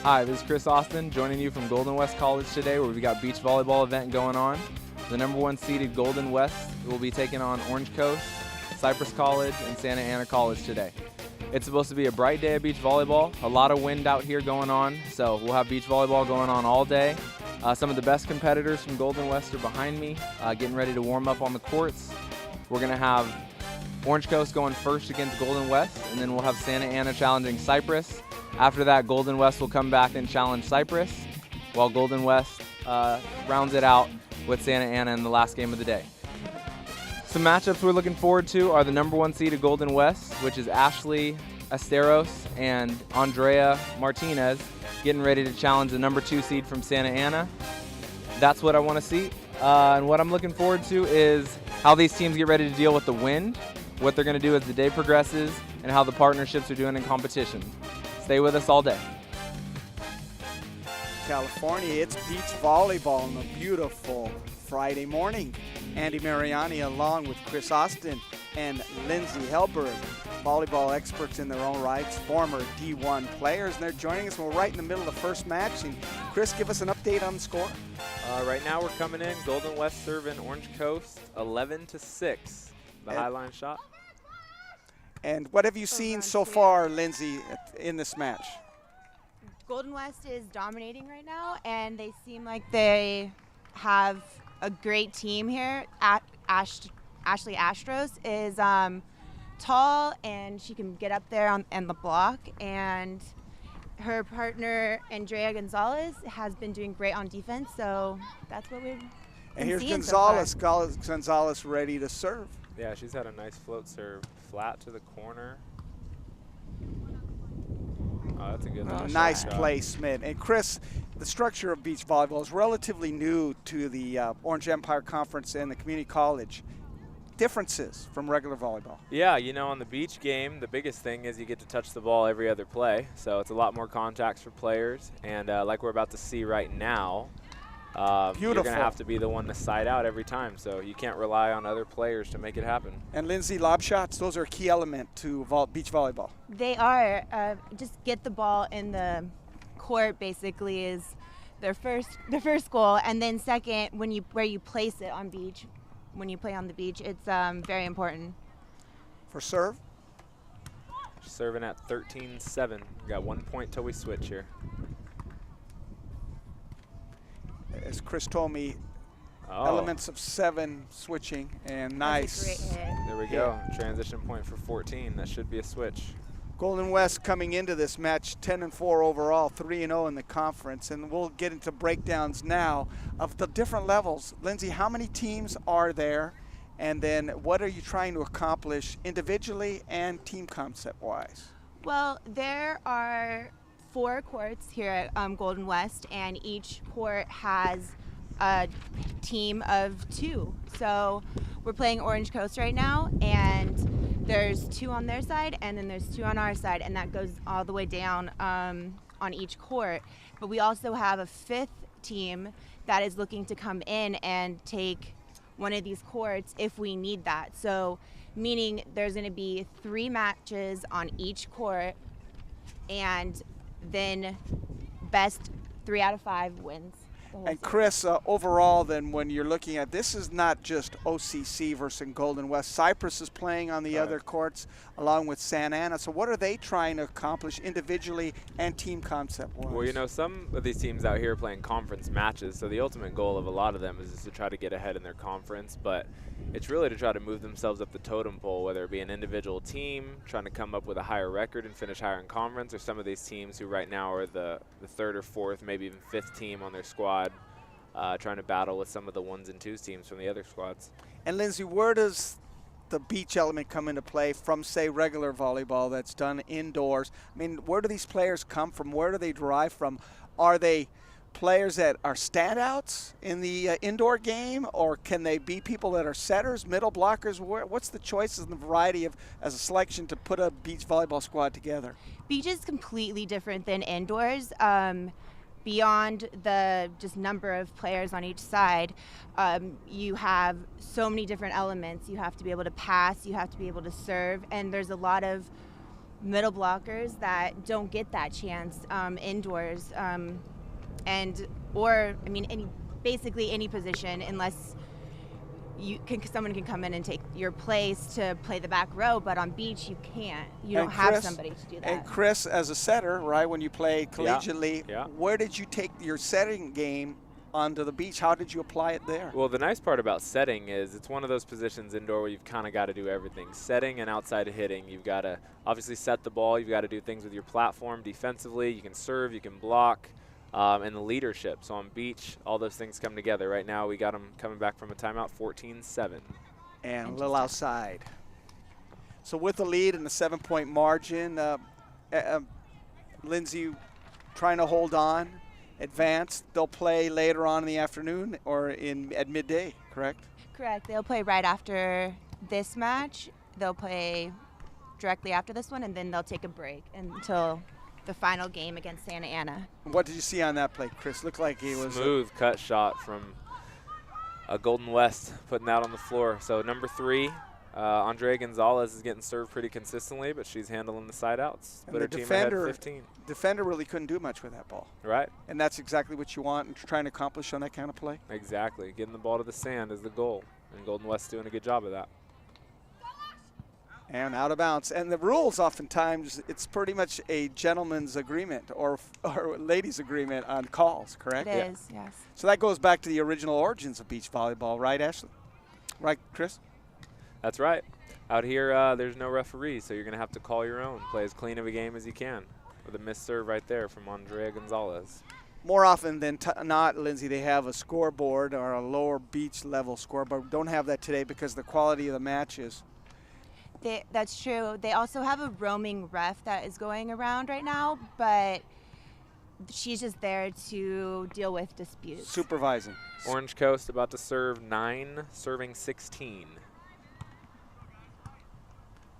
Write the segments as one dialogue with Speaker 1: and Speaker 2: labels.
Speaker 1: Hi, this is Chris Austin joining you from Golden West College today, where we've got beach volleyball event going on. The number 1 seeded Golden West will be taking on Orange Coast, Cypress College, and Santa Ana College today. It's supposed to be a bright day of beach volleyball. A lot of wind out here going on, so we'll have beach volleyball going on all day. Some of the best competitors from Golden West are behind me, getting ready to warm up on the courts. We're going to have Orange Coast going first against Golden West, and then we'll have Santa Ana challenging Cypress. After that, Golden West will come back and challenge Cypress, while Golden West rounds it out with Santa Ana in the last game of the day. Some matchups we're looking forward to are the number 1 seed of Golden West, which is Ashley Asteros and Andrea Martinez, getting ready to challenge the number 2 seed from Santa Ana. That's what I want to see. And what I'm looking forward to is how these teams get ready to deal with the wind, what they're going to do as the day progresses, and how the partnerships are doing in competition. Stay with us all day.
Speaker 2: California, it's beach volleyball on a beautiful Friday morning. Andy Mariani along with Chris Austin and Lindsay Helberg, volleyball experts in their own rights, former D1 players, and they're joining us. We're right in the middle of the first match. And Chris, give us an update on the score.
Speaker 1: Right now we're coming in, Golden West serving Orange Coast 11-6, the high line shot.
Speaker 2: And what have you seen so far, Lindsay, in this match?
Speaker 3: Golden West is dominating right now, and they seem like they have a great team here. Ashley Astros is tall, and she can get up there on the block. And her partner, Andrea Gonzalez, has been doing great on defense, so that's what we've been
Speaker 2: And here's
Speaker 3: seeing
Speaker 2: Gonzalez,
Speaker 3: so far.
Speaker 2: Gonzalez ready to serve.
Speaker 1: Yeah, she's had a nice float serve, flat to the corner. Oh, that's a good one.
Speaker 2: Nice placement. And Chris, the structure of beach volleyball is relatively new to the Orange Empire Conference and the community college. Differences from regular volleyball.
Speaker 1: Yeah, you know, on the beach game, the biggest thing is you get to touch the ball every other play. So it's a lot more contacts for players. And like we're about to see right now, you're going to have to be the one to side out every time. So you can't rely on other players to make it happen.
Speaker 2: And Lindsay, lob shots, those are a key element to beach volleyball.
Speaker 3: They are. Just get the ball in the court basically is their first goal, and then second, where you place it on beach, when you play on the beach, it's very important.
Speaker 2: For serve?
Speaker 1: Serving at 13-7. We got 1 point till we switch here.
Speaker 2: As Chris told me, elements of 7 switching, and nice.
Speaker 3: That's a great hit.
Speaker 1: There we go. Transition point for 14. That should be a switch.
Speaker 2: Golden West coming into this match 10-4 overall, 3-0 in the conference, and we'll get into breakdowns now of the different levels. Lindsay, how many teams are there, and then what are you trying to accomplish individually and team concept-wise?
Speaker 3: Well, there are 4 courts here at Golden West, and each court has a team of 2. So we're playing Orange Coast right now, and there's 2 on their side, and then there's 2 on our side, and that goes all the way down on each court. But we also have a 5th team that is looking to come in and take one of these courts if we need that. So meaning there's going to be 3 matches on each court, and then best 3 out of 5 wins.
Speaker 2: And Chris, overall then, when you're looking at this, is not just OCC versus Golden West. Cypress is playing on the other courts along with Santa Ana. So what are they trying to accomplish individually and team concept-wise?
Speaker 1: Well, you know, some of these teams out here are playing conference matches, so the ultimate goal of a lot of them is to try to get ahead in their conference, but it's really to try to move themselves up the totem pole, whether it be an individual team trying to come up with a higher record and finish higher in conference, or some of these teams who right now are the 3rd or 4th, maybe even 5th team on their squad, trying to battle with some of the 1s and 2s teams from the other squads.
Speaker 2: And Lindsay, where does the beach element come into play from, say, regular volleyball that's done indoors? I mean, where do these players come from? Where do they derive from? Are they players that are standouts in the indoor game, or can they be people that are setters, middle blockers? What's the choices and the variety of as a selection to put a beach volleyball squad together?
Speaker 3: Beach is completely different than indoors. Beyond the just number of players on each side, you have so many different elements. You have to be able to pass, you have to be able to serve, and there's a lot of middle blockers that don't get that chance indoors, basically any position, unless someone can come in and take your place to play the back row, but on beach you can't. You don't have somebody to do that.
Speaker 2: And Chris, as a setter, right, when you play collegiately, where did you take your setting game onto the beach? How did you apply it there?
Speaker 4: Well, the nice part about setting is it's one of those positions indoor where you've kind of got to do everything. Setting and outside hitting, you've got to obviously set the ball. You've got to do things with your platform defensively. You can serve, you can block, and the leadership. So on beach, all those things come together. Right now, we got them coming back from a timeout, 14-7.
Speaker 2: And a little outside. So with the lead and the 7-point margin, Lindsay trying to hold on, advance. They'll play later on in the afternoon or at midday, correct?
Speaker 3: Correct. They'll play right after this match. They'll play directly after this one, and then they'll take a break until the final game against Santa Ana.
Speaker 2: What did you see on that play, Chris? Looked like it was
Speaker 4: smooth cut shot from Golden West, putting that on the floor. So number 3, Andrea Gonzalez is getting served pretty consistently, but she's handling the side outs.
Speaker 2: And
Speaker 4: put her team ahead 15.
Speaker 2: Defender really couldn't do much with that ball.
Speaker 4: Right.
Speaker 2: And that's exactly what you want and trying to accomplish on that kind of play.
Speaker 4: Exactly. Getting the ball to the sand is the goal, and Golden West doing a good job of that.
Speaker 2: And out of bounds. And the rules oftentimes, it's pretty much a gentleman's agreement or ladies' agreement on calls, correct?
Speaker 3: It is, yes.
Speaker 2: So that goes back to the original origins of beach volleyball, right, Ashley? Right, Chris?
Speaker 4: That's right. Out here, there's no referee, so you're going to have to call your own. Play as clean of a game as you can. With a missed serve right there from Andrea Gonzalez.
Speaker 2: More often than not, Lindsay, they have a scoreboard or a lower beach level scoreboard. We don't have that today because the quality of the matches.
Speaker 3: That's true. They also have a roaming ref that is going around right now, but she's just there to deal with disputes.
Speaker 2: Supervising.
Speaker 4: Orange Coast about to serve 9, serving 16.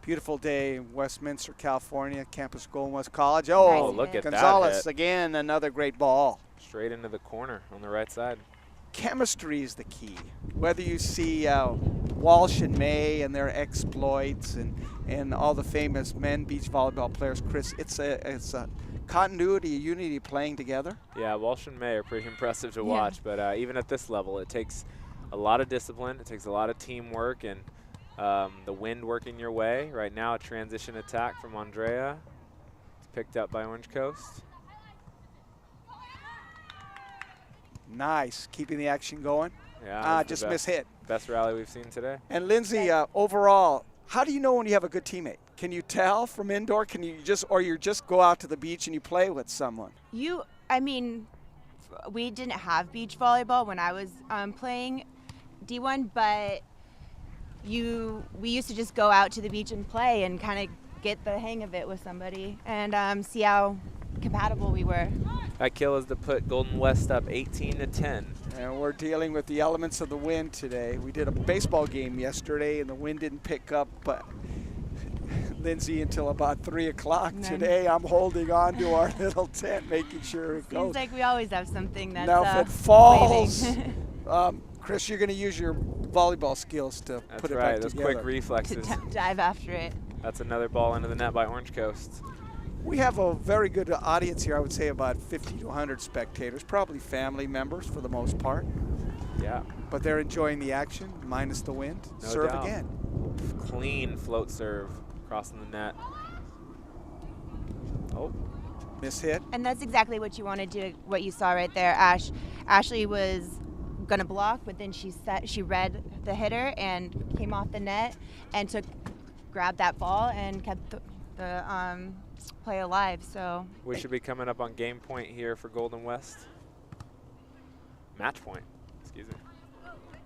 Speaker 2: Beautiful day in Westminster, California, campus Golden West College. Oh,
Speaker 3: Nice
Speaker 4: look at
Speaker 2: Gonzalez
Speaker 4: that hit.
Speaker 2: again, another great ball.
Speaker 4: Straight into the corner on the right side.
Speaker 2: Chemistry is the key. Whether you see Walsh and May and their exploits and all the famous men beach volleyball players, Chris, it's a continuity, a unity playing together.
Speaker 4: Yeah, Walsh and May are pretty impressive to watch, but even at this level, it takes a lot of discipline. It takes a lot of teamwork and the wind working your way. Right now, a transition attack from Andrea. It's picked up by Orange Coast.
Speaker 2: Nice, keeping the action going.
Speaker 4: Yeah,
Speaker 2: just mishit.
Speaker 4: Best rally we've seen today.
Speaker 2: And Lindsay, overall, how do you know when you have a good teammate? Can you tell from indoor? Can you just go out to the beach and you play with someone?
Speaker 3: We didn't have beach volleyball when I was playing D1, but we used to just go out to the beach and play and kind of get the hang of it with somebody and see how compatible we were.
Speaker 4: That kill is to put Golden West up 18-10.
Speaker 2: And we're dealing with the elements of the wind today. We did a baseball game yesterday, and the wind didn't pick up, Lindsay, until about 3 o'clock. Today, I'm holding on to our little tent, making sure it goes.
Speaker 3: Seems like we always have something that's
Speaker 2: now, if it falls, Chris, you're going to use your volleyball skills to put it back together.
Speaker 4: Those quick reflexes.
Speaker 3: To dive after it.
Speaker 4: That's another ball into the net by Orange Coast.
Speaker 2: We have a very good audience here. I would say about 50 to 100 spectators, probably family members for the most part.
Speaker 4: Yeah.
Speaker 2: But they're enjoying the action, minus the wind.
Speaker 4: No
Speaker 2: Serve
Speaker 4: doubt.
Speaker 2: again.
Speaker 4: Clean float serve crossing the net. Oh.
Speaker 2: Miss hit.
Speaker 3: And that's exactly what you want to do, what you saw right there. Ashley was going to block, but then she read the hitter and came off the net and grabbed that ball and kept the play alive. So
Speaker 4: we should be coming up on game point here for Golden West. Match point, excuse me.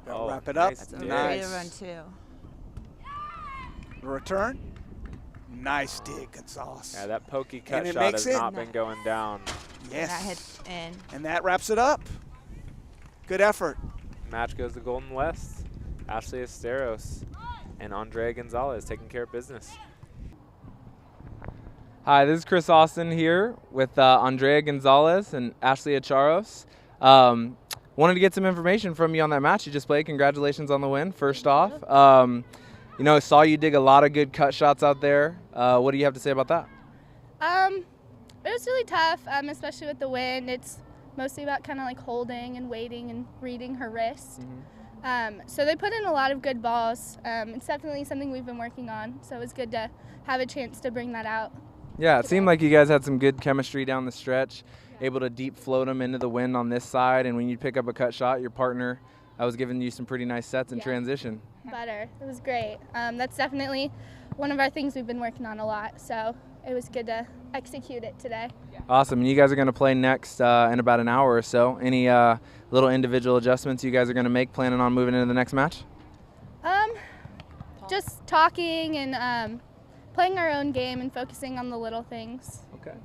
Speaker 2: They'll wrap it up.
Speaker 4: Nice.
Speaker 3: that's a
Speaker 2: Nice.
Speaker 3: great run too.
Speaker 2: The return. Nice dig, Gonzalez.
Speaker 4: Yeah, that pokey cut
Speaker 2: And it
Speaker 4: shot
Speaker 2: makes
Speaker 4: has
Speaker 2: it.
Speaker 4: not been going down.
Speaker 2: Yes.
Speaker 3: That hits in.
Speaker 2: And that wraps it up. Good effort.
Speaker 4: Match goes to Golden West. Ashley Esteros and Andrea Gonzalez taking care of business.
Speaker 1: Hi, this is Chris Austin here with Andrea Gonzalez and Ashley Acharos. Wanted to get some information from you on that match you just played. Congratulations on the win, first off. You know, saw you dig a lot of good cut shots out there. What do you have to say about that?
Speaker 5: It was really tough, especially with the wind. It's mostly about kind of like holding and waiting and reading her wrist. So they put in a lot of good balls. It's definitely something we've been working on, so it was good to have a chance to bring that out.
Speaker 1: Yeah, it seemed like you guys had some good chemistry down the stretch, able to deep float them into the wind on this side, and when you pick up a cut shot, your partner was giving you some pretty nice sets in transition.
Speaker 5: Better. It was great. That's definitely one of our things we've been working on a lot, so it was good to execute it today.
Speaker 1: Awesome. And you guys are going to play next in about an hour or so. Any little individual adjustments you guys are going to make planning on moving into the next match?
Speaker 5: Just talking and playing our own game and focusing on the little things.
Speaker 1: Okay.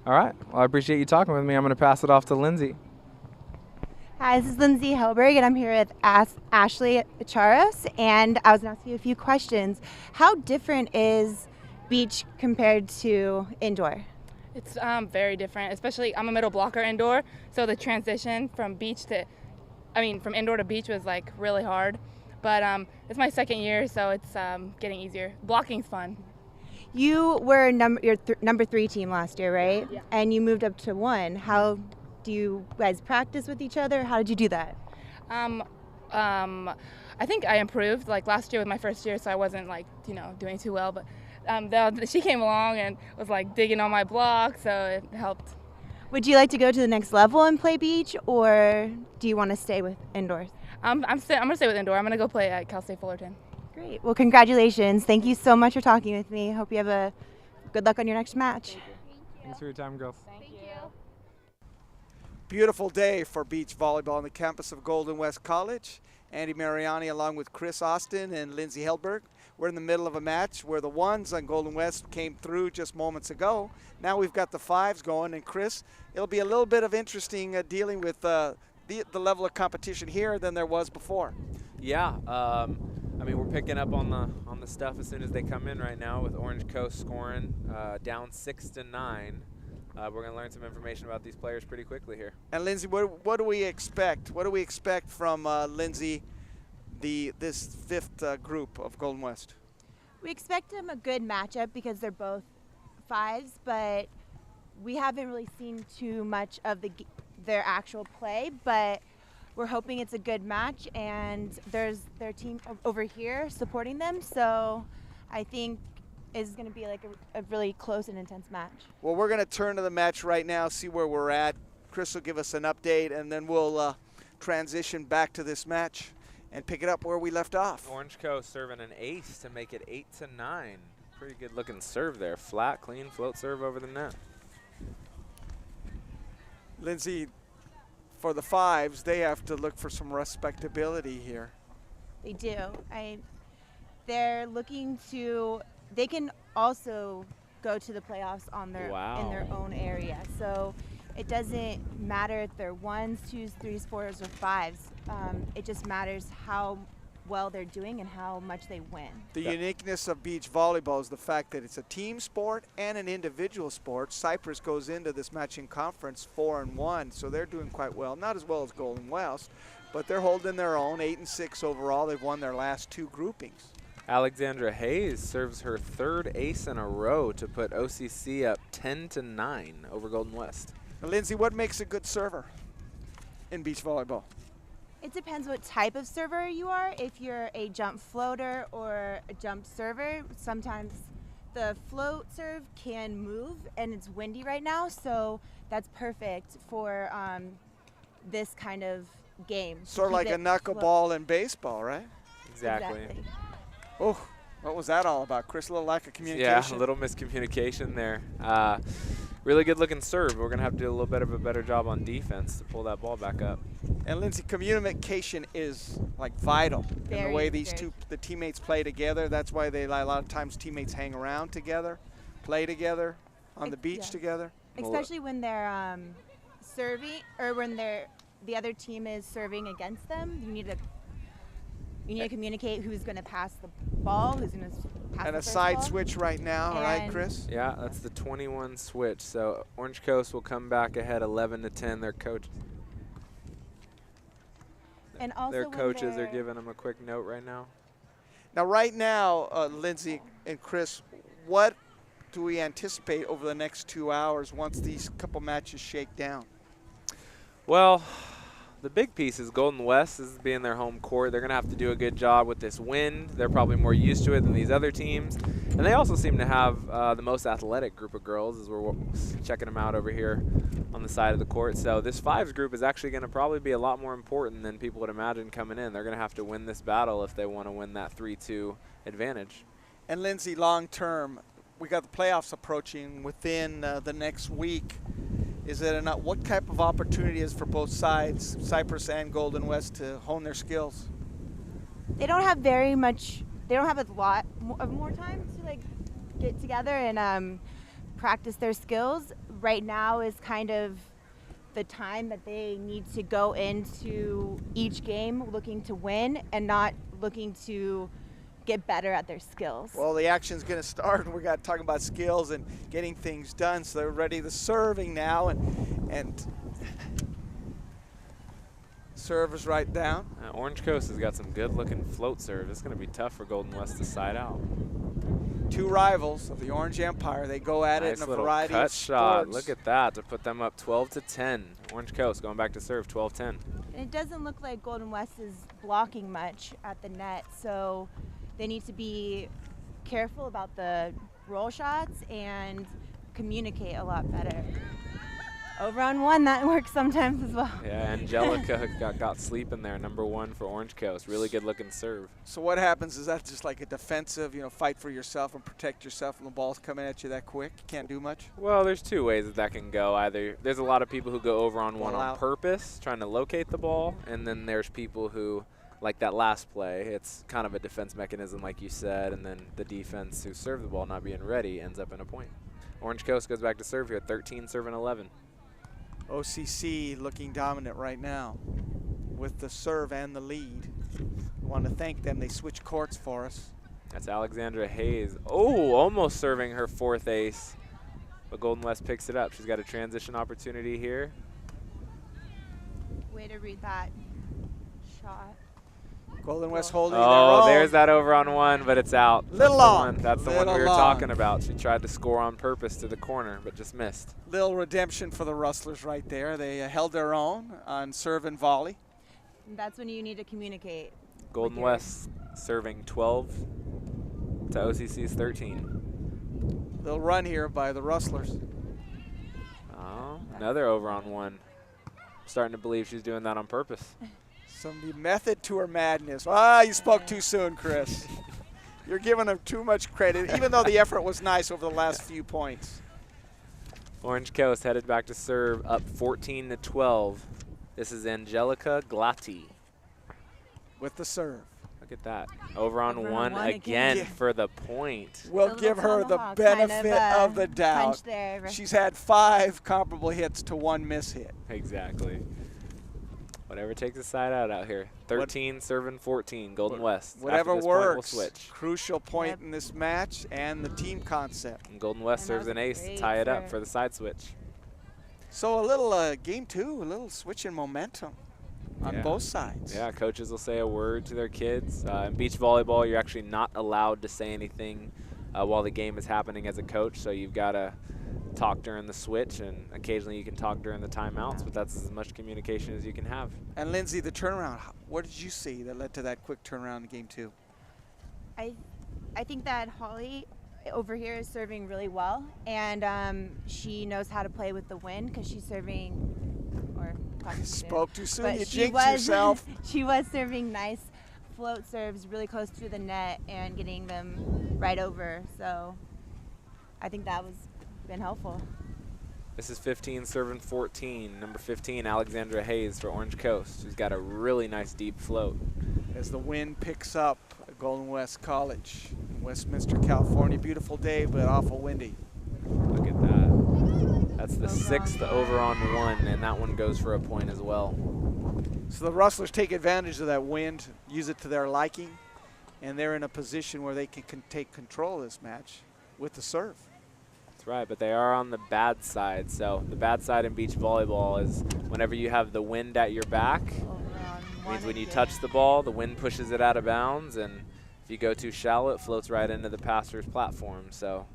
Speaker 1: All right. Well, I appreciate you talking with me. I'm going to pass it off to Lindsay.
Speaker 3: Hi, this is Lindsay Helberg, and I'm here with Ashley Charos, and I was going to ask you a few questions. How different is beach compared to indoor?
Speaker 6: It's very different, especially I'm a middle blocker indoor, so the transition from from indoor to beach was like really hard. But it's my second year, so it's getting easier. Blocking's fun.
Speaker 3: You were your number 3 team last year, right?
Speaker 6: Yeah.
Speaker 3: And you moved up to 1. How do you guys practice with each other? How did you do that?
Speaker 6: I think I improved. Like last year was my first year, so I wasn't doing too well. But she came along and was like digging on my block, so it helped.
Speaker 3: Would you like to go to the next level and play beach, or do you want to stay with indoors?
Speaker 6: I'm gonna stay with indoor. I'm gonna go play at Cal State Fullerton.
Speaker 3: Great. Well, congratulations. Thank you so much for talking with me. Hope you have a good luck on your next match.
Speaker 1: Thanks for your time, girls.
Speaker 5: Thank you.
Speaker 2: Beautiful day for beach volleyball on the campus of Golden West College. Andy Mariani along with Chris Austin and Lindsay Helberg. We're in the middle of a match where the 1s on Golden West came through just moments ago. Now we've got the 5s going, and Chris, it'll be a little bit of interesting dealing with the level of competition here than there was before.
Speaker 4: Yeah, I mean, we're picking up on the stuff as soon as they come in right now with Orange Coast scoring down 6-9. We're going to learn some information about these players pretty quickly here.
Speaker 2: And Lindsay, what do we expect? What do we expect from Lindsay, this 5th group of Golden West?
Speaker 3: We expect them a good matchup because they're both 5s, but we haven't really seen too much of their actual play, but we're hoping it's a good match, and there's their team over here supporting them, so I think it's going to be like a really close and intense match.
Speaker 2: Well, we're going to turn to the match right now, see where we're at. Chris will give us an update, and then we'll transition back to this match and pick it up where we left off.
Speaker 4: Orange Coast serving an ace to make it 8-9. Pretty good looking serve there. Flat, clean, float serve over the net.
Speaker 2: Lindsay, for the 5s, they have to look for some respectability here.
Speaker 3: They do. They're looking to. They can also go to the playoffs on their in their own area. So it doesn't matter if they're 1s, 2s, 3s, 4s, or 5s. It just matters how well they're doing and how much they win.
Speaker 2: The uniqueness of beach volleyball is the fact that it's a team sport and an individual sport. Cypress goes into this matching conference 4-1, so they're doing quite well. Not as well as Golden West, but they're holding their own, 8-6 overall. They've won their last 2 groupings.
Speaker 4: Alexandra Hayes serves her 3rd ace in a row to put OCC up 10-9 over Golden West.
Speaker 2: Now, Lindsay, what makes a good server in beach volleyball?
Speaker 3: It depends what type of server you are. If you're a jump floater or a jump server, sometimes the float serve can move, and it's windy right now, so that's perfect for this kind of game.
Speaker 2: Sort of like a knuckleball in baseball, right?
Speaker 4: Exactly.
Speaker 2: Oh, what was that all about, Chris? A little lack of communication?
Speaker 4: Yeah, a little miscommunication there. Really good looking serve. We're going to have to do a little bit of a better job on defense to pull that ball back up.
Speaker 2: And Lindsay, communication is like vital in the way the teammates play together. That's why a lot of times teammates hang around together, play together, on the beach together.
Speaker 3: Especially when they're serving, or when the other team is serving against them. You need to communicate who's going to pass the ball, who's going to pass
Speaker 2: and
Speaker 3: the
Speaker 2: a side
Speaker 3: ball.
Speaker 2: switch right now, right, Chris?
Speaker 4: Yeah, that's the 21 switch. So Orange Coast will come back ahead 11-10. Their coach.
Speaker 3: And also
Speaker 4: their coaches are giving them a quick note right now.
Speaker 2: Now, right now, Lindsay and Chris, what do we anticipate over the next 2 hours once these couple matches shake down?
Speaker 4: Well, the big piece is Golden West is being their home court. They're going to have to do a good job with this wind. They're probably more used to it than these other teams. And they also seem to have the most athletic group of girls as we're checking them out over here on the side of the court. So this fives group is actually going to probably be a lot more important than people would imagine coming in. They're going to have to win this battle if they want to win that 3-2 advantage.
Speaker 2: And Lindsay, long term, we got the playoffs approaching within the next week. Is it enough? What type of opportunity is for both sides, Cypress and Golden West, to hone their skills?
Speaker 3: They don't have very much. They don't have a lot of more time to like get together and practice their skills. Right now is kind of the time that they need to go into each game looking to win and not looking to get better at their skills.
Speaker 2: Well, the action's going to start, and we got talking about skills and getting things done. So they're ready to serving now, and serve is right down.
Speaker 4: Orange Coast has got some good-looking float serve. It's going to be tough for Golden West to side out.
Speaker 2: Two rivals of the Orange Empire. They go at it in a variety
Speaker 4: cut
Speaker 2: of
Speaker 4: shot.
Speaker 2: sports.
Speaker 4: Look at that to put them up 12-10. Orange Coast going back to serve 12-10.
Speaker 3: It doesn't look like Golden West is blocking much at the net, so they need to be careful about the roll shots and communicate a lot better. Over on one, that works sometimes as well.
Speaker 4: Yeah, Angelica got sleeping there, number one for Orange Coast. Really good looking serve.
Speaker 2: So what happens is that just like a defensive, fight for yourself and protect yourself when the ball's coming at you that quick? You can't do much?
Speaker 4: Well, there's two ways that can go. Either there's a lot of people who go over on one
Speaker 2: Ball
Speaker 4: on
Speaker 2: out.
Speaker 4: purpose, trying to locate the ball, and then there's people who, like that last play, it's kind of a defense mechanism like you said, and then the defense who served the ball not being ready ends up in a point. Orange Coast goes back to serve here, 13 serving 11.
Speaker 2: OCC looking dominant right now with the serve and the lead. We want to thank them. They switched courts for us.
Speaker 4: That's Alexandra Hayes. Oh, almost serving her fourth ace, but Golden West picks it up. She's got a transition opportunity here.
Speaker 3: Way to read that shot.
Speaker 2: Golden West holding their
Speaker 4: Oh,
Speaker 2: own.
Speaker 4: there's that over on one, but it's out.
Speaker 2: Little
Speaker 4: That's the
Speaker 2: long.
Speaker 4: one. That's the one we
Speaker 2: Little
Speaker 4: were
Speaker 2: long.
Speaker 4: talking about. She tried to score on purpose to the corner, but just missed.
Speaker 2: Little redemption for the Rustlers right there. They held their own on serve and volley.
Speaker 3: And that's when you need to communicate.
Speaker 4: Golden
Speaker 3: with your-
Speaker 4: West serving 12 to OCC's 13.
Speaker 2: Little run here by the Rustlers.
Speaker 4: Oh, another over on one. Starting to believe she's doing that on purpose.
Speaker 2: Some method to her madness. Ah, you spoke too soon, Chris. You're giving them too much credit, even though the effort was nice over the last few points.
Speaker 4: Orange Coast headed back to serve up 14 to 12. This is Angelica Glatti.
Speaker 2: With the serve.
Speaker 4: Look at that. Over on
Speaker 3: Over on
Speaker 4: one
Speaker 3: one
Speaker 4: again
Speaker 2: again.
Speaker 4: for the point.
Speaker 2: We'll
Speaker 3: The
Speaker 2: give
Speaker 3: little
Speaker 2: her the
Speaker 3: tomahawk
Speaker 2: benefit
Speaker 3: kind
Speaker 2: of the doubt.
Speaker 3: punch there.
Speaker 2: She's had 5 comparable hits to 1 miss hit.
Speaker 4: Exactly. Whatever takes the side out here. 13 serving 14, Golden West.
Speaker 2: Whatever
Speaker 4: After this point, we'll
Speaker 2: works.
Speaker 4: switch.
Speaker 2: Crucial point
Speaker 3: Yep.
Speaker 2: in this match and the team concept.
Speaker 4: And Golden West
Speaker 3: And that
Speaker 4: serves
Speaker 3: was
Speaker 4: an
Speaker 3: a
Speaker 4: ace to
Speaker 3: great
Speaker 4: tie it up
Speaker 3: serve.
Speaker 4: for the side switch.
Speaker 2: So a little game 2, a little switch in momentum on
Speaker 4: Yeah.
Speaker 2: both sides.
Speaker 4: Yeah, coaches will say a word to their kids. In beach volleyball, you're actually not allowed to say anything while the game is happening as a coach, so you've got to talk during the switch, and occasionally you can talk during the timeouts, but that's as much communication as you can have.
Speaker 2: And Lindsay, the turnaround, what did you see that led to that quick turnaround in game 2?
Speaker 3: I think that Holly over here is serving really well, and she knows how to play with the wind because she's serving, or talking soon.
Speaker 2: Spoke too soon,
Speaker 3: But
Speaker 2: you
Speaker 3: she
Speaker 2: jinxed
Speaker 3: was
Speaker 2: yourself.
Speaker 3: she was serving nice float serves really close to the net and getting them right over. So I think that was been helpful.
Speaker 4: This is 15 serving 14. Number 15, Alexandra Hayes for Orange Coast, who's got a really nice deep float.
Speaker 2: As the wind picks up at Golden West College in Westminster, California. Beautiful day, but awful windy.
Speaker 4: Look at that. That's the
Speaker 3: Over
Speaker 4: 6th
Speaker 3: on
Speaker 4: over on one, and that one goes for a point as well.
Speaker 2: So the Rustlers take advantage of that wind, use it to their liking, and they're in a position where they can take control of this match with the serve.
Speaker 4: That's right, but they are on the bad side. So the bad side in beach volleyball is whenever you have the wind at your back,
Speaker 3: Over on one
Speaker 4: means when you
Speaker 3: again.
Speaker 4: touch the ball, the wind pushes it out of bounds, and if you go too shallow, it floats right into the passer's platform. So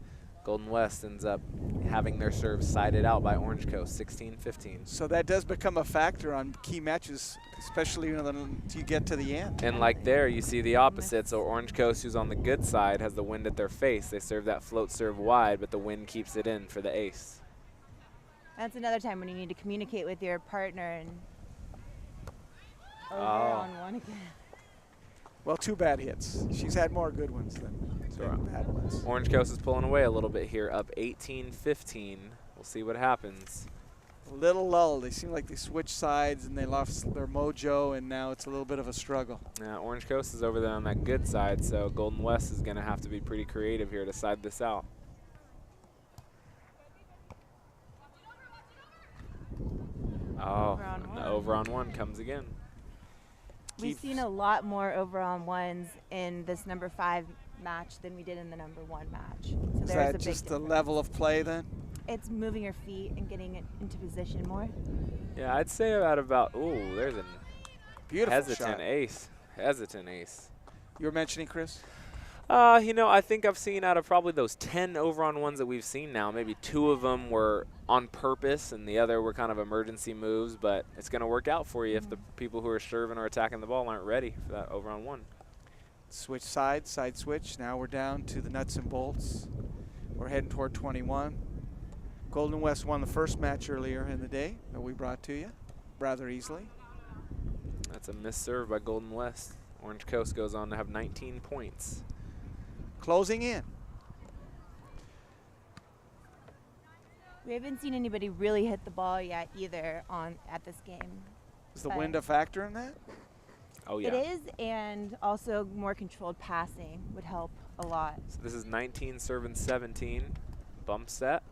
Speaker 4: Golden West ends up having their serve sided out by Orange Coast, 16-15.
Speaker 2: So that does become a factor on key matches, especially when you get to the end.
Speaker 4: And like there, you see the opposite. So Orange Coast, who's on the good side, has the wind at their face. They serve that float serve wide, but the wind keeps it in for the ace.
Speaker 3: That's another time when you need to communicate with your partner and over
Speaker 4: Oh.
Speaker 3: on one again.
Speaker 2: Well, 2 bad hits. She's had more good ones than bad ones.
Speaker 4: Orange Coast is pulling away a little bit here, up 18-15. We'll see what happens.
Speaker 2: A little lull. They seem like they switched sides and they lost their mojo, and now it's a little bit of a struggle.
Speaker 4: Now, Orange Coast is over there on that good side, so Golden West is going to have to be pretty creative here to side this out. Oh,
Speaker 3: Over on
Speaker 4: and the
Speaker 3: one.
Speaker 4: over on one comes again.
Speaker 3: We've seen a lot more over on ones in this number 5 match than we did in the number 1 match. So
Speaker 2: Is
Speaker 3: there's a
Speaker 2: that
Speaker 3: big
Speaker 2: just the
Speaker 3: difference.
Speaker 2: level of play then?
Speaker 3: It's moving your feet and getting it into position more.
Speaker 4: Yeah, I'd say about, ooh, there's a
Speaker 2: Beautiful
Speaker 4: hesitant
Speaker 2: shot.
Speaker 4: ace. Hesitant ace.
Speaker 2: You were mentioning, Chris?
Speaker 4: You know, I think I've seen out of probably those 10 over on ones that we've seen now, maybe 2 of them were on purpose and the other were kind of emergency moves, but it's going to work out for you if the people who are serving or attacking the ball aren't ready for that over on one.
Speaker 2: Switch side switch. Now we're down to the nuts and bolts. We're heading toward 21. Golden West won the first match earlier in the day that we brought to you rather easily.
Speaker 4: That's a missed serve by Golden West. Orange Coast goes on to have 19 points.
Speaker 2: Closing in.
Speaker 3: We haven't seen anybody really hit the ball yet either at this game.
Speaker 2: Is the
Speaker 3: But
Speaker 2: wind a factor in that?
Speaker 4: Oh, yeah.
Speaker 3: It is, and also more controlled passing would help a lot.
Speaker 4: So this is 19 serving 17. Bump set.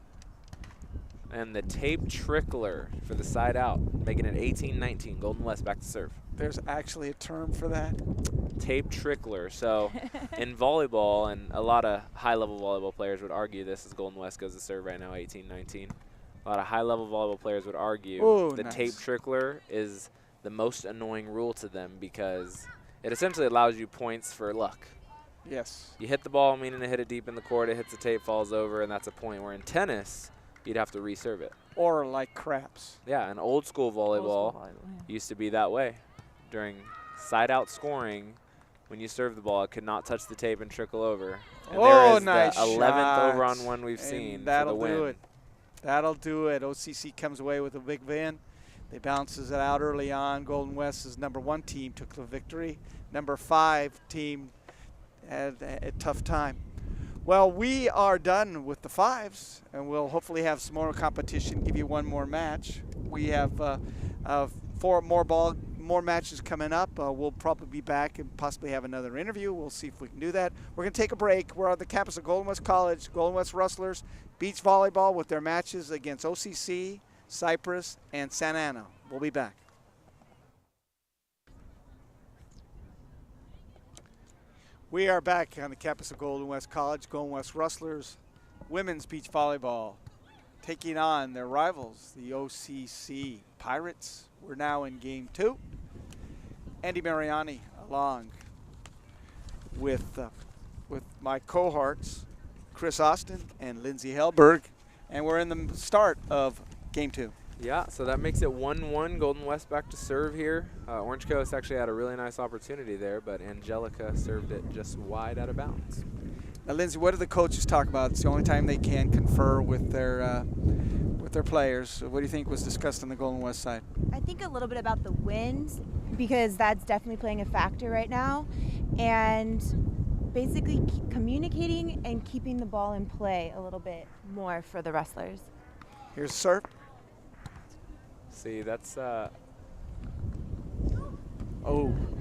Speaker 4: And the tape trickler for the side out, making it 18-19. Golden West back to serve.
Speaker 2: There's actually a term for that.
Speaker 4: Tape trickler. So in volleyball, and a lot of high-level volleyball players would argue this as Golden West goes to serve right now, 18-19. A lot of high-level volleyball players would argue
Speaker 2: Ooh,
Speaker 4: the
Speaker 2: nice.
Speaker 4: tape trickler is the most annoying rule to them because it essentially allows you points for luck.
Speaker 2: Yes.
Speaker 4: You hit the ball, meaning to hit it deep in the court, it hits the tape, falls over, and that's a point. Where in tennis, you'd have to reserve it.
Speaker 2: Or like craps.
Speaker 4: Yeah, and old school volleyball
Speaker 3: yeah.
Speaker 4: used to be that way. During side-out scoring, when you serve the ball, it could not touch the tape and trickle over. And there
Speaker 2: Oh,
Speaker 4: is
Speaker 2: nice
Speaker 4: the 11th over on
Speaker 2: shot.
Speaker 4: one we've
Speaker 2: And
Speaker 4: seen for
Speaker 2: that'll
Speaker 4: the win.
Speaker 2: do it. That'll do it. OCC comes away with a big win. They bounces it out early on. Golden West's number 1 team took the victory. Number 5 team had a tough time. Well, we are done with the 5s, and we'll hopefully have some more competition, give you one more match. We have 4 more matches coming up. We'll probably be back and possibly have another interview. We'll see if we can do that. We're going to take a break. We're on the campus of Golden West College, Golden West Rustlers, beach volleyball with their matches against OCC, Cypress, and Santa Ana. We'll be back. We are back on the campus of Golden West College, Golden West Rustlers, women's beach volleyball, taking on their rivals, the OCC Pirates. We're now in game 2. Andy Mariani along with my cohorts, Chris Austin and Lindsay Hellberg, and we're in the start of game 2.
Speaker 4: Yeah, so that makes it 1-1. Golden West back to serve here. Orange Coast actually had a really nice opportunity there, but Angelica served it just wide out of bounds.
Speaker 2: Now, Lindsay, what do the coaches talk about? It's the only time they can confer with their players. What do you think was discussed on the Golden West side?
Speaker 3: I think a little bit about the wind because that's definitely playing a factor right now, and basically communicating and keeping the ball in play a little bit more for the wrestlers.
Speaker 2: Here's a serve.
Speaker 4: See, that's
Speaker 2: Oh,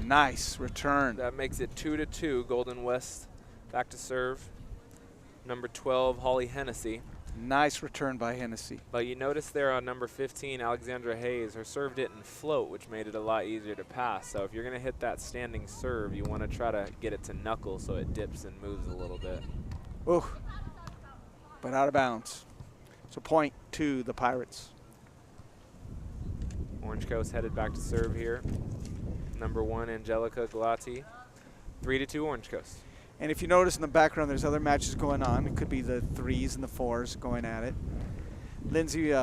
Speaker 2: nice return.
Speaker 4: that makes it 2-2. Golden West back to serve. Number 12, Holly Hennessy.
Speaker 2: Nice return by Hennessy.
Speaker 4: But you notice there on number 15, Alexandra Hayes, her serve didn't float, which made it a lot easier to pass. So if you're going to hit that standing serve, you want to try to get it to knuckle so it dips and moves a little bit.
Speaker 2: Ooh, but out of bounds. So point to the Pirates.
Speaker 4: Orange Coast headed back to serve here. Number 1, Angelica Galati. 3-2 Orange Coast.
Speaker 2: And if you notice in the background, there's other matches going on. It could be the 3s and the 4s going at it. Lindsay,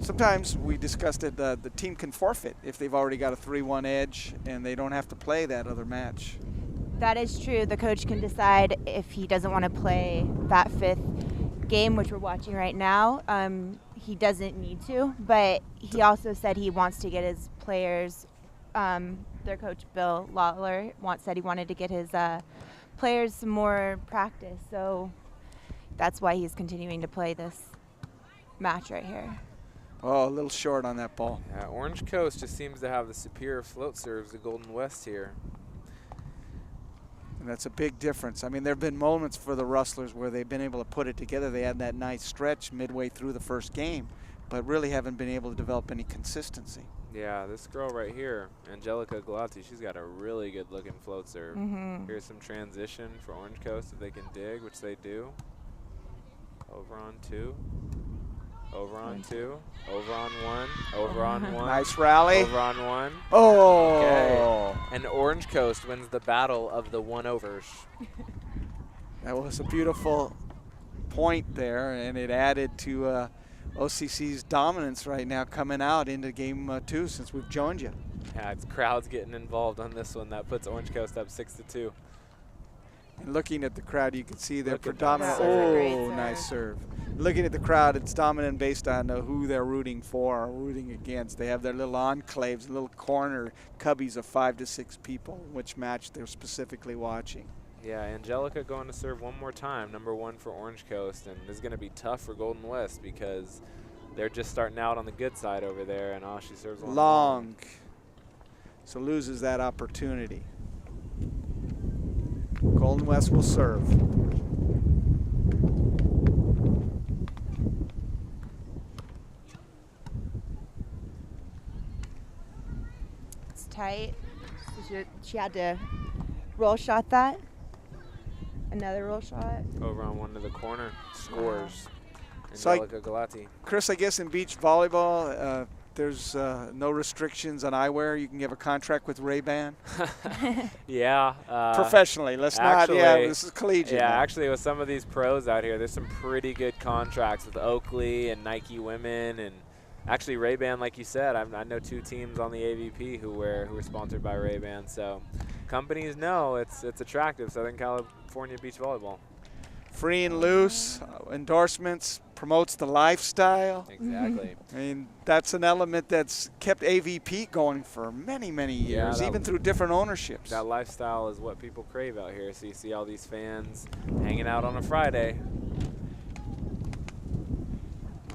Speaker 2: sometimes we discussed it, the team can forfeit if they've already got a 3-1 edge and they don't have to play that other match.
Speaker 3: That is true. The coach can decide if he doesn't want to play that 5th game, which we're watching right now. He doesn't need to, but he also said he wants to get his players, their coach Bill Lawler said he wanted to get his players some more practice, so that's why he's continuing to play this match right here.
Speaker 2: Oh, a little short on that ball.
Speaker 4: Yeah, Orange Coast just seems to have the superior float serves to Golden West here.
Speaker 2: And that's a big difference. I mean, there have been moments for the Rustlers where they've been able to put it together. They had that nice stretch midway through the first game, but really haven't been able to develop any consistency.
Speaker 4: Yeah, this girl right here, Angelica Galati, she's got a really good looking float serve. Here's some transition for Orange Coast if they can dig, which they do. Over on 2. Over on 2. Over on 1. Over on 1.
Speaker 2: Nice rally.
Speaker 4: Over on 1.
Speaker 2: Oh!
Speaker 4: Okay. And Orange Coast wins the battle of the 1-overs.
Speaker 2: That was a beautiful point there, and it added to OCC's dominance right now coming out into game 2 since we've joined you.
Speaker 4: Yeah, it's crowds getting involved on this one. That puts Orange Coast up 6-2.
Speaker 2: And looking at the crowd, you can see they're
Speaker 4: Look at
Speaker 2: predominant.
Speaker 4: that serve.
Speaker 3: Great
Speaker 2: Oh,
Speaker 3: serve.
Speaker 2: nice serve. Looking at the crowd, it's dominant based on who they're rooting for or rooting against. They have their little enclaves, little corner cubbies of 5 to 6 people, which match they're specifically watching.
Speaker 4: Yeah, Angelica going to serve one more time, number 1 for Orange Coast, and this is going to be tough for Golden West because they're just starting out on the good side over there, and she serves one
Speaker 2: Long. So loses that opportunity. Golden West will serve.
Speaker 3: It's tight. She had to roll shot that. Another roll shot.
Speaker 4: over on one to the corner, scores.
Speaker 2: So
Speaker 4: Angelica Galati.
Speaker 2: Chris, I guess in beach volleyball, there's no restrictions on eyewear. You can have a contract with Ray-Ban.
Speaker 4: Yeah.
Speaker 2: Professionally, let's
Speaker 4: actually,
Speaker 2: not, yeah, this is collegiate.
Speaker 4: Yeah,
Speaker 2: now.
Speaker 4: actually with some of these pros out here, there's some pretty good contracts with Oakley and Nike Women, and actually Ray-Ban, like you said, I know 2 teams on the AVP who are sponsored by Ray-Ban, so companies know it's attractive, Southern California beach volleyball.
Speaker 2: Free and loose, endorsements, promotes the lifestyle.
Speaker 4: Exactly.
Speaker 2: I mean, that's an element that's kept AVP going for many, many years,
Speaker 4: that
Speaker 2: even through different ownerships.
Speaker 4: That lifestyle is what people crave out here. So you see all these fans hanging out on a Friday.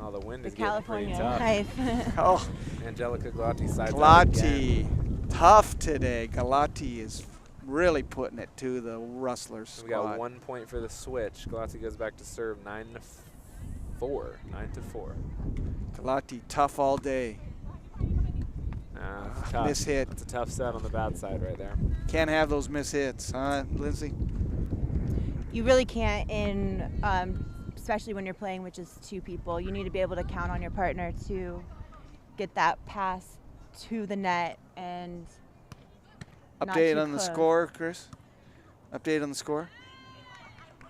Speaker 4: Oh, the wind
Speaker 3: The
Speaker 4: is getting pretty
Speaker 3: California
Speaker 4: tough.
Speaker 3: life.
Speaker 2: Oh,
Speaker 4: Angelica Galati sides out again.
Speaker 2: Galati, tough today. Galati is really putting it to the Rustlers
Speaker 4: We
Speaker 2: squad.
Speaker 4: got 1 point for the switch. Galati goes back to serve 9-4. 9-4.
Speaker 2: Galati, tough all day.
Speaker 4: Tough.
Speaker 2: Miss hit.
Speaker 4: It's a tough set on the bad side right there.
Speaker 2: Can't have those miss hits, huh, Lindsay?
Speaker 3: You really can't especially when you're playing with just 2 people. You need to be able to count on your partner to get that pass to the net and not
Speaker 2: Update
Speaker 3: too
Speaker 2: on the
Speaker 3: close.
Speaker 2: score, Chris? Update on the score?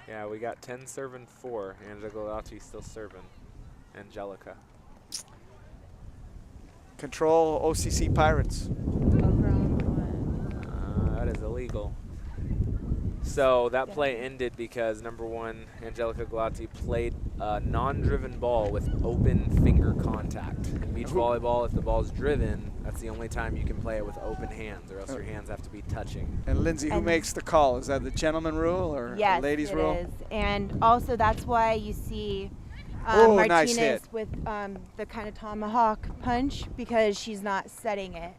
Speaker 4: Yeah, we got 10 serving 4. Angelica Galati still serving. Angelica.
Speaker 2: Control OCC Pirates.
Speaker 3: Over on one.
Speaker 4: That is illegal. So that play ended because number 1, Angelica Galati played a non-driven ball with open finger contact. In beach volleyball, if the ball's driven, that's the only time you can play it with open hands, or else your hands have to be touching.
Speaker 2: And Lindsay, who
Speaker 3: And-
Speaker 2: makes the call? Is that the gentleman rule or
Speaker 3: Yes,
Speaker 2: the ladies
Speaker 3: it
Speaker 2: rule?
Speaker 3: is. And also that's why you see
Speaker 2: Oh,
Speaker 3: Martinez
Speaker 2: nice hit.
Speaker 3: with the kind of tomahawk punch, because she's not setting it.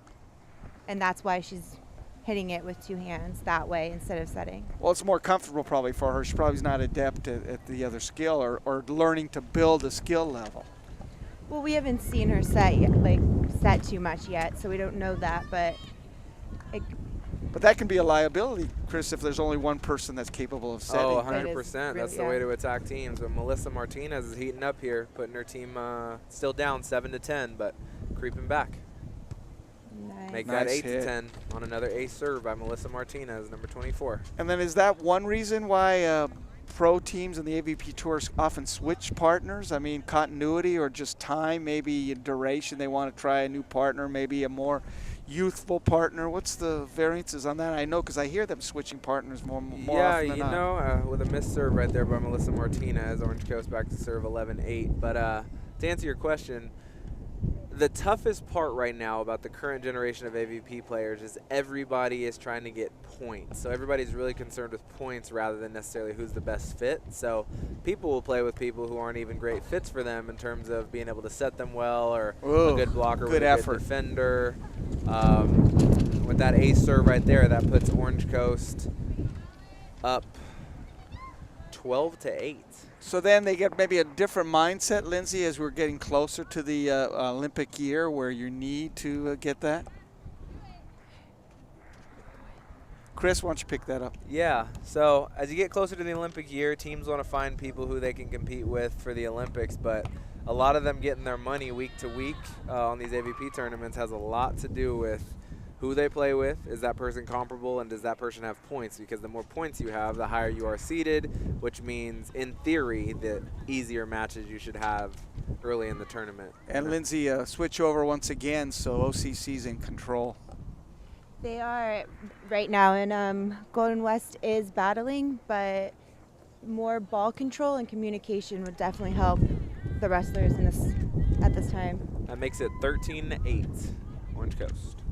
Speaker 3: And that's why she's hitting it with 2 hands that way instead of setting.
Speaker 2: Well, it's more comfortable probably for her. She probably is not adept at the other skill or learning to build a skill level.
Speaker 3: Well, we haven't seen her set too much yet, so we don't know that, but
Speaker 2: But that can be a liability, Chris, if there's only one person that's capable of setting.
Speaker 4: Oh,
Speaker 3: That
Speaker 4: 100%.
Speaker 3: is
Speaker 4: That's the
Speaker 3: really-
Speaker 4: way to attack teams. But Melissa Martinez is heating up here, putting her team still down 7-10, but creeping back. Make
Speaker 2: Nice
Speaker 4: that 8
Speaker 2: hit.
Speaker 4: to 10 on another ace serve by Melissa Martinez, number 24.
Speaker 2: And then is that one reason why pro teams and the AVP tours often switch partners? I mean, continuity or just time, maybe duration. They want to try a new partner, maybe a more youthful partner. What's the variances on that? I know because I hear them switching partners more often than not.
Speaker 4: Yeah, with a missed serve right there by Melissa Martinez, Orange Coast back to serve 11-8. But to answer your question, the toughest part right now about the current generation of AVP players is everybody is trying to get points. So everybody's really concerned with points rather than necessarily who's the best fit. So people will play with people who aren't even great fits for them in terms of being able to set them well or a good blocker with a good defender. With that ace serve right there, that puts Orange Coast up 12-8.
Speaker 2: So then they get maybe a different mindset, Lindsay, as we're getting closer to the Olympic year where you need to get that? Chris, why don't you pick that up?
Speaker 4: Yeah, so as you get closer to the Olympic year, teams want to find people who they can compete with for the Olympics, but a lot of them getting their money week to week on these AVP tournaments has a lot to do with who they play with. Is that person comparable, and does that person have points? Because the more points you have, the higher you are seeded, which means, in theory, the easier matches you should have early in the tournament.
Speaker 2: And Lindsay, switch over once again, so OCC's in control.
Speaker 3: They are right now, and Golden West is battling, but more ball control and communication would definitely help the wrestlers at this time.
Speaker 4: That makes it 13-8, Orange Coast.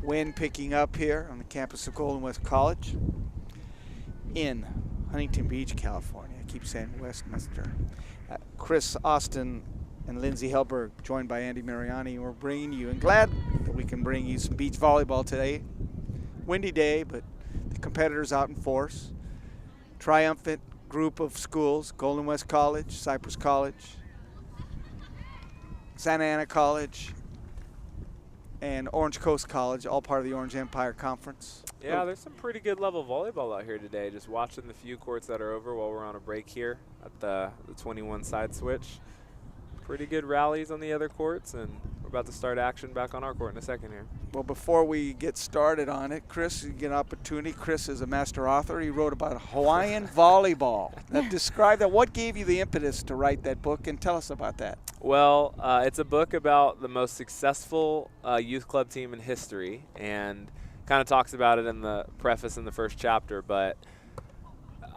Speaker 2: Wind picking up here on the campus of Golden West College in Huntington Beach, California. I keep saying Westminster. Chris Austin and Lindsay Helberg, joined by Andy Mariani. We're bringing you, and glad that we can bring you some beach volleyball today. Windy day, but the competitors out in force. Triumphant group of schools: Golden West College, Cypress College, Santa Ana College, and Orange Coast College, all part of the Orange Empire Conference.
Speaker 4: Yeah, there's some pretty good level volleyball out here today. Just watching the few courts that are over while we're on a break here at the 21 side switch. Pretty good rallies on the other courts, and we're about to start action back on our court in a second here.
Speaker 2: Well, before we get started on it, Chris, you get an opportunity. Chris is a master author. He wrote about Hawaiian volleyball. Describe that. What gave you the impetus to write that book, and tell us about that.
Speaker 4: Well, it's a book about the most successful youth club team in history, and kind of talks about it in the preface in the first chapter. But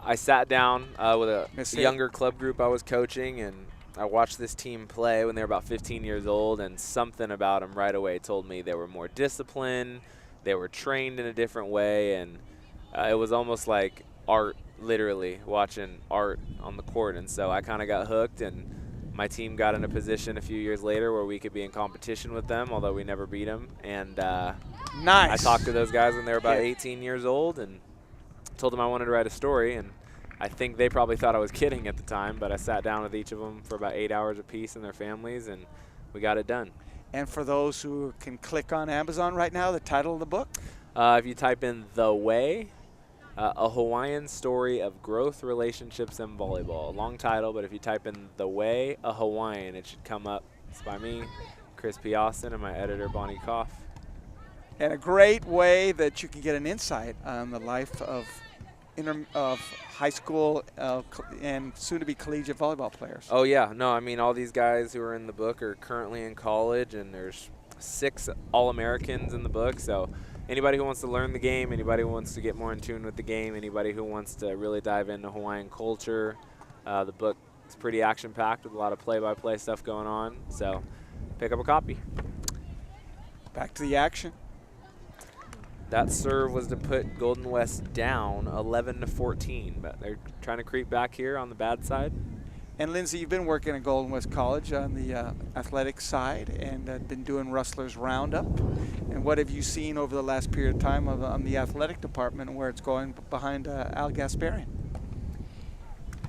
Speaker 4: I sat down with a younger club group I was coaching, and I watched this team play when they were about 15 years old, and something about them right away told me they were more disciplined, they were trained in a different way, and it was almost like art, literally watching art on the court. And so I kind of got hooked, and my team got in a position a few years later where we could be in competition with them, although we never beat them. And
Speaker 2: nice.
Speaker 4: I talked to those guys when they were about 18 years old and told them I wanted to write a story. And I think they probably thought I was kidding at the time, but I sat down with each of them for about 8 hours apiece and their families, and we got it done.
Speaker 2: And for those who can click on Amazon right now, the title of the book?
Speaker 4: If you type in The Way, a Hawaiian story of growth, relationships, and volleyball. A long title, but if you type in The Way, a Hawaiian, it should come up. It's by me, Chris P. Austin, and my editor, Bonnie Koff.
Speaker 2: And a great way that you can get an insight on the life of high school and soon-to-be collegiate volleyball players.
Speaker 4: Oh, yeah. No, I mean, all these guys who are in the book are currently in college, and there's 6 All-Americans in the book. So anybody who wants to learn the game, anybody who wants to get more in tune with the game, anybody who wants to really dive into Hawaiian culture, the book is pretty action-packed with a lot of play-by-play stuff going on. So pick up a copy.
Speaker 2: Back to the action.
Speaker 4: That serve was to put Golden West down 11-14, but they're trying to creep back here on the bad side.
Speaker 2: And Lindsay, you've been working at Golden West College on the athletic side and been doing Rustlers Roundup. And what have you seen over the last period of time on the athletic department and where it's going behind Al Gasparian?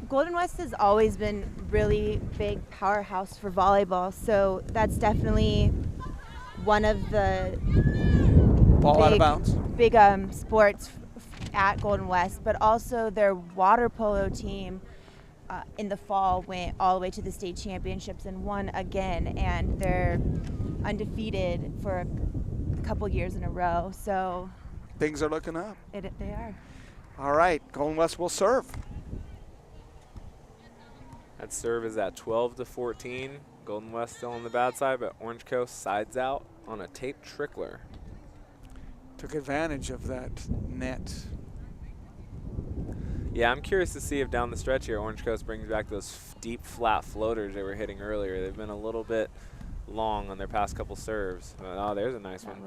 Speaker 3: Golden West has always been really big powerhouse for volleyball, so that's definitely one of the
Speaker 2: Ball out of bounds.
Speaker 3: Big sports at Golden West, but also their water polo team in the fall went all the way to the state championships and won again, and they're undefeated for a couple years in a row. So
Speaker 2: things are looking up.
Speaker 3: they are.
Speaker 2: All right, Golden West will serve.
Speaker 4: That serve is at 12-14. Golden West still on the bad side, but Orange Coast sides out on a tape trickler.
Speaker 2: Took advantage of that net.
Speaker 4: Yeah, I'm curious to see if down the stretch here, Orange Coast brings back those deep, flat floaters they were hitting earlier. They've been a little bit long on their past couple serves. Oh, there's a nice one.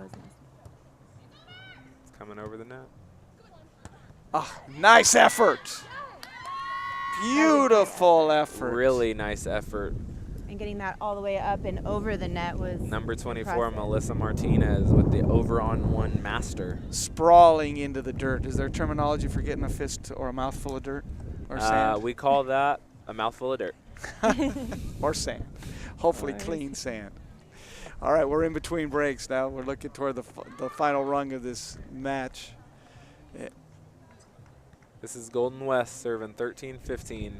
Speaker 4: It's coming over the net.
Speaker 2: Oh, nice effort. Beautiful effort.
Speaker 4: Really nice effort.
Speaker 3: And getting that all the way up and over the net was
Speaker 4: Number 24,
Speaker 3: impressive.
Speaker 4: Melissa Martinez with the over-on-one master.
Speaker 2: Sprawling into the dirt. Is there terminology for getting a fist or a mouthful of dirt or sand?
Speaker 4: We call that a mouthful of dirt.
Speaker 2: Or sand. Hopefully clean sand. All right, we're in between breaks now. We're looking toward the final rung of this match.
Speaker 4: This is Golden West serving 13-15.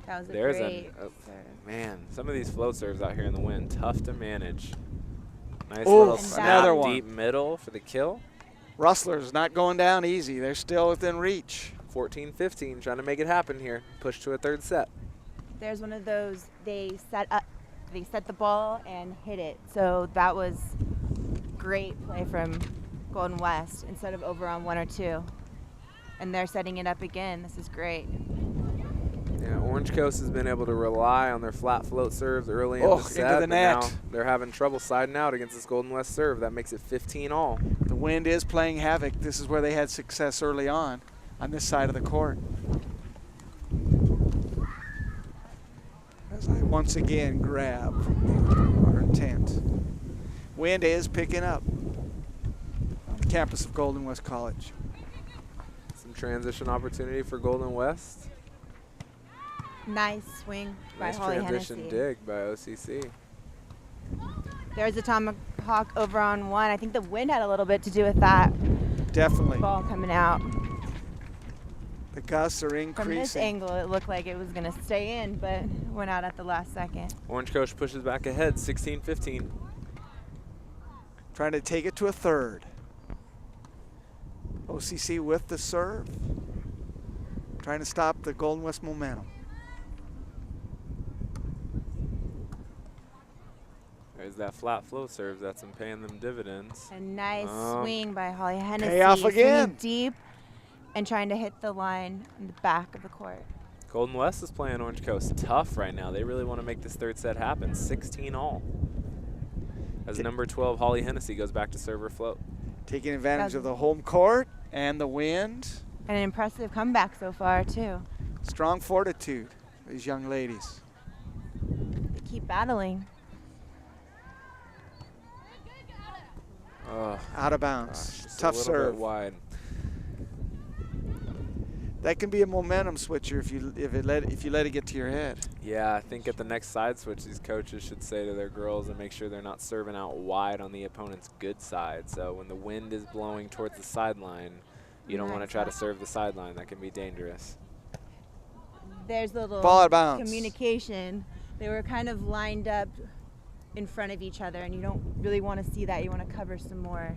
Speaker 3: That was a
Speaker 4: There's
Speaker 3: great
Speaker 4: a
Speaker 3: serve.
Speaker 4: man, some of these float serves out here in the wind, tough to manage. Nice
Speaker 2: Ooh,
Speaker 4: little
Speaker 2: another
Speaker 4: snap
Speaker 2: one.
Speaker 4: deep middle for the kill.
Speaker 2: Rustlers not going down easy. They're still within reach.
Speaker 4: 14-15, trying to make it happen here. Push to a third set.
Speaker 3: There's one of those, they set the ball and hit it. So that was great play from Golden West instead of over on 1 or 2. And they're setting it up again. This is great.
Speaker 4: Yeah, Orange Coast has been able to rely on their flat float serves early in the set.
Speaker 2: Into the
Speaker 4: but
Speaker 2: net.
Speaker 4: now they're having trouble siding out against this Golden West serve. That makes it 15 all.
Speaker 2: The wind is playing havoc. This is where they had success early on this side of the court. As I once again grab our intent. Wind is picking up on the campus of Golden West College.
Speaker 4: Some transition opportunity for Golden West.
Speaker 3: Nice swing by
Speaker 4: Nice
Speaker 3: Holly
Speaker 4: transition
Speaker 3: Hennessy.
Speaker 4: dig by OCC.
Speaker 3: There's a tomahawk over on 1. I think the wind had a little bit to do with that
Speaker 2: Definitely.
Speaker 3: ball coming out.
Speaker 2: The gusts are
Speaker 3: From
Speaker 2: increasing.
Speaker 3: this angle, it looked like it was going to stay in, but went out at the last second.
Speaker 4: Orange Coast pushes back ahead, 16-15.
Speaker 2: Trying to take it to a third. OCC with the serve. Trying to stop the Golden West momentum.
Speaker 4: There's that flat flow serve that's been paying them dividends.
Speaker 3: A nice swing by Holly Hennessy.
Speaker 2: Payoff
Speaker 3: swinging
Speaker 2: again.
Speaker 3: Deep and trying to hit the line in the back of the court.
Speaker 4: Golden West is playing Orange Coast tough right now. They really want to make this third set happen, 16 all. As number 12, Holly Hennessy, goes back to serve or float.
Speaker 2: Taking advantage of the home court and the wind.
Speaker 3: And an impressive comeback so far, too.
Speaker 2: Strong fortitude, these young ladies.
Speaker 3: They keep battling.
Speaker 4: Oh,
Speaker 2: Out of bounds.
Speaker 4: gosh, just
Speaker 2: Tough
Speaker 4: a little
Speaker 2: serve.
Speaker 4: bit wide.
Speaker 2: That can be a momentum switcher if you let it get to your head.
Speaker 4: Yeah, I think at the next side switch, these coaches should say to their girls and make sure they're not serving out wide on the opponent's good side. So when the wind is blowing towards the sideline, you don't want to try to serve the sideline. That can be dangerous.
Speaker 3: There's a little
Speaker 2: Ball out of bounds.
Speaker 3: communication. They were kind of lined up in front of each other, and you don't really want to see that. You want to cover some more.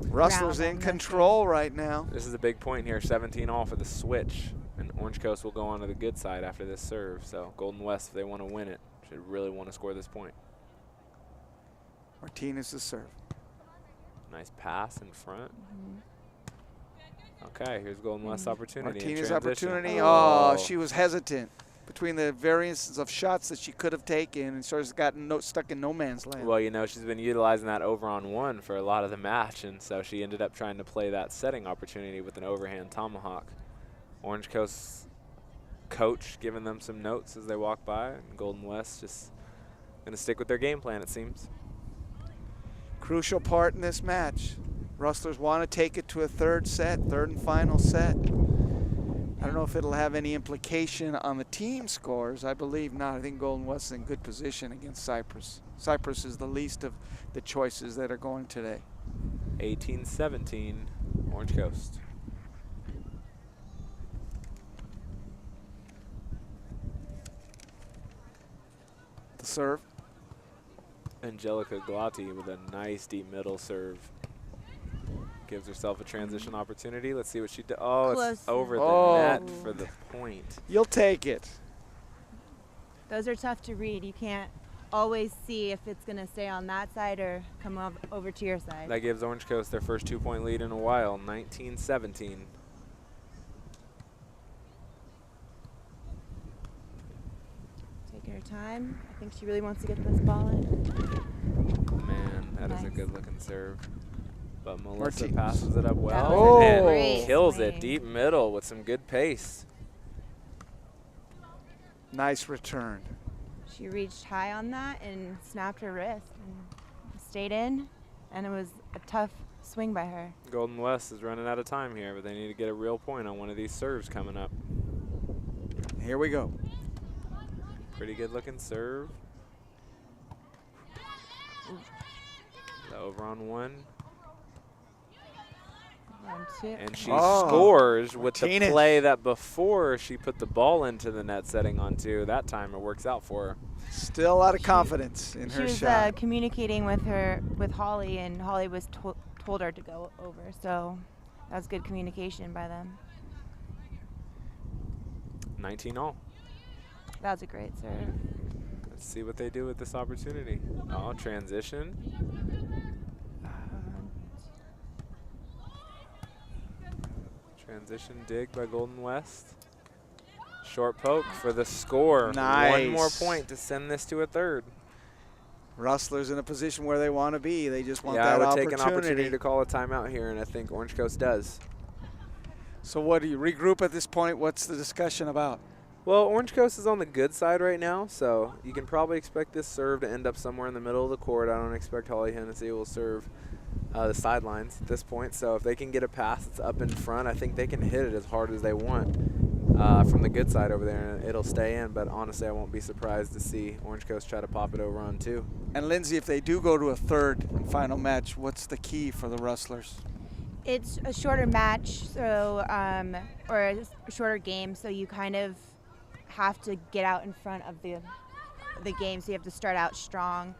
Speaker 2: Rustlers
Speaker 3: ground
Speaker 2: in
Speaker 3: on
Speaker 2: control right now.
Speaker 4: This is a big point here, 17 all for the switch. And Orange Coast will go on to the good side after this serve. So Golden West, if they want to win it, should really want to score this point.
Speaker 2: Martinez to serve.
Speaker 4: Nice pass in front. Okay, here's Golden West's opportunity. in
Speaker 2: Martinez
Speaker 4: transition.
Speaker 2: opportunity. Oh, she was hesitant between the variances of shots that she could have taken and sort of got stuck in no man's land.
Speaker 4: Well, you know, she's been utilizing that over on 1 for a lot of the match, and so she ended up trying to play that setting opportunity with an overhand tomahawk. Orange Coast coach giving them some notes as they walk by, and Golden West just going to stick with their game plan, it seems.
Speaker 2: Crucial part in this match. Rustlers want to take it to a third and final set. I don't know if it'll have any implication on the team scores. I believe not. I think Golden West is in good position against Cyprus. Cyprus is the least of the choices that are going today.
Speaker 4: 18-17, Orange Coast.
Speaker 2: The serve.
Speaker 4: Angelica Glati with a nice deep middle serve. Gives herself a transition opportunity. Let's see what she does. Oh,
Speaker 3: Close.
Speaker 4: it's over
Speaker 2: Oh.
Speaker 4: the net for the point.
Speaker 2: You'll take it.
Speaker 3: Those are tough to read. You can't always see if it's going to stay on that side or come over to your side.
Speaker 4: That gives Orange Coast their first 2-point lead in a while, 19-17.
Speaker 3: Take her time. I think she really wants to get this ball in.
Speaker 4: Man, that is a
Speaker 3: Nice.
Speaker 4: good-looking serve. But Melissa
Speaker 2: Martinez.
Speaker 4: passes it up well
Speaker 2: was a
Speaker 4: and
Speaker 2: great
Speaker 4: kills it
Speaker 3: swing.
Speaker 4: deep middle with some good pace.
Speaker 2: Nice return.
Speaker 3: She reached high on that and snapped her wrist and stayed in, and it was a tough swing by her.
Speaker 4: Golden West is running out of time here, but they need to get a real point on one of these serves coming up.
Speaker 2: Here we go.
Speaker 4: Pretty good-looking serve. The over on one.
Speaker 3: On two.
Speaker 4: And she
Speaker 2: Oh,
Speaker 4: scores with the
Speaker 2: Martinez.
Speaker 4: play that before she put the ball into the net setting on two. That time it works out for her.
Speaker 2: Still a lot of confidence in
Speaker 3: She
Speaker 2: her
Speaker 3: was
Speaker 2: shot.
Speaker 3: communicating with Holly, and Holly was told her to go over. So that was good communication by them.
Speaker 4: 19 all.
Speaker 3: That was a great serve.
Speaker 4: Let's see what they do with this opportunity. Oh, transition. Transition dig by Golden West. Short poke for the score.
Speaker 2: Nice.
Speaker 4: One more point to send this to a third.
Speaker 2: Rustlers in a position where they want to be. They just want
Speaker 4: Yeah,
Speaker 2: that
Speaker 4: I would
Speaker 2: opportunity.
Speaker 4: take an opportunity to call a timeout here, and I think Orange Coast does.
Speaker 2: So what do you regroup at this point? What's the discussion about?
Speaker 4: Well, Orange Coast is on the good side right now, so you can probably expect this serve to end up somewhere in the middle of the court. I don't expect Holly Hennessy will serve the sidelines at this point. So if they can get a pass that's up in front, I think they can hit it as hard as they want from the good side over there, and it'll stay in. But honestly, I won't be surprised to see Orange Coast try to pop it over on two.
Speaker 2: And Lindsay, if they do go to a third and final match, what's the key for the Rustlers?
Speaker 3: It's a shorter match, so or a shorter game, so you kind of have to get out in front of the game. So you have to start out strong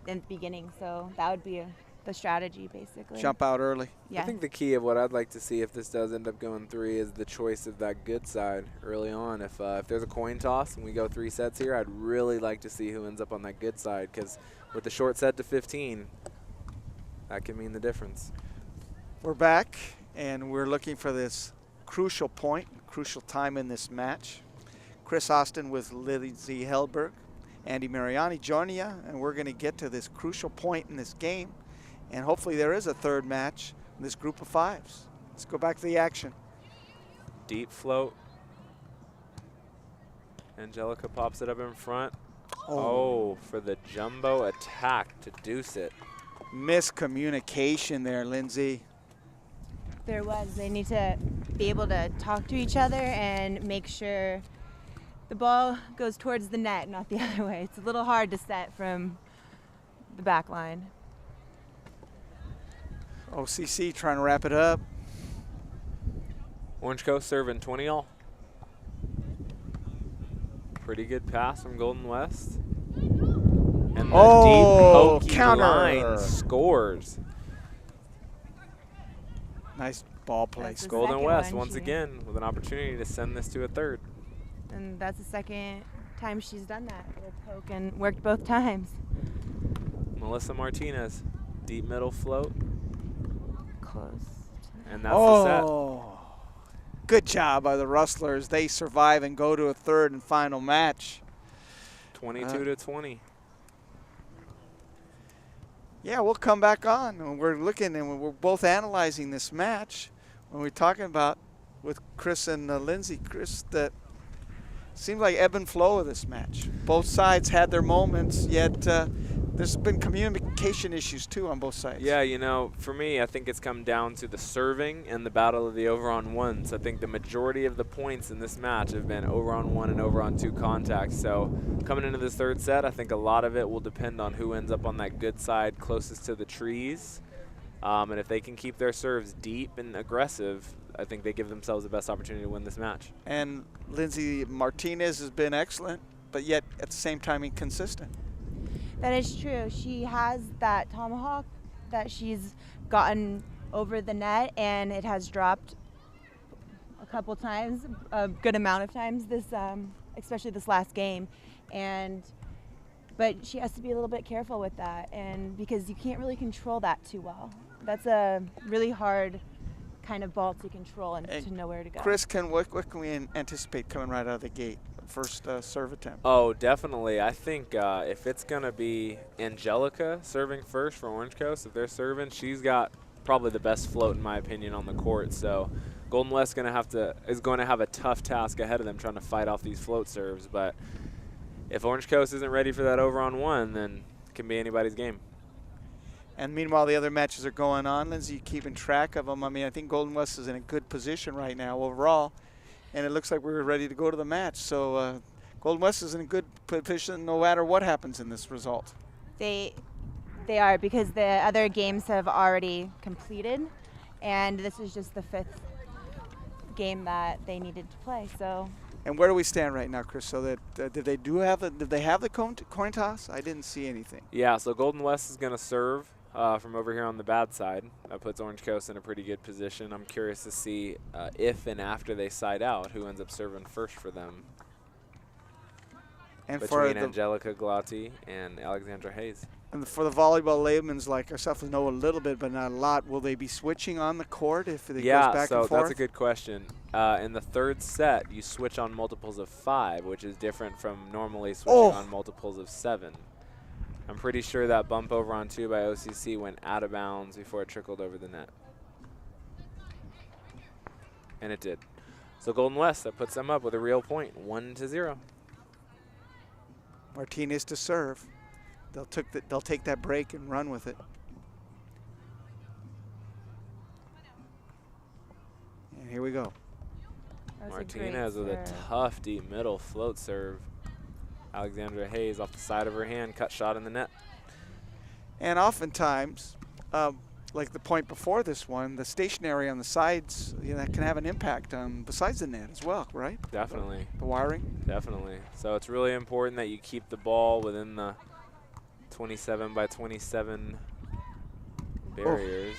Speaker 3: in the beginning. So that would be the strategy, basically.
Speaker 2: Jump out early.
Speaker 3: Yeah.
Speaker 4: I think the key of what I'd like to see if this does end up going three is the choice of that good side early on. If there's a coin toss and we go 3 sets here, I'd really like to see who ends up on that good side, because with the short set to 15, that can mean the difference.
Speaker 2: We're back, and we're looking for this crucial point, crucial time in this match. Chris Austin with Lindsay Hellberg, Andy Mariani joining you, and we're going to get to this crucial point in this game, and hopefully there is a third match in this group of fives. Let's go back to the action.
Speaker 4: Deep float. Angelica pops it up in front. Oh, for the jumbo attack to deuce it.
Speaker 2: Miscommunication there, Lindsay.
Speaker 3: There was. They need to be able to talk to each other and make sure the ball goes towards the net, not the other way. It's a little hard to set from the back line.
Speaker 2: OCC trying to wrap it up.
Speaker 4: Orange Coast serving 20 all. Pretty good pass from Golden West. And the deep pokey
Speaker 2: counter.
Speaker 4: line scores.
Speaker 2: Nice ball play.
Speaker 3: That's the
Speaker 4: Golden
Speaker 3: second
Speaker 4: West
Speaker 3: one
Speaker 4: once
Speaker 3: she-
Speaker 4: again with an opportunity to send this to a third.
Speaker 3: And that's the second time she's done that. Little poke and worked both times.
Speaker 4: Melissa Martinez, deep middle float,
Speaker 3: Close.
Speaker 4: and that's the set.
Speaker 2: Oh, good job by the Rustlers. They survive and go to a third and final match.
Speaker 4: 22 to 20.
Speaker 2: Yeah, we'll come back on. And we're looking and we're both analyzing this match. When we're talking about with Chris and Lindsay, Chris, that seemed like ebb and flow of this match. Both sides had their moments, yet there's been communication issues too on both sides.
Speaker 4: Yeah, you know, for me, I think it's come down to the serving and the battle of the over on ones. I think the majority of the points in this match have been over on one and over on two contacts. So coming into this third set, I think a lot of it will depend on who ends up on that good side closest to the trees. And if they can keep their serves deep and aggressive, I think they give themselves the best opportunity to win this match.
Speaker 2: And Lindsay Martinez has been excellent, but yet at the same time inconsistent.
Speaker 3: That is true. She has that tomahawk that she's gotten over the net, and it has dropped a couple times, a good amount of times this, especially this last game, but she has to be a little bit careful with that, and because you can't really control that too well. That's a really hard kind of ball to control and to know where to go.
Speaker 2: Chris, what can we anticipate coming right out of the gate? First serve attempt.
Speaker 4: Oh, definitely. I think if it's going to be Angelica serving first for Orange Coast, if they're serving, she's got probably the best float, in my opinion, on the court. So Golden West is going to have a tough task ahead of them trying to fight off these float serves. But if Orange Coast isn't ready for that over on one, then it can be anybody's game.
Speaker 2: And meanwhile, the other matches are going on. Lindsay, you keeping track of them? I mean, I think Golden West is in a good position right now overall, and it looks like we're ready to go to the match. So Golden West is in a good position no matter what happens in this result.
Speaker 3: They are, because the other games have already completed, and this is just the 5th game that they needed to play. So.
Speaker 2: And where do we stand right now, Chris? So that did they have the coin toss? I didn't see anything.
Speaker 4: Yeah. So Golden West is going to serve from over here on the bad side. That puts Orange Coast in a pretty good position. I'm curious to see if and after they side out, who ends up serving first for them.
Speaker 2: And
Speaker 4: between Angelica Glati and Alexandra Hayes.
Speaker 2: And for the volleyball layman's like ourselves, we know a little bit, but not a lot. Will they be switching on the court if it goes back and forth?
Speaker 4: Yeah, so that's a good question. In the 3rd set, you switch on multiples of 5, which is different from normally switching on multiples of 7. I'm pretty sure that bump over on 2 by OCC went out of bounds before it trickled over the net. And it did. So Golden West, that puts them up with a real point, 1-0.
Speaker 2: Martinez to serve. They'll take that break and run with it. And here we go.
Speaker 4: Martinez with a tough deep middle float serve. Alexandra Hayes off the side of her hand, cut shot in the net.
Speaker 2: And oftentimes, like the point before this one, the stationary on the sides, that can have an impact on besides the net as well, right?
Speaker 4: Definitely.
Speaker 2: The wiring?
Speaker 4: Definitely. So it's really important that you keep the ball within the 27 by 27 barriers.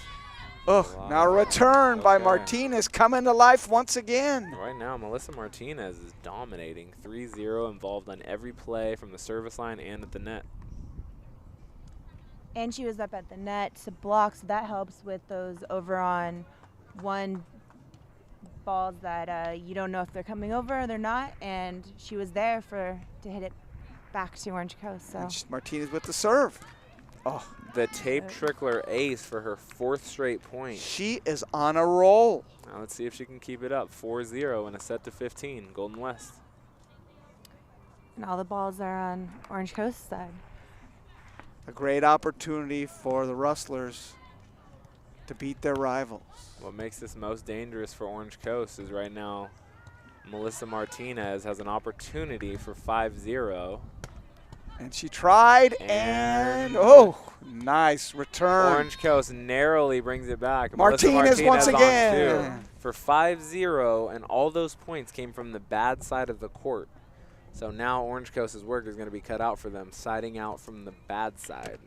Speaker 2: Oh, now a return by Martinez coming to life once again.
Speaker 4: Right now, Melissa Martinez is dominating. 3-0, involved on every play from the service line and at the net.
Speaker 3: And she was up at the net to block, so that helps with those over on one balls that you don't know if they're coming over or they're not. And she was there to hit it back to Orange Coast. So
Speaker 2: Martinez with the serve. Oh,
Speaker 4: the tape trickler ace for her 4th straight point.
Speaker 2: She is on a roll.
Speaker 4: Now let's see if she can keep it up. 4-0 in a set to 15, Golden West.
Speaker 3: And all the balls are on Orange Coast side.
Speaker 2: A great opportunity for the Rustlers to beat their rivals.
Speaker 4: What makes this most dangerous for Orange Coast is right now Melissa Martinez has an opportunity for 5-0.
Speaker 2: And she tried, and oh, nice return.
Speaker 4: Orange Coast narrowly brings it back.
Speaker 2: Martinez once again.
Speaker 4: For 5-0, and all those points came from the bad side of the court. So now Orange Coast's work is going to be cut out for them, siding out from the bad side.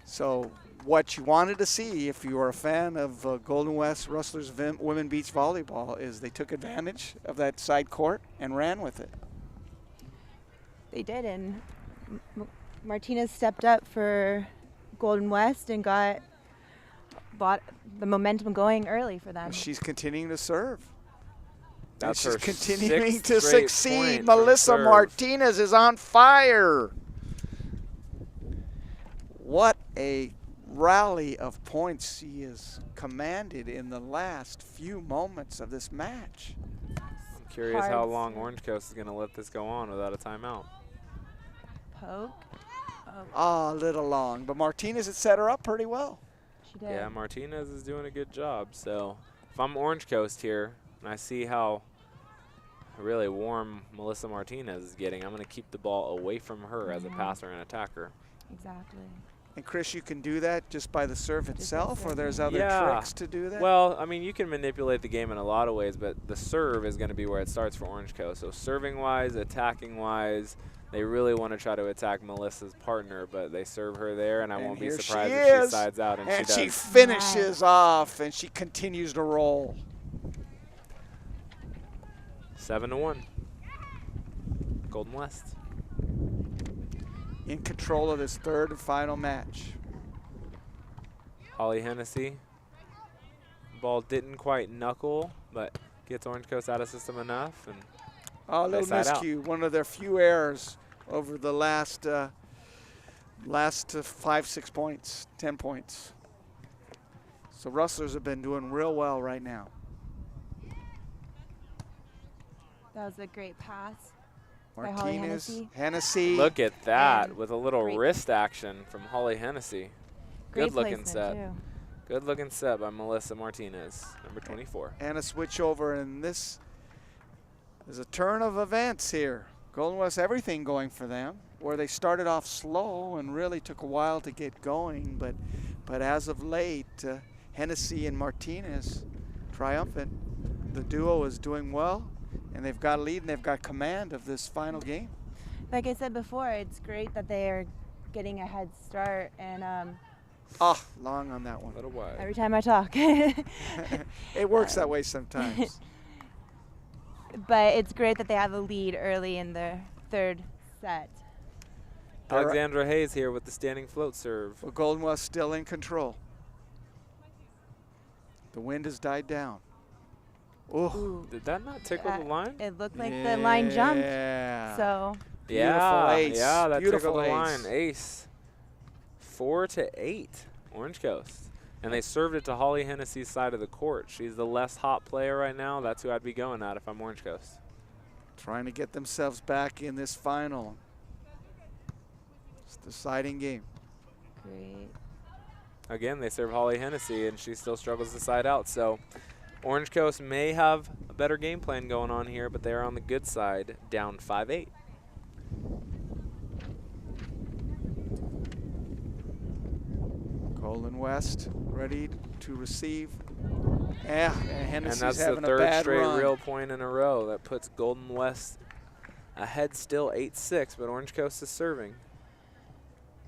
Speaker 2: So what you wanted to see, if you were a fan of Golden West Rustlers Women Beach Volleyball, is they took advantage of that side court and ran with it.
Speaker 3: They did, and Martinez stepped up for Golden West and got the momentum going early for them.
Speaker 2: She's continuing to serve.
Speaker 4: That's
Speaker 2: she's
Speaker 4: her
Speaker 2: continuing to
Speaker 4: 6th straight
Speaker 2: succeed.
Speaker 4: point
Speaker 2: Melissa Martinez is on fire. What a rally of points she has commanded in the last few moments of this match.
Speaker 4: I'm curious how long Orange Coast is going to let this go on without a timeout.
Speaker 3: Poke.
Speaker 2: A little long, but Martinez had set her up pretty well.
Speaker 3: She did.
Speaker 4: Yeah, Martinez is doing a good job. So if I'm Orange Coast here and I see how really warm Melissa Martinez is getting, I'm going to keep the ball away from her as a passer and attacker.
Speaker 3: Exactly.
Speaker 2: And Chris, you can do that just by the serve itself, or there's other tricks to do that?
Speaker 4: Well, I mean, you can manipulate the game in a lot of ways, but the serve is going to be where it starts for Orange Coast. So serving-wise, attacking-wise, They really want to try to attack Melissa's partner, but they serve her there, and I won't be
Speaker 2: here
Speaker 4: surprised
Speaker 2: she
Speaker 4: if she
Speaker 2: is.
Speaker 4: sides out, and
Speaker 2: And
Speaker 4: she
Speaker 2: she
Speaker 4: does.
Speaker 2: finishes off, and she continues to roll.
Speaker 4: 7-1. Golden West.
Speaker 2: In control of this third and final match.
Speaker 4: Holly Hennessy. Ball didn't quite knuckle, but gets Orange Coast out of system enough. And
Speaker 2: Oh, a
Speaker 4: they
Speaker 2: little
Speaker 4: side out.
Speaker 2: miscue. One of their few errors over the last 5, 6 points, 10 points. So Rustlers have been doing real well right now.
Speaker 3: That was a great pass by Holly
Speaker 2: Martinez,
Speaker 3: Hennessy.
Speaker 2: Hennessy.
Speaker 4: look at that
Speaker 3: And
Speaker 4: with a little
Speaker 3: great-
Speaker 4: wrist action from Holly Hennessy.
Speaker 3: Great
Speaker 4: Good looking
Speaker 3: placement,
Speaker 4: set.
Speaker 3: too.
Speaker 4: Good looking set by Melissa Martinez, number 24.
Speaker 2: And a switch over, and this is a turn of events here. Golden West, everything going for them, where they started off slow and really took a while to get going, but as of late, Hennessy and Martinez triumphant. The duo is doing well, and they've got a lead and they've got command of this final game.
Speaker 3: Like I said before, it's great that they are getting a head start, and
Speaker 2: Long on that one.
Speaker 4: A little wide.
Speaker 3: every time I talk.
Speaker 2: It works that way sometimes.
Speaker 3: But it's great that they have a lead early in the third set.
Speaker 4: Alexandra Hayes here with the standing float serve.
Speaker 2: Well, Golden West still in control. The wind has died down. Ooh.
Speaker 3: Ooh,
Speaker 4: Did that not tickle the line?
Speaker 3: it looked like the line jumped.
Speaker 2: Yeah.
Speaker 3: So
Speaker 4: Yeah,
Speaker 2: ace.
Speaker 4: yeah, that
Speaker 2: Beautiful
Speaker 4: tickled the
Speaker 2: ace.
Speaker 4: line. Ace. 4-8, Orange Coast. And they served it to Holly Hennessy's side of the court. She's the less hot player right now. That's who I'd be going at if I'm Orange Coast.
Speaker 2: Trying to get themselves back in this final. It's the deciding game.
Speaker 3: great.
Speaker 4: Again, they serve Holly Hennessy, and she still struggles to side out. So Orange Coast may have a better game plan going on here, but they are on the good side, down 5-8.
Speaker 2: Golden West ready to receive. Yeah, and
Speaker 4: And
Speaker 2: Hennessy's
Speaker 4: that's the
Speaker 2: having a
Speaker 4: third
Speaker 2: bad
Speaker 4: straight
Speaker 2: run.
Speaker 4: real point in a row. That puts Golden West ahead still 8-6, but Orange Coast is serving.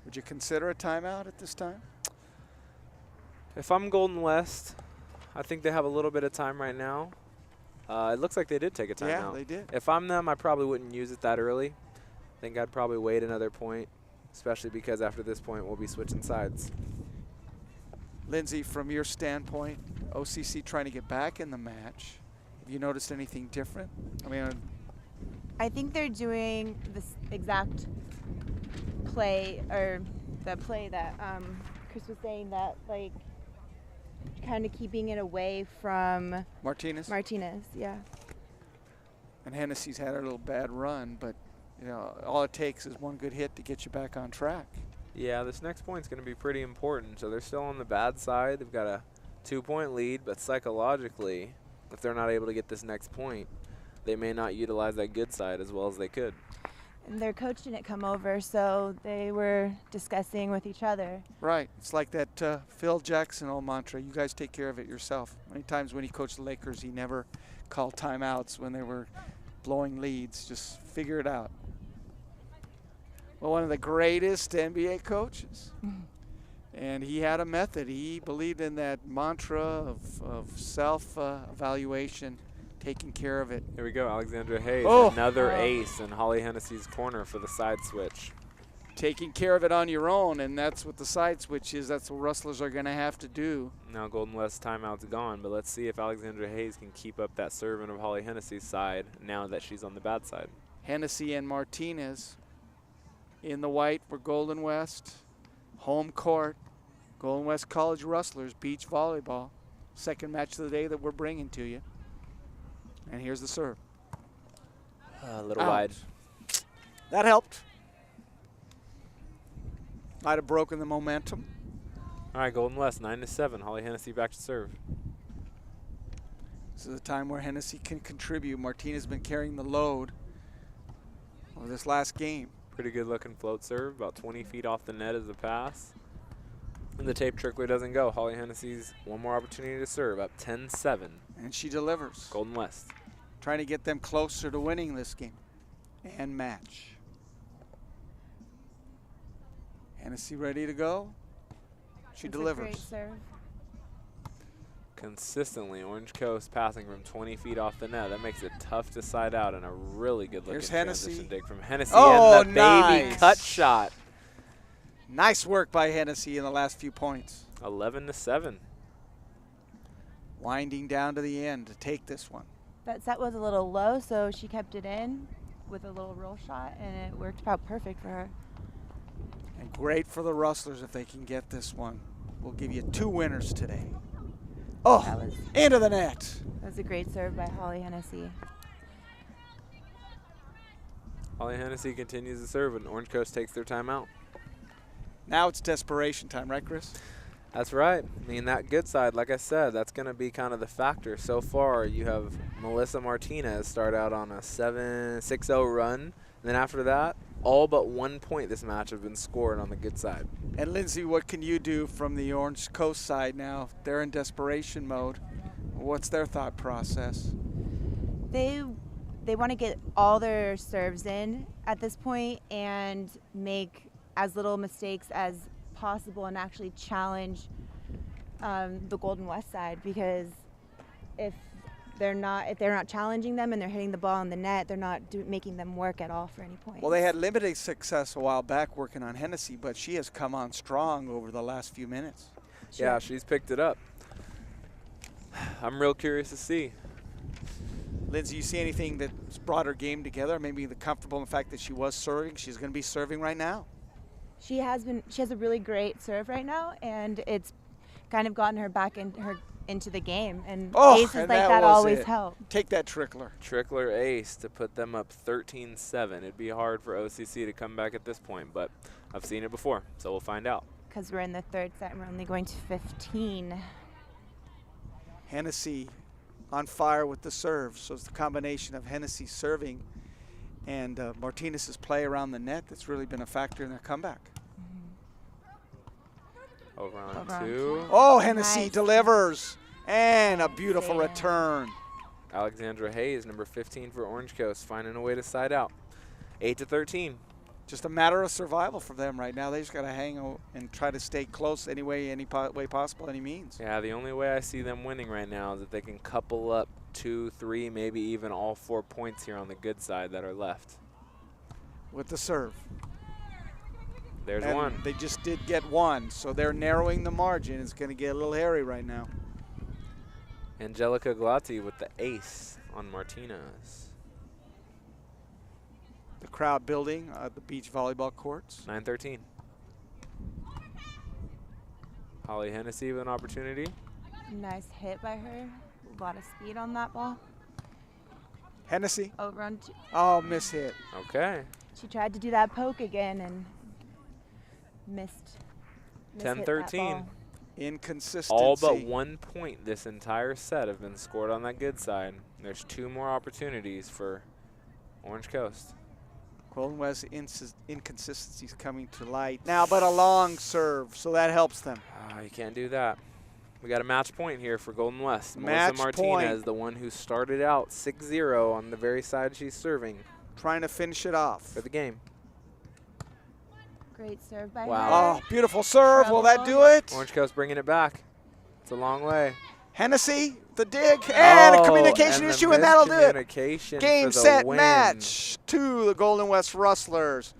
Speaker 2: Would you consider a timeout at this time?
Speaker 4: If I'm Golden West, I think they have a little bit of time right now. It looks like they did take a timeout.
Speaker 2: Yeah, they did.
Speaker 4: If I'm them, I probably wouldn't use it that early. I think I'd probably wait another point, especially because after this point we'll be switching sides.
Speaker 2: Lindsay, from your standpoint, OCC trying to get back in the match. Have you noticed anything different? I mean,
Speaker 3: I think they're doing this exact play, or the play that Chris was saying, that like kind of keeping it away from
Speaker 2: Martinez
Speaker 3: Martinez. Yeah.
Speaker 2: and Hennessy's had a little bad run, but you know, all it takes is one good hit to get you back on track.
Speaker 4: Yeah, this next point's going to be pretty important. So they're still on the bad side. They've got a 2-point lead, but psychologically, if they're not able to get this next point, they may not utilize that good side as well as they could.
Speaker 3: And their coach didn't come over, so they were discussing with each other.
Speaker 2: Right. It's like that Phil Jackson old mantra, you guys take care of it yourself. Many times when he coached the Lakers, he never called timeouts when they were blowing leads. Just figure it out. Well, one of the greatest NBA coaches. And he had a method. He believed in that mantra of self-evaluation, taking care of it.
Speaker 4: Here we go, Alexandra Hayes,
Speaker 2: Oh.
Speaker 4: another ace in Holly Hennessy's corner for the side switch.
Speaker 2: Taking care of it on your own, and that's what the side switch is. That's what Rustlers are going to have to do.
Speaker 4: Now Golden West timeout's gone, but let's see if Alexandra Hayes can keep up that serving of Holly Hennessy's side now that she's on the bad side.
Speaker 2: Hennessy and Martinez in the white for Golden West. Home court. Golden West College Rustlers, beach volleyball. Second match of the day that we're bringing to you. And here's the serve.
Speaker 4: A little
Speaker 2: Out.
Speaker 4: wide.
Speaker 2: That helped. Might have broken the momentum.
Speaker 4: All right, Golden West, 9-7. Holly Hennessy back to serve.
Speaker 2: This is a time where Hennessy can contribute. Martinez has been carrying the load over this last game.
Speaker 4: Pretty good looking float serve, about 20 feet off the net as a pass. And the tape trickler doesn't go. Holly Hennessy's one more opportunity to serve, up 10-7.
Speaker 2: And she delivers.
Speaker 4: Golden West.
Speaker 2: Trying to get them closer to winning this game and match. Hennessy ready to go. She
Speaker 3: That's a
Speaker 2: delivers.
Speaker 3: great serve.
Speaker 4: Consistently, Orange Coast passing from 20 feet off the net. That makes it tough to side out, and a really good looking
Speaker 2: Here's
Speaker 4: transition
Speaker 2: Hennessy.
Speaker 4: dig from Hennessy.
Speaker 2: Oh,
Speaker 4: and the baby
Speaker 2: nice.
Speaker 4: cut shot.
Speaker 2: Nice work by Hennessy in the last few points.
Speaker 4: 11-7.
Speaker 2: Winding down to the end to take this one.
Speaker 3: That set was a little low, so she kept it in with a little roll shot, and it worked about perfect for her.
Speaker 2: And great for the Rustlers if they can get this one. We'll give you 2 winners today. Oh,
Speaker 3: That was
Speaker 2: into the net.
Speaker 3: that was a great serve by Holly Hennessy.
Speaker 4: Holly Hennessy continues to serve, and Orange Coast takes their timeout.
Speaker 2: Now it's desperation time, right, Chris?
Speaker 4: That's right. I mean, that good side, like I said, that's going to be kind of the factor. So far, you have Melissa Martinez start out on a 6-0 run. And then after that, all but 1 point this match have been scored on the good side.
Speaker 2: And Lindsay, what can you do from the Orange Coast side now? They're in desperation mode. What's their thought process?
Speaker 3: They want to get all their serves in at this point and make as little mistakes as possible and actually challenge the Golden West side, because if they're not challenging them and they're hitting the ball in the net, they're not making them work at all for any point.
Speaker 2: Well, they had limited success a while back working on Hennessy, but she has come on strong over the last few minutes.
Speaker 4: Yeah, she's picked it up. I'm real curious to see.
Speaker 2: Lindsay, you see anything that's brought her game together? Maybe the comfortable in the fact that she was serving. She's going to be serving right now.
Speaker 3: She has a really great serve right now, and it's kind of gotten her back into the game. And aces
Speaker 2: and
Speaker 3: like that
Speaker 2: was
Speaker 3: always
Speaker 2: it.
Speaker 3: help.
Speaker 2: Take that, Trickler.
Speaker 4: Trickler ace to put them up 13-7. It'd be hard for OCC to come back at this point, but I've seen it before, so we'll find out.
Speaker 3: Because we're in the third set and we're only going to 15.
Speaker 2: Hennessy on fire with the serve. So it's the combination of Hennessy serving and Martinez's play around the net that's really been a factor in their comeback.
Speaker 4: Over on
Speaker 3: Over on
Speaker 4: 2.
Speaker 3: two.
Speaker 2: Oh, Hennessy
Speaker 3: Nice.
Speaker 2: delivers. And a
Speaker 3: Nice
Speaker 2: beautiful
Speaker 3: save.
Speaker 2: return.
Speaker 4: Alexandra Hayes, number 15 for Orange Coast, finding a way to side out. 8-13.
Speaker 2: Just a matter of survival for them right now. They just got to hang and try to stay close any way possible, any means.
Speaker 4: Yeah, the only way I see them winning right now is if they can couple up 2, 3, maybe even all 4 points here on the good side that are left.
Speaker 2: With the serve.
Speaker 4: There's
Speaker 2: And
Speaker 4: one.
Speaker 2: they just did get one, so they're narrowing the margin. It's going to get a little hairy right now.
Speaker 4: Angelica Glatti with the ace on Martinez.
Speaker 2: The crowd building the beach volleyball courts.
Speaker 4: 9-13. Holly Hennessy with an opportunity.
Speaker 3: Nice hit by her. A lot of speed on that ball.
Speaker 2: Hennessy.
Speaker 3: Over on two.
Speaker 2: Oh, miss hit.
Speaker 4: Okay.
Speaker 3: She tried to do that poke again and missed.
Speaker 4: 10-13.
Speaker 2: Inconsistency.
Speaker 4: All but 1 point this entire set have been scored on that good side. There's 2 more opportunities for Orange Coast.
Speaker 2: Golden West inconsistencies coming to light now, but a long serve, so that helps them.
Speaker 4: You can't do that. We got a match point here for Golden West.
Speaker 2: Match
Speaker 4: Melissa Martinez,
Speaker 2: point.
Speaker 4: the one who started out 6-0 on the very side she's serving
Speaker 2: Trying to finish it off.
Speaker 4: for the game.
Speaker 3: Great serve by
Speaker 4: Wow.
Speaker 3: her.
Speaker 2: Oh, beautiful serve. Will that do it?
Speaker 4: Orange Coast bringing it back. It's a long way.
Speaker 2: Hennessy, the dig, and a communication
Speaker 4: and
Speaker 2: issue, and that'll do it.
Speaker 4: Miscommunication
Speaker 2: Game,
Speaker 4: for the
Speaker 2: set,
Speaker 4: win.
Speaker 2: match to the Golden West Rustlers.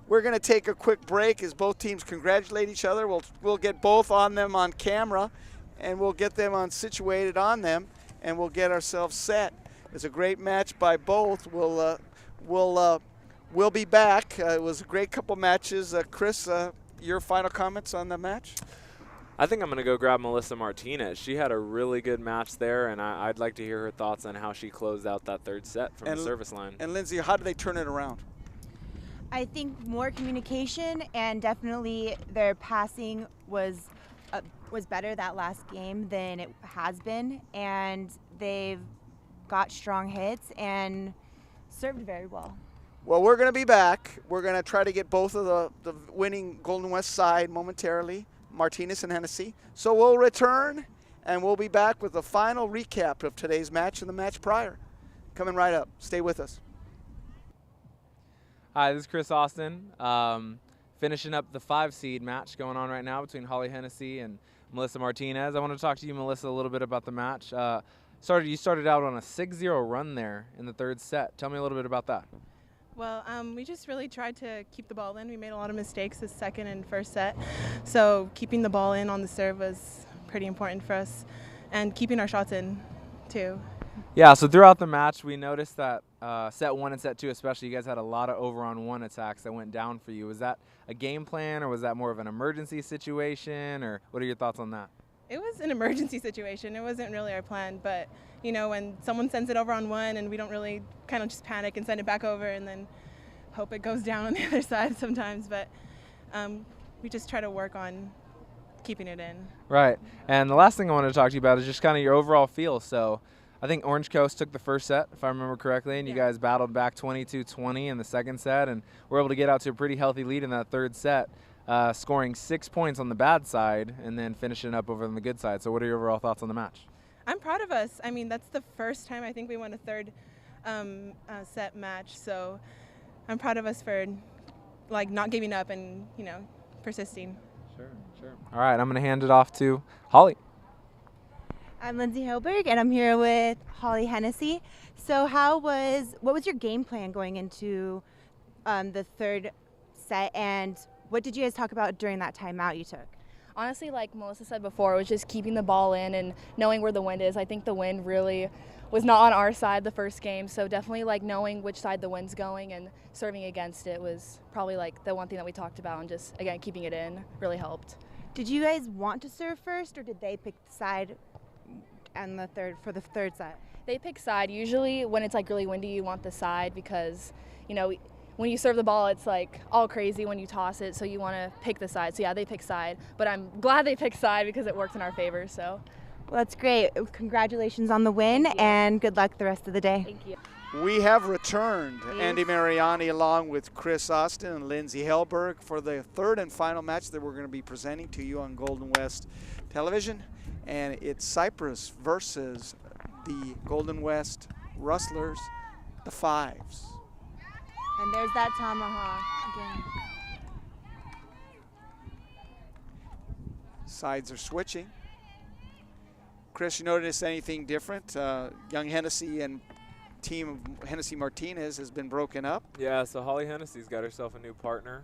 Speaker 2: We're going to take a quick break as both teams congratulate each other. We'll get both on them on camera, and we'll get them situated on them, and we'll get ourselves set. It's a great match by both. We'll be back. It was a great couple matches. Chris, your final comments on the match?
Speaker 4: I think I'm going to go grab Melissa Martinez. She had a really good match there, and I'd like to hear her thoughts on how she closed out that third set from the service line.
Speaker 2: And Lindsay, how did they turn it around?
Speaker 3: I think more communication, and definitely their passing was better that last game than it has been, and they've got strong hits and served very well.
Speaker 2: Well, we're going to be back. We're going to try to get both of the winning Golden West side momentarily, Martinez and Hennessy. So we'll return, and we'll be back with the final recap of today's match and the match prior. Coming right up. Stay with us.
Speaker 1: Hi, this is Chris Austin. finishing up the 5 seed match going on right now between Holly Hennessy and Melissa Martinez. I want to talk to you, Melissa, a little bit about the match. You started out on a 6-0 run there in the 3rd set. Tell me a little bit about that.
Speaker 7: Well, we just really tried to keep the ball in. We made a lot of mistakes this 2nd and 1st set. So keeping the ball in on the serve was pretty important for us, and keeping our shots in too.
Speaker 1: Yeah, so throughout the match, we noticed that set 1 and set 2 especially, you guys had a lot of over-on-1 attacks that went down for you. Was that a game plan, or was that more of an emergency situation, or what are your thoughts on that?
Speaker 7: It was an emergency situation. It wasn't really our plan, but you know, when someone sends it over on 1 and we don't really kind of just panic and send it back over and then hope it goes down on the other side sometimes, but we just try to work on keeping it in.
Speaker 1: Right, and the last thing I wanted to talk to you about is just kind of your overall feel. So I think Orange Coast took the 1st set, if I remember correctly, and you guys battled back 22-20 in the 2nd set, and were able to get out to a pretty healthy lead in that 3rd set, scoring 6 points on the bad side and then finishing up over on the good side. So what are your overall thoughts on the match?
Speaker 7: I'm proud of us. I mean, that's the first time I think we won a 3rd set match, so I'm proud of us for like not giving up and, you know, persisting.
Speaker 1: Sure. All right, I'm going to hand it off to Holly.
Speaker 3: I'm Lindsay Hilberg, and I'm here with Holly Hennessy. So what was your game plan going into the 3rd set, and what did you guys talk about during that timeout you took?
Speaker 8: Honestly, like Melissa said before, it was just keeping the ball in and knowing where the wind is. I think the wind really was not on our side the first game, so definitely like knowing which side the wind's going and serving against it was probably like the one thing that we talked about, and just, again, keeping it in really helped.
Speaker 3: Did you guys want to serve first, or did they pick the side and for the 3rd set?
Speaker 8: They pick side. Usually when it's like really windy, you want the side because, you know, when you serve the ball, it's like all crazy when you toss it, so you want to pick the side. So yeah, they pick side, but I'm glad they picked side because it worked in our favor. So,
Speaker 3: well, that's great. Congratulations on the win, and good luck the rest of the day.
Speaker 8: thank you.
Speaker 2: We have returned Andy Mariani along with Chris Austin and Lindsay Helberg for the 3rd and final match that we're going to be presenting to you on Golden West Television. And it's Cypress versus the Golden West Rustlers, the Fives.
Speaker 3: And there's that tomahawk again.
Speaker 2: Sides are switching. Chris, you notice anything different? Young Hennessy and team of Hennessy Martinez has been broken up.
Speaker 4: Yeah, so Holly Hennessy's got herself a new partner,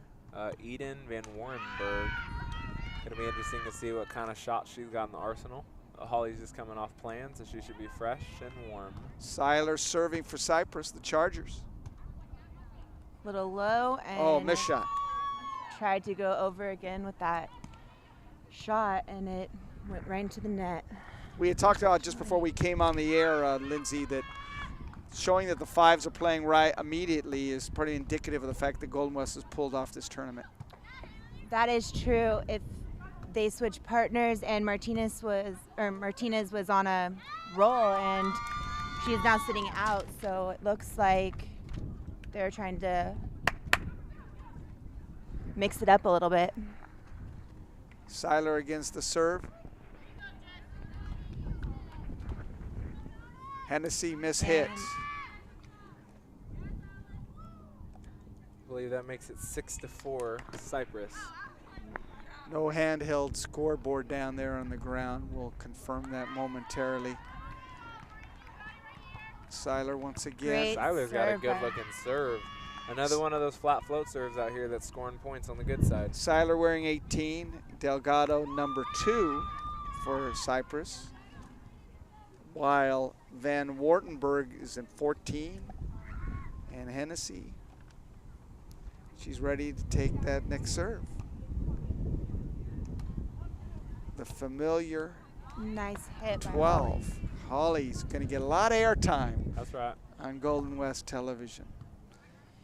Speaker 4: Eden Van Warrenberg. It'll be interesting to see what kind of shots she's got in the arsenal. Holly's just coming off plan, so she should be fresh and warm.
Speaker 2: Seiler serving for Cypress, the Chargers.
Speaker 3: Little low, and
Speaker 2: Oh, missed shot.
Speaker 3: tried to go over again with that shot, and it went right into the net.
Speaker 2: We had talked about just before we came on the air, Lindsay, that showing that the Fives are playing right immediately is pretty indicative of the fact that Golden West has pulled off this tournament.
Speaker 3: That is true. If they switched partners and Martinez was on a roll, and she is now sitting out, so it looks like they're trying to mix it up a little bit.
Speaker 2: Seiler against the serve. Hennessy mishit.
Speaker 4: I believe that makes it 6-4 Cypress.
Speaker 2: No handheld scoreboard down there on the ground. We'll confirm that momentarily. Seiler once again.
Speaker 3: Great
Speaker 4: Seiler's got a
Speaker 3: serve
Speaker 4: good
Speaker 3: by-
Speaker 4: looking serve. Another one of those flat float serves out here that's scoring points on the good side.
Speaker 2: Seiler wearing 18. Delgado number 2 for Cypress. While Van Wartenberg is in 14. And Hennessy, she's ready to take that next serve. The familiar
Speaker 3: Nice hit by
Speaker 2: 12. Holly's going to get a lot of airtime
Speaker 4: That's right.
Speaker 2: on Golden West Television.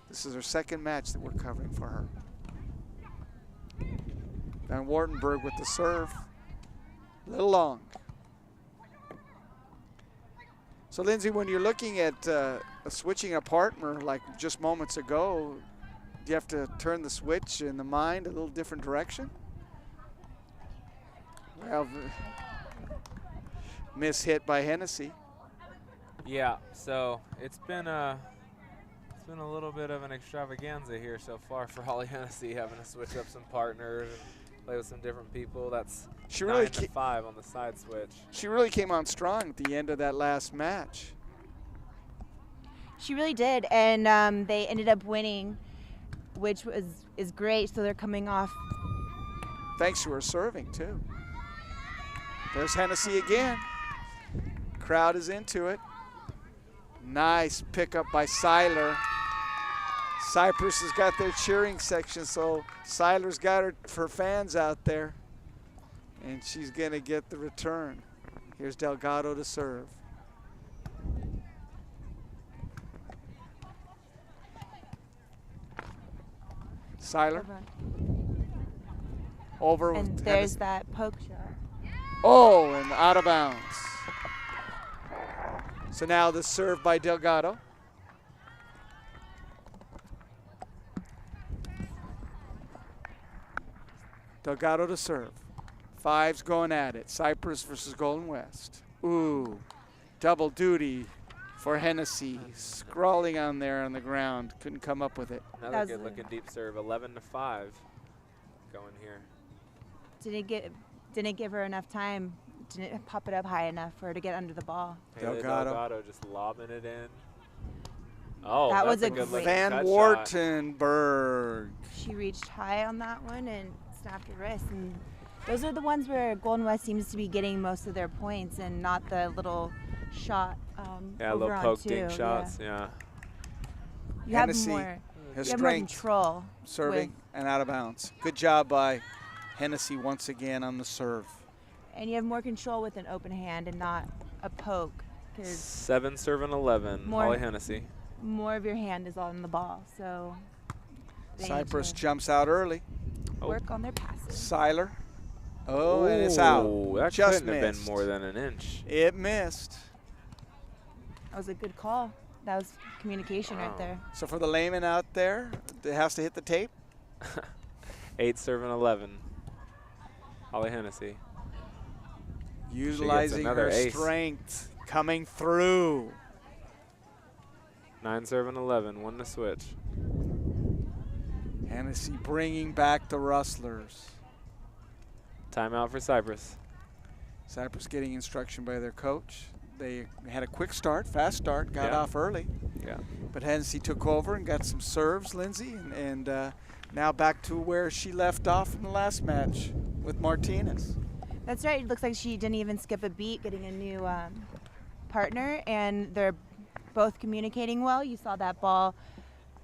Speaker 2: This is her second match that we're covering for her. Van Wartenberg with the serve. A little long. So, Lindsay, when you're looking at switching a partner like just moments ago, do you have to turn the switch in the mind a little different direction? Well, miss hit by Hennessy.
Speaker 4: Yeah, so it's been It's been a little bit of an extravaganza here so far for Holly Hennessy, having to switch up some partners and play with some different people. That's 9 to 5 on the side switch.
Speaker 2: She really came on strong at the end of that last match.
Speaker 3: She really did, and they ended up winning, which is great. So they're coming off.
Speaker 2: Thanks to her serving, too. There's Hennessy again. Crowd is into it. Nice pickup by Seiler. Cypress has got their cheering section, so Seiler's got her fans out there. And she's going to get the return. Here's Delgado to serve. Seiler. Over.
Speaker 3: And there's that poke shot.
Speaker 2: Oh, and out of bounds. So now the serve by Delgado. Delgado to serve. Five's going at it. Cypress versus Golden West. Ooh, double duty for Hennessy. Scrawling on there on the ground. Couldn't come up with it.
Speaker 4: Another good looking deep serve, 11 to 5 going here.
Speaker 3: Didn't give her enough time. Didn't pop it up high enough for her to get under the ball.
Speaker 4: Delgado just lobbing it in. Oh,
Speaker 3: that
Speaker 4: that's
Speaker 3: was
Speaker 4: a good looking
Speaker 2: Van
Speaker 4: cut
Speaker 2: Wartenberg.
Speaker 3: She reached high on that one and snapped her wrist. And those are the ones where Golden West seems to be getting most of their points, and not the little shot.
Speaker 4: Yeah,
Speaker 3: over
Speaker 4: little
Speaker 3: on
Speaker 4: poke
Speaker 3: two.
Speaker 4: dink shots. Yeah.
Speaker 3: You have
Speaker 2: Hennessy
Speaker 3: more.
Speaker 2: has
Speaker 3: You have more
Speaker 2: strength
Speaker 3: control.
Speaker 2: serving and out of bounds. Good job by Hennessy once again on the serve.
Speaker 3: And you have more control with an open hand and not a poke. 'Cause
Speaker 4: 7 serving 11, Holly Hennessy.
Speaker 3: more of your hand is on the ball, so they need
Speaker 2: Cypress
Speaker 3: to
Speaker 2: jumps out early.
Speaker 3: work on their passes.
Speaker 2: Seiler. Oh, and it's out.
Speaker 4: That
Speaker 2: Just
Speaker 4: couldn't have
Speaker 2: missed.
Speaker 4: been more than an inch.
Speaker 2: It missed.
Speaker 3: That was a good call. That was communication right there.
Speaker 2: So for the layman out there, it has to hit the tape.
Speaker 4: 8 serving 11, Holly Hennessy.
Speaker 2: Utilizing her
Speaker 4: ace.
Speaker 2: strength, coming through.
Speaker 4: 9 serving 11, 1 to switch.
Speaker 2: Hennessy bringing back the Rustlers.
Speaker 4: Timeout for Cypress.
Speaker 2: Cypress getting instruction by their coach. They had a quick start, fast start, got off early.
Speaker 4: Yeah.
Speaker 2: But Hennessy took over and got some serves, Lindsay, and now back to where she left off in the last match with Martinez.
Speaker 3: That's right. It looks like she didn't even skip a beat getting a new partner, and they're both communicating well. You saw that ball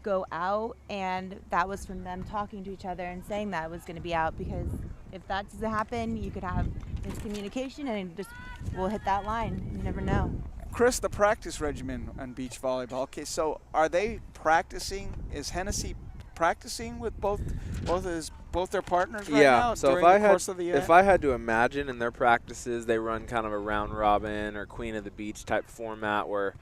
Speaker 3: go out, and that was from them talking to each other and saying that it was going to be out, because if that doesn't happen, you could have miscommunication and it just will hit that line. You never know.
Speaker 2: Chris, the practice regimen on beach volleyball. Okay, so are they practicing? Is Hennessy practicing with both their partners right now
Speaker 4: so
Speaker 2: during the course of the event?
Speaker 4: if I had to imagine in their practices, they run kind of a round robin or Queen of the Beach type format where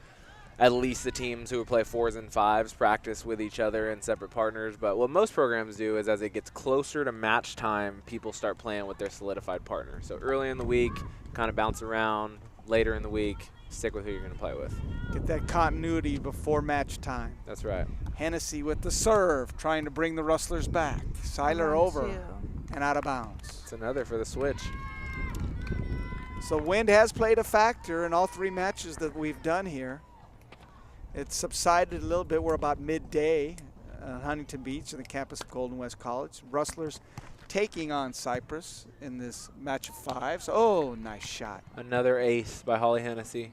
Speaker 4: at least the teams who play 4s and 5s practice with each other and separate partners. But what most programs do is as it gets closer to match time, people start playing with their solidified partner. So early in the week, kind of bounce around. Later in the week, stick with who you're going to play with.
Speaker 2: Get that continuity before match time.
Speaker 4: That's right.
Speaker 2: Hennessy with the serve, trying to bring the Rustlers back. Seiler
Speaker 3: Round
Speaker 2: over
Speaker 3: two.
Speaker 2: and out of bounds.
Speaker 4: It's another for the switch.
Speaker 2: So wind has played a factor in all 3 matches that we've done here. It's subsided a little bit. We're about midday on Huntington Beach in the campus of Golden West College. Rustlers taking on Cypress in this match of 5s. Oh, nice shot.
Speaker 4: Another ace by Holly Hennessy.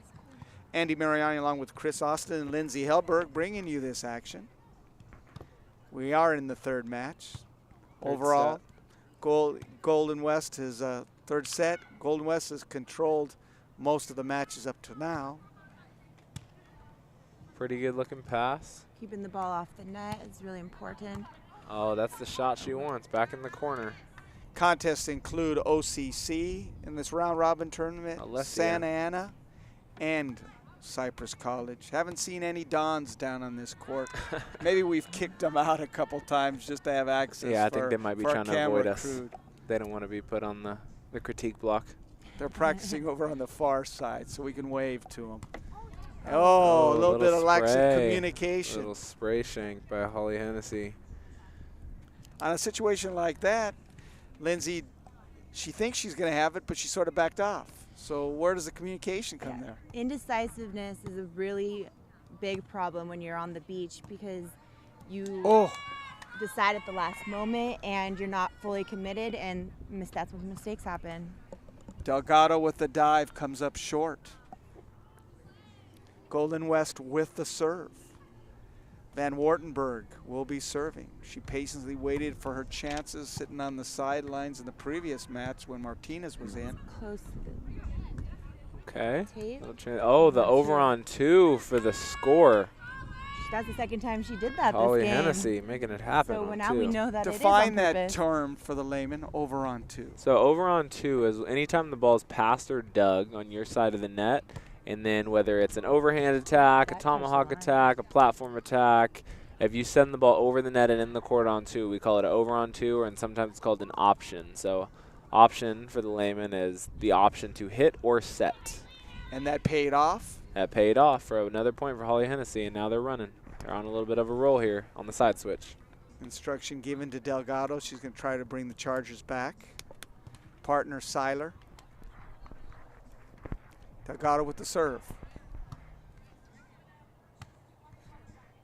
Speaker 2: Andy Mariani along with Chris Austin and Lindsay Helberg bringing you this action. We are in the 3rd match. Overall, Golden West is third set. Golden West has controlled most of the matches up to now.
Speaker 4: Pretty good looking pass.
Speaker 3: Keeping the ball off the net is really important.
Speaker 4: Oh, that's the shot she wants, back in the corner.
Speaker 2: Contests include OCC in this round robin tournament,
Speaker 4: Alessia.
Speaker 2: Santa Ana, and Cypress College. Haven't seen any Dons down on this court. Maybe we've kicked them out a couple times just to have access.
Speaker 4: Yeah, I think they might be trying to avoid us.
Speaker 2: Crew.
Speaker 4: They don't want to be put on the critique block.
Speaker 2: They're practicing over on the far side, so we can wave to them. Oh, a little bit of lack of
Speaker 4: spray.
Speaker 2: communication.
Speaker 4: A little spray shank by Holly Hennessy.
Speaker 2: On a situation like that, Lindsay, she thinks she's going to have it, but she sort of backed off. So where does the communication come there?
Speaker 3: Indecisiveness is a really big problem when you're on the beach because you decide at the last moment and you're not fully committed, and that's when mistakes happen.
Speaker 2: Delgado with the dive comes up short. Golden West with the serve. Van Wartenberg will be serving. She patiently waited for her chances sitting on the sidelines in the previous match when Martinez was in.
Speaker 3: Close.
Speaker 4: Okay.
Speaker 3: Tape.
Speaker 4: Oh, the over on 2 for the score.
Speaker 3: That's the second time she did that
Speaker 4: Holly
Speaker 3: this game.
Speaker 4: Hennessy making it happen.
Speaker 3: So
Speaker 4: on
Speaker 3: now
Speaker 4: 2.
Speaker 3: we know that
Speaker 2: Define
Speaker 3: it is on
Speaker 2: that
Speaker 3: purpose.
Speaker 2: term for the layman, over on 2.
Speaker 4: So over on 2 is anytime the ball is passed or dug on your side of the net, and then whether it's an overhand attack, a tomahawk attack, a platform attack, if you send the ball over the net and in the court on 2, we call it an over on 2, and sometimes it's called an option. So option for the layman is the option to hit or set.
Speaker 2: And that paid off?
Speaker 4: That paid off for another point for Holly Hennessy, and now they're running. They're on a little bit of a roll here on the side switch.
Speaker 2: Instruction given to Delgado. She's going to try to bring the Chargers back. Partner Seiler. Delgado with the serve.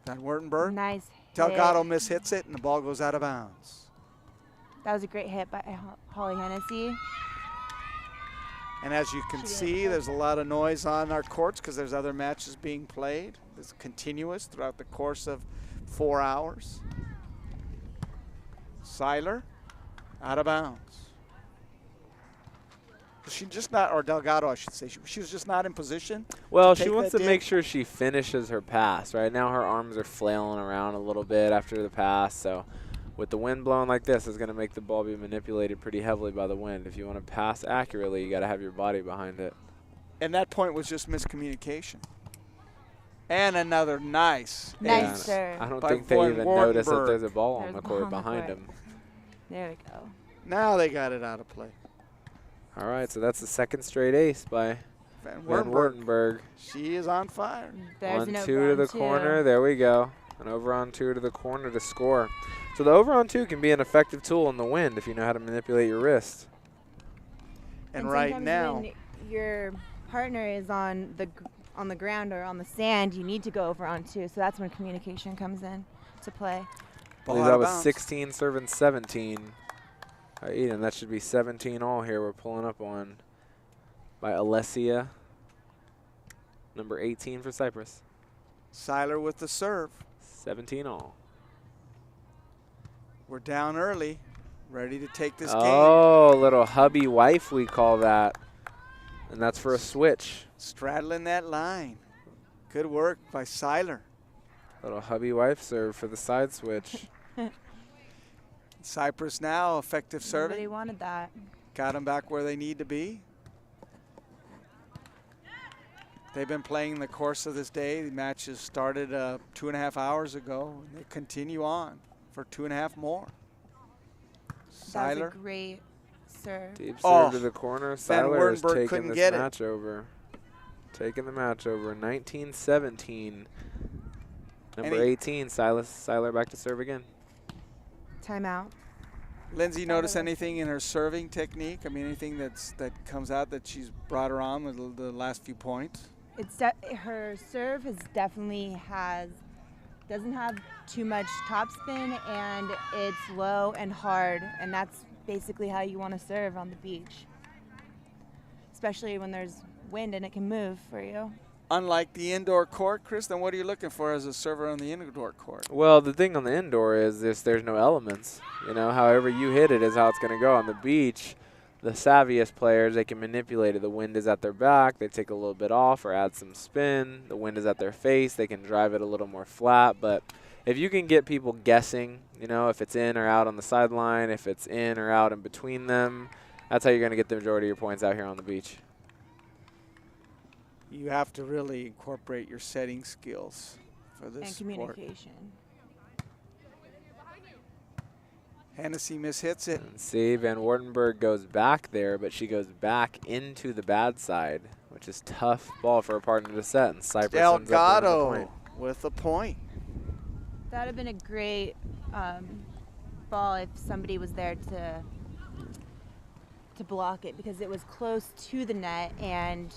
Speaker 2: Van Wertenberg.
Speaker 3: Nice
Speaker 2: Delgado
Speaker 3: hit.
Speaker 2: mishits it, and the ball goes out of bounds.
Speaker 3: That was a great hit by Holly Hennessy.
Speaker 2: And as you can see, there's a lot of noise on our courts because there's other matches being played. It's continuous throughout the course of 4 hours. Seiler, out of bounds. She just not, or Delgado, I should say, she was just not in position.
Speaker 4: Well, she wants to make sure she finishes her pass. Right now her arms are flailing around a little bit after the pass, so with the wind blowing like this, it's going to make the ball be manipulated pretty heavily by the wind. If you want to pass accurately, you got to have your body behind it.
Speaker 2: And that point was just miscommunication. And another nice
Speaker 3: serve.
Speaker 4: I don't
Speaker 2: by
Speaker 4: think they
Speaker 2: Van
Speaker 4: even notice that
Speaker 2: Wartenberg.
Speaker 4: there's a ball on
Speaker 3: There's
Speaker 4: the
Speaker 3: a ball
Speaker 4: court
Speaker 3: on the
Speaker 4: behind
Speaker 3: court.
Speaker 4: him.
Speaker 3: There we go.
Speaker 2: Now they got it out of play.
Speaker 4: All right, so that's the second straight ace by
Speaker 2: Van
Speaker 4: Van Wartenberg.
Speaker 2: She is on fire.
Speaker 3: There's
Speaker 4: On
Speaker 3: an
Speaker 4: 2
Speaker 3: over
Speaker 4: to
Speaker 3: on
Speaker 4: the
Speaker 3: 2.
Speaker 4: corner. There we go. An over on 2 to the corner to score. So the over on 2 can be an effective tool in the wind if you know how to manipulate your wrist.
Speaker 2: And right
Speaker 3: sometimes
Speaker 2: now,
Speaker 3: when your partner is on the ground or on the sand, you need to go over on 2. So that's when communication comes in to play.
Speaker 4: I
Speaker 2: ball
Speaker 4: believe
Speaker 2: out
Speaker 4: that
Speaker 2: of
Speaker 4: was
Speaker 2: bounds.
Speaker 4: 16 serving 17. Eden, that should be 17 all here. We're pulling up on by Alessia, number 18 for Cyprus.
Speaker 2: Seiler with the serve.
Speaker 4: 17 all.
Speaker 2: We're down early, ready to take this game.
Speaker 4: Oh, little hubby wife we call that. And that's for a switch.
Speaker 2: Straddling that line. Good work by Seiler.
Speaker 4: Little hubby wife serve for the side switch.
Speaker 2: Cyprus now, effective
Speaker 3: Nobody
Speaker 2: serving.
Speaker 3: wanted that.
Speaker 2: Got them back where they need to be. They've been playing the course of this day. The matches started 2.5 hours ago. And they continue on for 2.5 more.
Speaker 3: That was
Speaker 2: Seiler.
Speaker 3: a great serve.
Speaker 4: Deep serve
Speaker 2: Oh,
Speaker 4: to the corner.
Speaker 2: Van
Speaker 4: Seiler is
Speaker 2: Wertenberg
Speaker 4: taking
Speaker 2: couldn't
Speaker 4: this
Speaker 2: get it.
Speaker 4: match over. Taking the match over. 19-17. Number 18, Seiler back to serve again.
Speaker 3: Timeout.
Speaker 2: Lindsay, notice anything in her serving technique? I mean, anything that comes out that she's brought her on with the last few points?
Speaker 3: Her serve doesn't have too much topspin, and it's low and hard, and that's basically how you want to serve on the beach, especially when there's wind and it can move for you.
Speaker 2: Unlike the indoor court, Chris, then what are you looking for as a server on the indoor court?
Speaker 4: Well, the thing on the indoor is there's no elements. You know, however you hit it is how it's going to go. On the beach, the savviest players, they can manipulate it. The wind is at their back. They take a little bit off or add some spin. The wind is at their face. They can drive it a little more flat. But if you can get people guessing, you know, if it's in or out on the sideline, if it's in or out in between them, that's how you're going to get the majority of your points out here on the beach.
Speaker 2: You have to really incorporate your setting skills for this
Speaker 3: And
Speaker 2: sport.
Speaker 3: communication.
Speaker 2: Hennessy mishits it.
Speaker 4: And see, Van Wartenberg goes back there, but she goes back into the bad side, which is tough ball for a partner to set. And Cypress ends up winning the
Speaker 2: Delgado
Speaker 4: point.
Speaker 2: with a point.
Speaker 3: That would have been a great ball if somebody was there to block it, because it was close to the net, and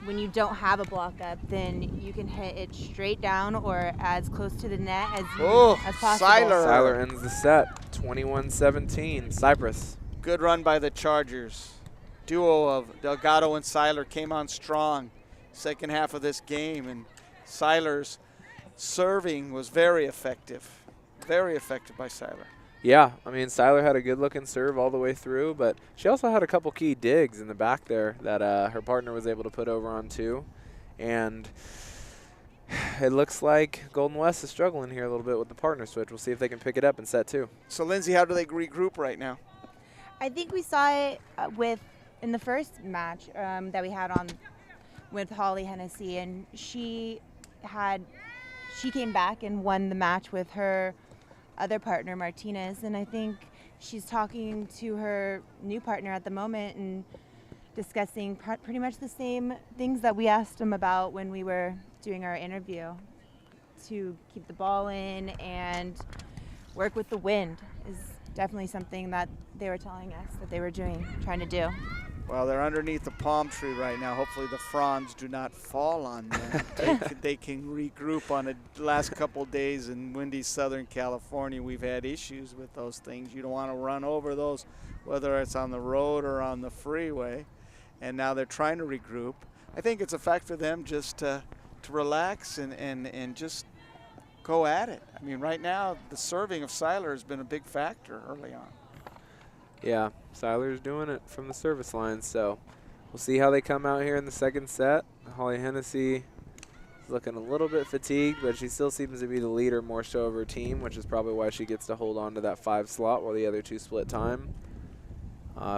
Speaker 3: when you don't have a block up, then you can hit it straight down or as close to the net as possible.
Speaker 4: Seiler ends the set, 21-17, Cypress.
Speaker 2: Good run by the Chargers. Duo of Delgado and Seiler came on strong second half of this game, and Seiler's serving was very effective. Very effective by Seiler.
Speaker 4: Yeah, I mean, Seiler had a good-looking serve all the way through, but she also had a couple key digs in the back there that her partner was able to put over on too. And it looks like Golden West is struggling here a little bit with the partner switch. We'll see if they can pick it up in set 2.
Speaker 2: So, Lindsay, how do they regroup right now?
Speaker 3: I think we saw it in the first match that we had on with Holly Hennessy, and she came back and won the match with her other partner, Martinez, and I think she's talking to her new partner at the moment and discussing pretty much the same things that we asked them about when we were doing our interview, to keep the ball in and work with the wind is definitely something that they were telling us that they were trying to do.
Speaker 2: Well, they're underneath the palm tree right now. Hopefully the fronds do not fall on them. They can regroup on the last couple days in windy Southern California. We've had issues with those things. You don't want to run over those, whether it's on the road or on the freeway. And now they're trying to regroup. I think it's a fact for them just to relax and just go at it. I mean, right now, the serving of Seiler has been a big factor early on.
Speaker 4: Yeah, Seiler's doing it from the service line, so we'll see how they come out here in the second set. Holly Hennessy is looking a little bit fatigued, but she still seems to be the leader more so of her team, which is probably why she gets to hold on to that 5 slot while the other 2 split time.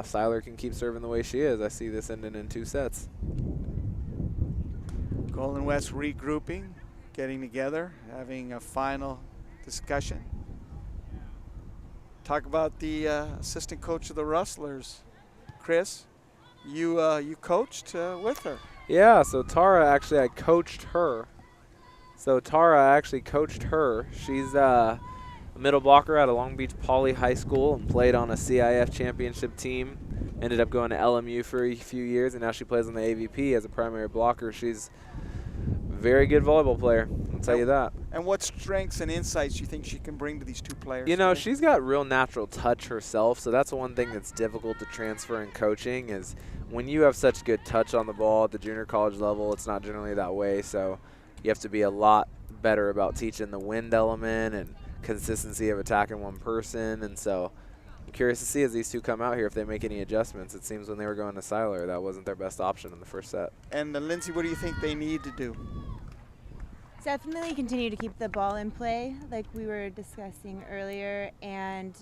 Speaker 4: Seiler can keep serving the way she is. I see this ending in 2 sets.
Speaker 2: Golden West regrouping, getting together, having a final discussion. Talk about the assistant coach of the Rustlers, Chris. You coached with her.
Speaker 4: Yeah, so Tara actually, I coached her. So Tara actually coached her. She's a middle blocker at a Long Beach Poly High School and played on a CIF championship team. Ended up going to LMU for a few years, and now she plays on the AVP as a primary blocker. She's a very good volleyball player, I'll tell you that.
Speaker 2: And what strengths and insights do you think she can bring to these 2 players?
Speaker 4: You know,
Speaker 2: today?
Speaker 4: she's got real natural touch herself, so that's one thing that's difficult to transfer in coaching is when you have such good touch on the ball at the junior college level, it's not generally that way, so you have to be a lot better about teaching the wind element and consistency of attacking one person, and so I'm curious to see as these 2 come out here if they make any adjustments. It seems when they were going to Seiler, that wasn't their best option in the first set.
Speaker 2: And Lindsay, what do you think they need to do?
Speaker 3: Definitely continue to keep the ball in play like we were discussing earlier, and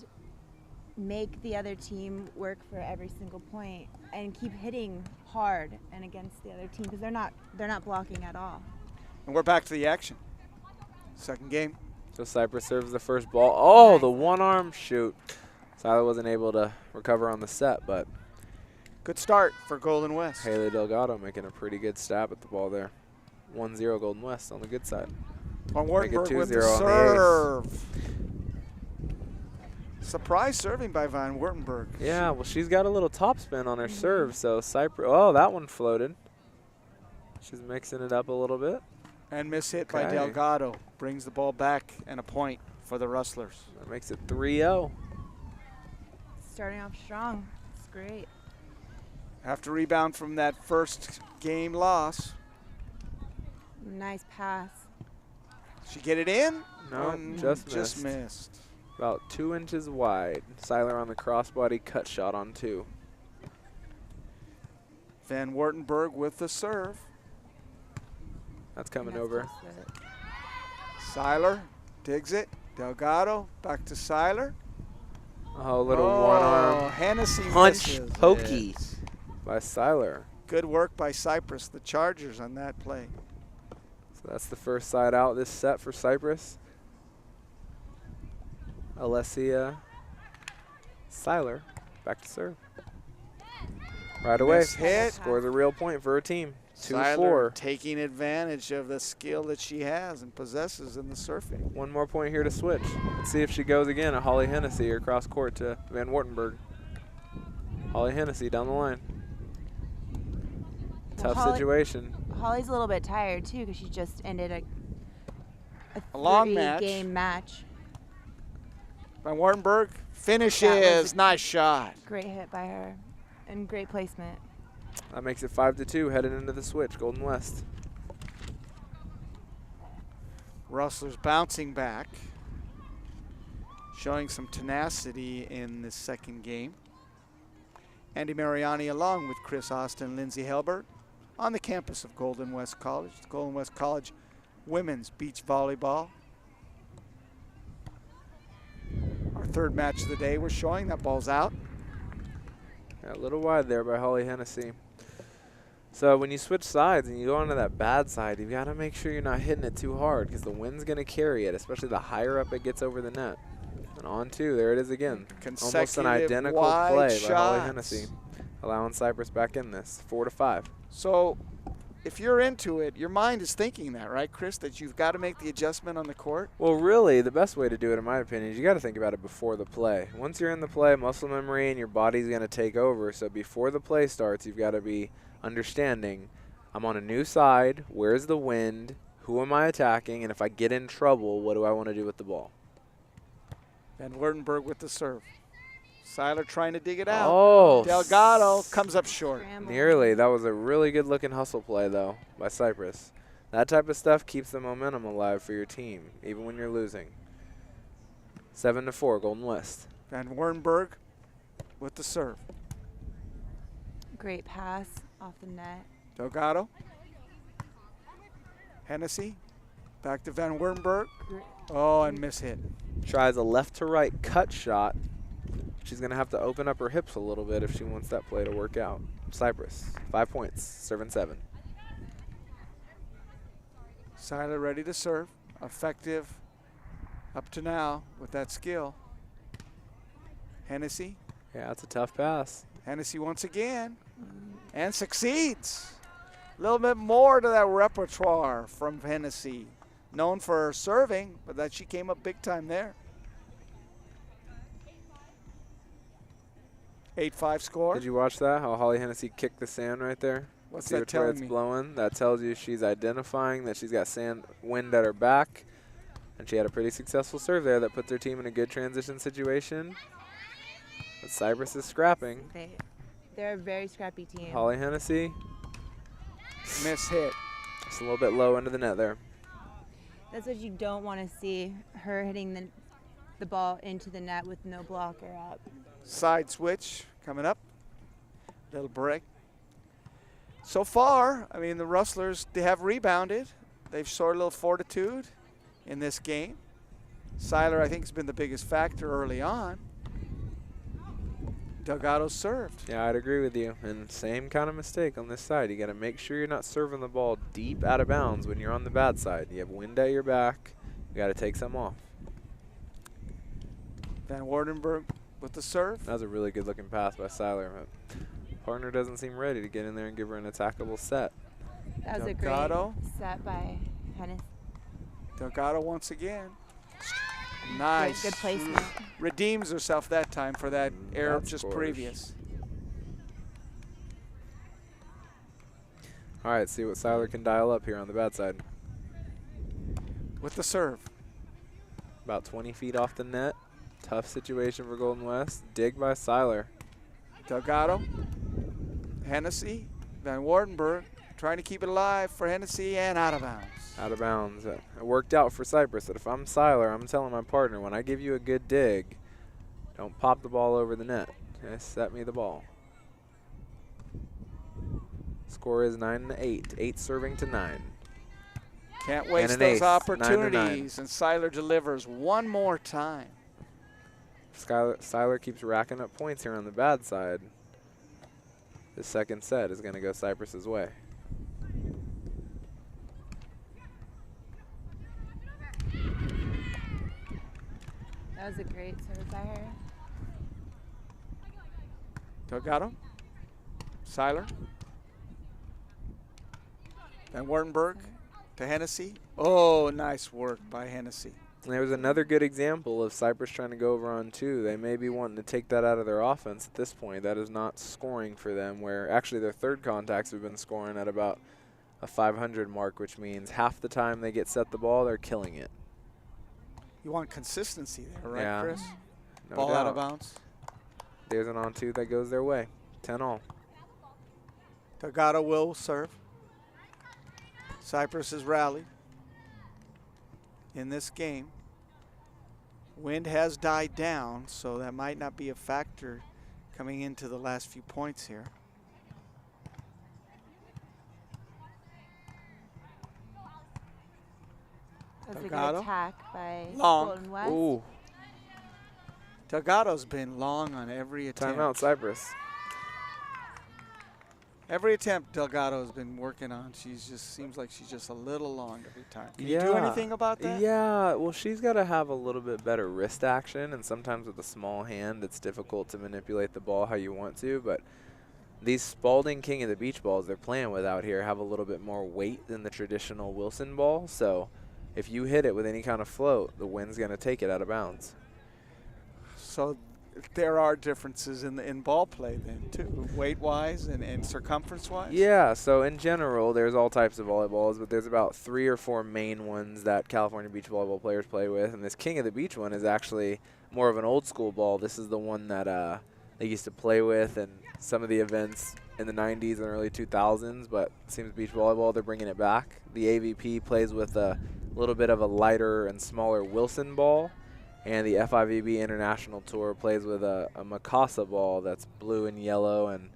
Speaker 3: make the other team work for every single point and keep hitting hard and against the other team, because they're not blocking at all.
Speaker 2: And we're back to the action. Second game.
Speaker 4: So Cypress serves the first ball. Oh, the one-arm shoot. Seiler wasn't able to recover on the set, but
Speaker 2: good start for Golden West.
Speaker 4: Haley Delgado making a pretty good stab at the ball there. 1-0 Golden West on the good side.
Speaker 2: On Wartenberg with the
Speaker 4: on
Speaker 2: serve. Surprise serving by Van Wartenberg.
Speaker 4: Yeah, well, she's got a little topspin on her serve, so Cypress. Oh, that one floated. She's mixing it up a little bit.
Speaker 2: And mishit by Delgado. Brings the ball back and a point for the Rustlers.
Speaker 4: That makes it 3-0.
Speaker 3: Starting off strong. It's great.
Speaker 2: Have to rebound from that first game loss.
Speaker 3: Nice pass.
Speaker 2: She get it in?
Speaker 4: No, just
Speaker 2: missed.
Speaker 4: About 2 inches wide. Seiler on the crossbody cut shot on 2.
Speaker 2: Van Wartenberg with the serve.
Speaker 4: That's coming over.
Speaker 2: Seiler digs it. Delgado back to Seiler.
Speaker 4: Oh, little one-arm
Speaker 2: Hennessy
Speaker 4: punch
Speaker 2: misses
Speaker 4: pokey
Speaker 2: it.
Speaker 4: by Seiler.
Speaker 2: Good work by Cypress, the Chargers, on that play.
Speaker 4: So that's the first side out this set for Cypress. Alessia Seiler back to serve. Right away.
Speaker 2: Hit.
Speaker 4: Scores a real point for her team. 2-4.
Speaker 2: Seiler taking advantage of the skill that she has and possesses in the surfing.
Speaker 4: One more point here to switch. Let's see if she goes again at Holly Hennessy or cross court to Van Wartenberg. Holly Hennessy down the line.
Speaker 3: Well,
Speaker 4: Tough situation.
Speaker 3: Holly's a little bit tired too because she just ended a
Speaker 2: long match.
Speaker 3: game match.
Speaker 2: Van Wartenberg finishes. Nice shot.
Speaker 3: Great hit by her and great placement.
Speaker 4: That makes it 5-2 headed into the switch, Golden West.
Speaker 2: Rustlers bouncing back, showing some tenacity in the second game. Andy Mariani along with Chris Austin and Lindsay Helbert on the campus of Golden West College. The Golden West College women's beach volleyball. Our third match of the day, we're showing that ball's out.
Speaker 4: Yeah, a little wide there by Holly Hennessy. So when you switch sides and you go onto that bad side, you've got to make sure you're not hitting it too hard because the wind's going to carry it, especially the higher up it gets over the net. And on two, there it is again. Almost an identical play by Holly Hennessy, allowing Cypress back in this, 4-5.
Speaker 2: So if you're into it, your mind is thinking that, right, Chris, that you've got to make the adjustment on the court?
Speaker 4: Well, really, the best way to do it, in my opinion, is you got to think about it before the play. Once you're in the play, muscle memory and your body's going to take over. So before the play starts, you've got to be understanding, I'm on a new side, where's the wind, who am I attacking, and if I get in trouble, what do I want to do with the ball?
Speaker 2: Van Wartenberg with the serve. Seiler trying to dig it out.
Speaker 4: Oh.
Speaker 2: Delgado comes up short.
Speaker 4: Nearly. That was a really good looking hustle play, though, by Cypress. That type of stuff keeps the momentum alive for your team, even when you're losing. 7-4, Golden West.
Speaker 2: Van Wartenberg with the serve.
Speaker 3: Great pass off the net.
Speaker 2: Delgado. Hennessy. Back to Van Wartenberg. Oh, and miss hit.
Speaker 4: Tries a left to right cut shot. She's going to have to open up her hips a little bit if she wants that play to work out. Cypress, 5 points, serving 7.
Speaker 2: Seiler ready to serve. Effective up to now with that skill. Hennessy.
Speaker 4: Yeah, that's a tough pass.
Speaker 2: Hennessy once again. And succeeds. A little bit more to that repertoire from Hennessy. Known for her serving, but that she came up big time there. 8-5 score.
Speaker 4: Did you watch that? How Holly Hennessy kicked the sand right there?
Speaker 2: What's
Speaker 4: See
Speaker 2: that
Speaker 4: which way
Speaker 2: telling
Speaker 4: it's
Speaker 2: me?
Speaker 4: blowing? That tells you she's identifying that she's got sand wind at her back. And she had a pretty successful serve there that puts her team in a good transition situation. But Cypress is scrapping.
Speaker 3: They're a very scrappy team.
Speaker 4: Holly Hennessy.
Speaker 2: Miss hit.
Speaker 4: Just a little bit low into the net there.
Speaker 3: That's what you don't want to see, her hitting the ball into the net with no blocker up.
Speaker 2: Side switch coming up. Little break. So far, I mean, the Rustlers, they have rebounded. They've showed a little fortitude in this game. Seiler, I think, has been the biggest factor early on. Delgado served.
Speaker 4: Yeah, I'd agree with you. And same kind of mistake on this side. You got to make sure you're not serving the ball deep out of bounds when you're on the bad side. You have wind at your back. You got to take some off.
Speaker 2: Van Wartenberg with the serve.
Speaker 4: That was a really good looking pass by Seiler. But partner doesn't seem ready to get in there and give her an attackable set.
Speaker 3: That was
Speaker 2: Delgado.
Speaker 3: a great set by Hennessy.
Speaker 2: Delgado once again. Nice.
Speaker 3: Good placement.
Speaker 2: Redeems herself that time for that error
Speaker 4: That
Speaker 2: just
Speaker 4: scores.
Speaker 2: previous.
Speaker 4: All right, see what Seiler can dial up here on the bad side.
Speaker 2: With the serve.
Speaker 4: About 20 feet off the net. Tough situation for Golden West. Dig by Seiler.
Speaker 2: Delgado. Hennessy. Van Wartenberg trying to keep it alive for Hennessy and out of bounds.
Speaker 4: Out of bounds. It worked out for Cypress that if I'm Seiler, I'm telling my partner, when I give you a good dig, don't pop the ball over the net. Okay, set me the ball. Score is 9-8. 8 serving to 9.
Speaker 2: Can't waste
Speaker 4: an
Speaker 2: those
Speaker 4: ace,
Speaker 2: opportunities. And Seiler delivers one more time.
Speaker 4: Seiler keeps racking up points here on the bad side. The second set is going to go Cypress's way.
Speaker 3: That That was a great serve by her.
Speaker 2: Delgado. Seiler. Van Wartenberg to Hennessy. Oh, nice work by Hennessy.
Speaker 1: And there was another good example of Cyprus trying to go over on 2. They may be wanting to take that out of their offense at this point. That is not scoring for them, where actually their third contacts have been scoring at about a 500 mark, which means half the time they get set the ball, they're killing it.
Speaker 2: You want consistency there, right,
Speaker 1: Yeah.
Speaker 2: Chris?
Speaker 1: No
Speaker 2: Ball
Speaker 1: doubt.
Speaker 2: out of bounds.
Speaker 1: There's an on 2 that goes their way. 10 all.
Speaker 2: Delgado will serve. Cyprus has rallied in this game. Wind has died down, so that might not be a factor coming into the last few points here.
Speaker 3: That was a
Speaker 2: Delgado.
Speaker 3: good attack by
Speaker 2: Long.
Speaker 3: Golden West.
Speaker 1: Ooh,
Speaker 2: Delgado's been long on every attempt.
Speaker 1: timeout Cyprus.
Speaker 2: Every attempt Delgado's been working on, she's just seems like she's just a little long every time. Can you
Speaker 1: Yeah.
Speaker 2: do anything about that?
Speaker 1: Yeah, well, she's got to have a little bit better wrist action, and sometimes with a small hand, it's difficult to manipulate the ball how you want to. But these Spalding King of the Beach balls they're playing with out here have a little bit more weight than the traditional Wilson ball. So if you hit it with any kind of float, the wind's going to take it out of bounds.
Speaker 2: So there are differences in ball play then too, weight-wise and circumference-wise?
Speaker 1: Yeah, so in general, there's all types of volleyballs, but there's about 3 or 4 main ones that California beach volleyball players play with, and this King of the Beach one is actually more of an old school ball. This is the one that they used to play with in some of the events in the 90s and early 2000s, but it seems beach volleyball, they're bringing it back. The AVP plays with a little bit of a lighter and smaller Wilson ball, and the FIVB International Tour plays with a Mikasa ball that's blue and yellow, and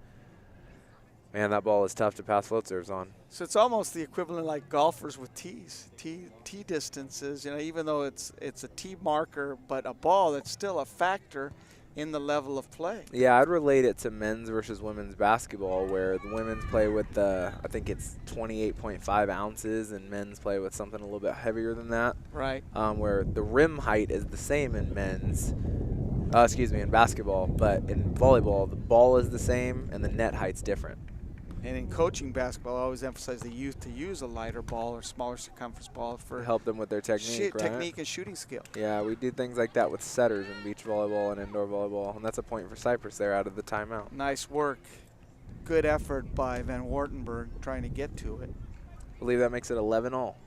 Speaker 1: man, that ball is tough to pass float serves on.
Speaker 2: So it's almost the equivalent like golfers with tees, tee distances. You know, even though it's a tee marker, but a ball that's still a factor in the level of play.
Speaker 1: Yeah, I'd relate it to men's versus women's basketball, where the women's play with I think it's 28.5 ounces, and men's play with something a little bit heavier than that.
Speaker 2: Right.
Speaker 1: Where the rim height is the same in in basketball, but in volleyball, the ball is the same and the net height's different.
Speaker 2: And in coaching basketball, I always emphasize the youth to use a lighter ball or smaller circumference ball for
Speaker 1: Help them with their technique, right?
Speaker 2: technique and shooting skill.
Speaker 1: Yeah, we do things like that with setters in beach volleyball and indoor volleyball, and that's a point for Cyprus there out of the timeout.
Speaker 2: Nice work. Good effort by Van Wartenberg trying to get to it.
Speaker 1: I believe that makes it 11 all.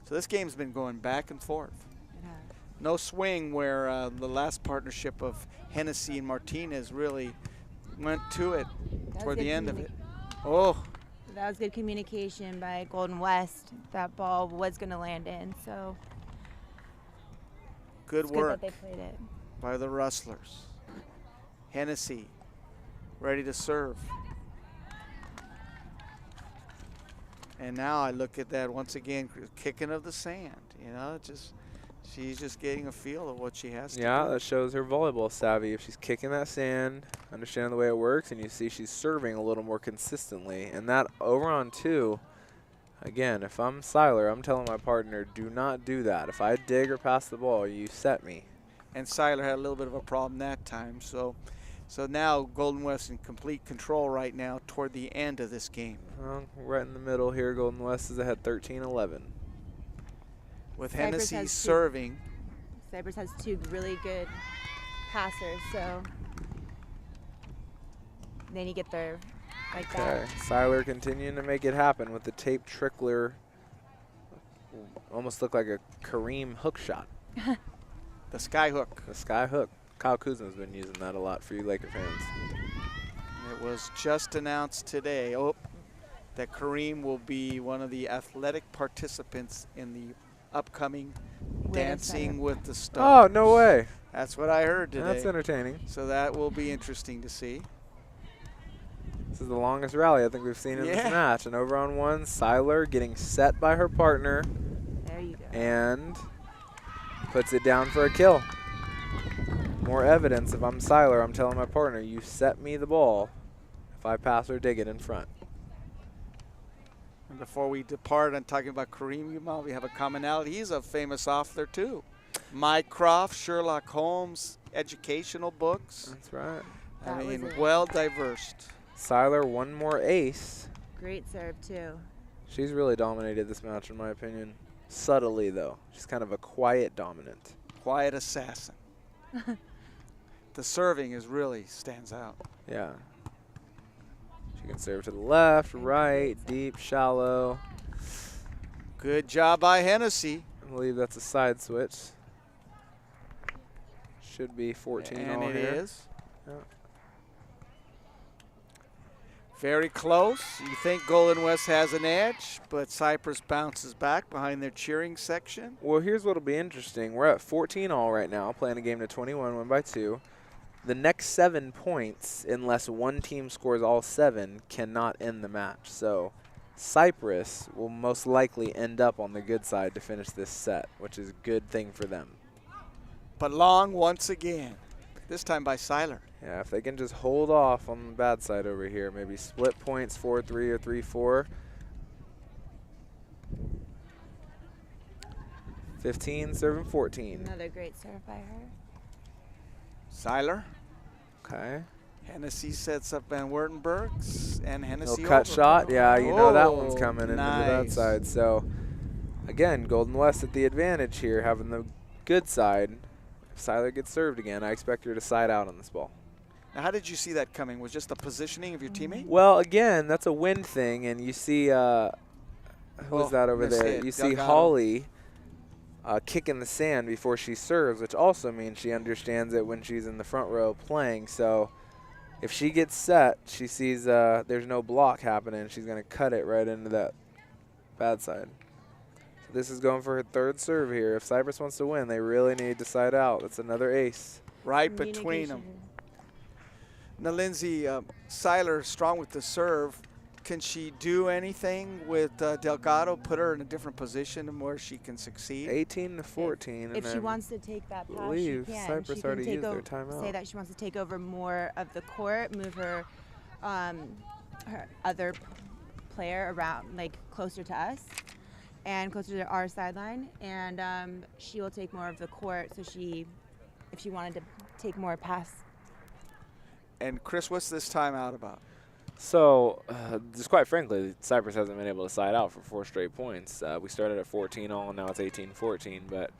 Speaker 2: So this game's been going back and forth.
Speaker 3: It has.
Speaker 2: No swing where the last partnership of Hennessy and Martinez really went to it
Speaker 3: That was
Speaker 2: toward
Speaker 3: good
Speaker 2: the end of it.
Speaker 3: communi-
Speaker 2: Oh,
Speaker 3: That was good communication by Golden West. That ball was going to land in, so
Speaker 2: good
Speaker 3: it's
Speaker 2: work
Speaker 3: good that they played it.
Speaker 2: by the Rustlers. Hennessy ready to serve. And now I look at that once again, kicking of the sand. You know, she's just getting a feel of what she has to
Speaker 1: Yeah,
Speaker 2: do.
Speaker 1: that shows her volleyball savvy. If she's kicking that sand, understanding the way it works, and you see she's serving a little more consistently. And that over on 2, again, if I'm Seiler, I'm telling my partner, do not do that. If I dig or pass the ball, you set me.
Speaker 2: And Seiler had a little bit of a problem that time. So now Golden West in complete control right now toward the end of this game.
Speaker 1: Well, right in the middle here, Golden West is ahead 13-11.
Speaker 2: With
Speaker 3: Cyprus
Speaker 2: Hennessy
Speaker 3: has two.
Speaker 2: serving.
Speaker 3: Cyprus has 2 really good passers, so then you get there like
Speaker 1: Okay,
Speaker 3: that.
Speaker 1: Seiler continuing to make it happen with the tape trickler. Almost looked like a Kareem hook shot.
Speaker 2: The sky hook.
Speaker 1: The sky hook. Kyle Kuzma's been using that a lot for you Laker fans.
Speaker 2: It was just announced today that Kareem will be one of the athletic participants in the upcoming Dancing with the Stars.
Speaker 1: Oh, no way.
Speaker 2: That's what I heard today.
Speaker 1: That's entertaining.
Speaker 2: So that will be interesting to see.
Speaker 1: This is the longest rally I think we've seen in this match. And over on 1, Seiler getting set by her partner
Speaker 3: There you go.
Speaker 1: and puts it down for a kill. More evidence. If I'm Seiler, I'm telling my partner, you set me the ball. If I pass or dig it in front.
Speaker 2: And before we depart on talking about Kareem Yamal, we have a commonality. He's a famous offler too. Mycroft, Sherlock Holmes, educational books.
Speaker 4: That's right.
Speaker 2: I
Speaker 3: That was
Speaker 2: mean,
Speaker 3: it.
Speaker 2: well diverse.
Speaker 4: Seiler, one more ace.
Speaker 3: Great serve, too.
Speaker 4: She's really dominated this match, in my opinion. Subtly, though. She's kind of a quiet dominant.
Speaker 2: Quiet assassin. The serving is really stands out.
Speaker 4: Yeah. She can serve to the left, right, deep, shallow.
Speaker 2: Good job by Hennessy.
Speaker 4: I believe that's a side switch. Should be 14
Speaker 2: And
Speaker 4: all
Speaker 2: it
Speaker 4: here.
Speaker 2: is.
Speaker 4: Yeah.
Speaker 2: Very close. You think Golden West has an edge, but Cypress bounces back behind their cheering section.
Speaker 4: Well, here's what'll be interesting. We're at 14 all right now, playing a game to 21, win by 2. The next 7 points, unless one team scores all 7, cannot end the match. So Cypress will most likely end up on the good side to finish this set, which is a good thing for them.
Speaker 2: But long once again, this time by Seiler.
Speaker 4: Yeah, if they can just hold off on the bad side over here, maybe split points 4-3 or 3-4. 15, serving 14.
Speaker 3: Another great serve by her.
Speaker 2: Seiler.
Speaker 4: Okay.
Speaker 2: Hennessy sets up Van Wurtenberg's, and Hennessy
Speaker 4: No cut
Speaker 2: over.
Speaker 4: shot. Yeah, you know that one's
Speaker 2: Oh,
Speaker 4: coming into the bad
Speaker 2: nice.
Speaker 4: side. So, again, Golden West at the advantage here, having the good side. If Seiler gets served again, I expect her to side out on this ball.
Speaker 2: Now, how did you see that coming? Was just the positioning of your teammate?
Speaker 4: Well, again, that's a wind thing, and you see who's
Speaker 2: Oh,
Speaker 4: that over
Speaker 2: missed
Speaker 4: there?
Speaker 2: it.
Speaker 4: You see
Speaker 2: Delgado.
Speaker 4: Holly kicking the sand before she serves, which also means she understands it when she's in the front row playing. So if she gets set, she sees there's no block happening. She's going to cut it right into that bad side. So this is going for her third serve here. If Cypress wants to win, they really need to side out. That's another ace.
Speaker 2: Right between them. Now, Lindsay, Seiler strong with the serve. Can she do anything with Delgado, put her in a different position where she can succeed?
Speaker 4: 18 to 14.
Speaker 3: If she wants to take that pass,
Speaker 4: leave.
Speaker 3: she can.
Speaker 4: Cypress
Speaker 3: She can
Speaker 4: already
Speaker 3: take
Speaker 4: used their
Speaker 3: over,
Speaker 4: timeout.
Speaker 3: say that she wants to take over more of the court, move her, her other player around, like closer to us and closer to our sideline, and she will take more of the court. So if she wanted to take more pass.
Speaker 2: And Chris, what's this timeout about?
Speaker 4: So, just quite frankly, Cypress hasn't been able to side out for 4 straight points. We started at 14 all, and now it's 18-14. But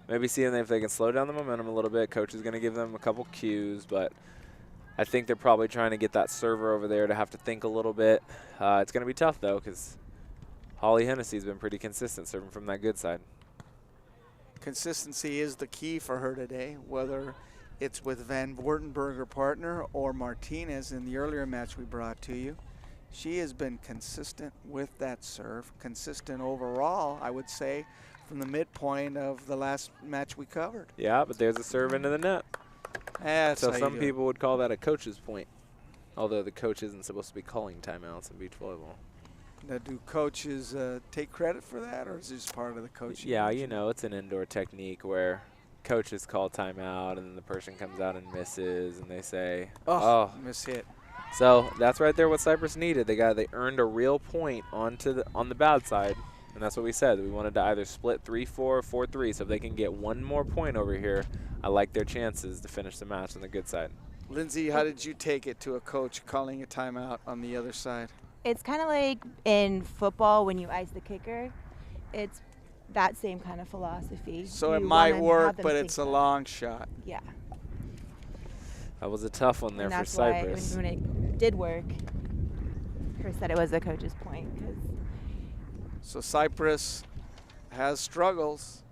Speaker 4: maybe seeing if they can slow down the momentum a little bit. Coach is going to give them a couple cues, but I think they're probably trying to get that server over there to have to think a little bit. It's going to be tough, though, because Holly Hennessy's been pretty consistent serving from that good side.
Speaker 2: Consistency is the key for her today, whether it's with Van Wurtenberg, her partner, or Martinez in the earlier match we brought to you. She has been consistent with that serve, consistent overall, I would say, from the midpoint of the last match we covered.
Speaker 4: Yeah, but there's a serve into the net.
Speaker 2: That's
Speaker 4: So
Speaker 2: how you
Speaker 4: some
Speaker 2: do it.
Speaker 4: people would call that a coach's point, although the coach isn't supposed to be calling timeouts in beach volleyball.
Speaker 2: Now, do coaches take credit for that, or is this part of the coaching?
Speaker 4: Yeah, you know, it's an indoor technique where coaches call timeout and then the person comes out and misses and they say,
Speaker 2: Oh, miss hit.
Speaker 4: So that's right there what Cypress needed. They earned a real point on the bad side, and that's what we said. We wanted to either split 3-4 or 4-3, so if they can get one more point over here, I like their chances to finish the match on the good side.
Speaker 2: Lindsay, how did you take it to a coach calling a timeout on the other side?
Speaker 3: It's kind of like in football when you ice the kicker. It's that same kind of philosophy.
Speaker 2: So it
Speaker 3: You
Speaker 2: might
Speaker 3: wanna
Speaker 2: work,
Speaker 3: have them
Speaker 2: but
Speaker 3: think
Speaker 2: it's a
Speaker 3: that.
Speaker 2: long shot.
Speaker 3: Yeah.
Speaker 4: That was a tough one there
Speaker 3: And
Speaker 4: for
Speaker 3: that's why
Speaker 4: Cypress.
Speaker 3: when it did work, Chris said it was a coach's point.
Speaker 2: So Cypress has struggles.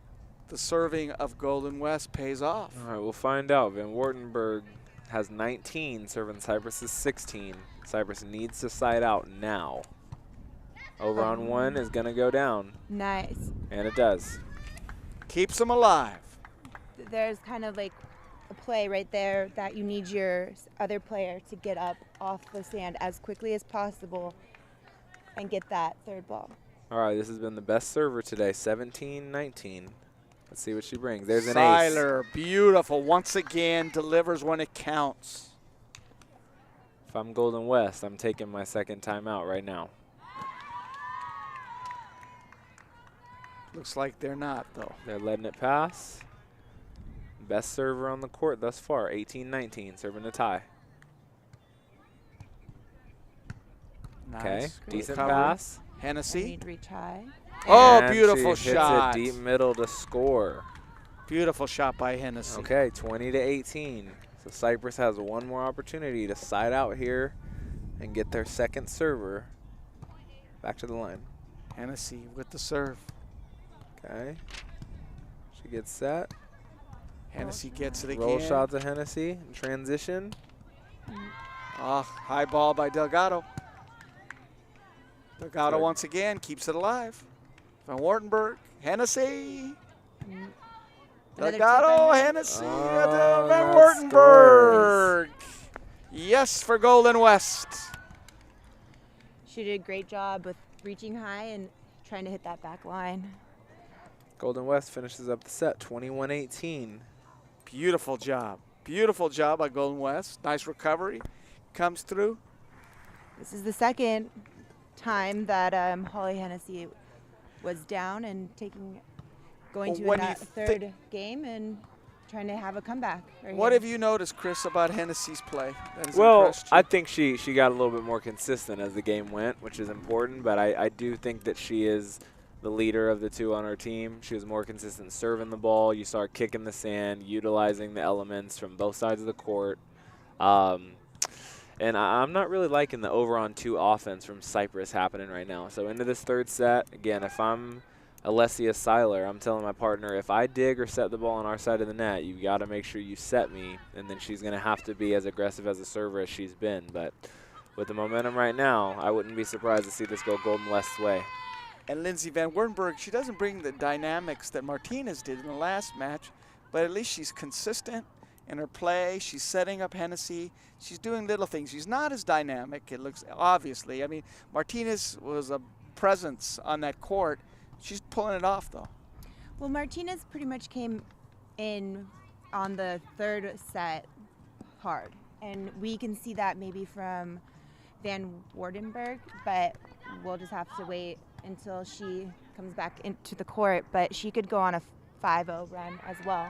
Speaker 2: The serving of Golden West pays off.
Speaker 4: All right, we'll find out. Van Wartenberg has 19, serving Cypress is 16. Cypress needs to side out now. Over on 1 is going to go down.
Speaker 3: Nice.
Speaker 4: And it does.
Speaker 2: Keeps them alive.
Speaker 3: There's kind of like a play right there that you need your other player to get up off the sand as quickly as possible and get that third ball.
Speaker 4: All right, this has been the best server today, 17-19. Let's see what she brings. There's an ace.
Speaker 2: Seiler, beautiful. Once again, delivers when it counts.
Speaker 4: If I'm Golden West, I'm taking my second timeout right now.
Speaker 2: Looks like they're not, though.
Speaker 4: They're letting it pass. Best server on the court thus far, 18-19, serving a tie. Okay,
Speaker 2: Nice.
Speaker 4: decent
Speaker 2: Recovery.
Speaker 4: pass.
Speaker 2: Hennessy.
Speaker 3: Need to reach high.
Speaker 2: Oh,
Speaker 4: And
Speaker 2: beautiful
Speaker 4: she hits
Speaker 2: shot.
Speaker 4: it deep middle to score.
Speaker 2: Beautiful shot by Hennessy.
Speaker 4: Okay, 20-18. So Cypress has one more opportunity to side out here and get their second server back to the line.
Speaker 2: Hennessy with the serve.
Speaker 4: Okay. She gets set.
Speaker 2: Hennessy gets it again.
Speaker 4: Roll shot to Hennessy in transition.
Speaker 2: Oh, high ball by Delgado. Delgado
Speaker 4: Good.
Speaker 2: once again keeps it alive. Van Wartenberg, Hennessy.
Speaker 3: Another
Speaker 2: Delgado,
Speaker 3: tip in.
Speaker 2: Hennessy,
Speaker 4: Oh,
Speaker 2: Van
Speaker 4: that
Speaker 2: Wartenberg. Yes for Golden West.
Speaker 3: She did a great job with reaching high and trying to hit that back line.
Speaker 4: Golden West finishes up the set, 21-18.
Speaker 2: Beautiful job. Beautiful job by Golden West. Nice recovery. Comes through.
Speaker 3: This is the second time that Holly Hennessy was down and going
Speaker 2: Well,
Speaker 3: to
Speaker 2: when
Speaker 3: a
Speaker 2: you
Speaker 3: third game and trying to have a comeback. right
Speaker 2: What
Speaker 3: here.
Speaker 2: have you noticed, Chris, about Hennessy's play that has
Speaker 4: Well,
Speaker 2: impressed you?
Speaker 4: I think she got a little bit more consistent as the game went, which is important, but I do think that she is the leader of the two on her team. She was more consistent serving the ball. You saw her kick in the sand, utilizing the elements from both sides of the court. And I'm not really liking the over-on-2 offense from Cypress happening right now. So into this third set, again, if I'm Alessia Seiler, I'm telling my partner, if I dig or set the ball on our side of the net, you got to make sure you set me, and then she's going to have to be as aggressive as a server as she's been. But with the momentum right now, I wouldn't be surprised to see this go Golden West's way.
Speaker 2: And Lindsey Van Wernberg, she doesn't bring the dynamics that Martinez did in the last match, but at least she's consistent in her play. She's setting up Hennessy. She's doing little things. She's not as dynamic, it looks, obviously. I mean, Martinez was a presence on that court. She's pulling it off, though.
Speaker 3: Well, Martinez pretty much came in on the third set hard. And we can see that maybe from Van Wardenberg, but we'll just have to wait until she comes back into the court. But she could go on a 5-0 run as well.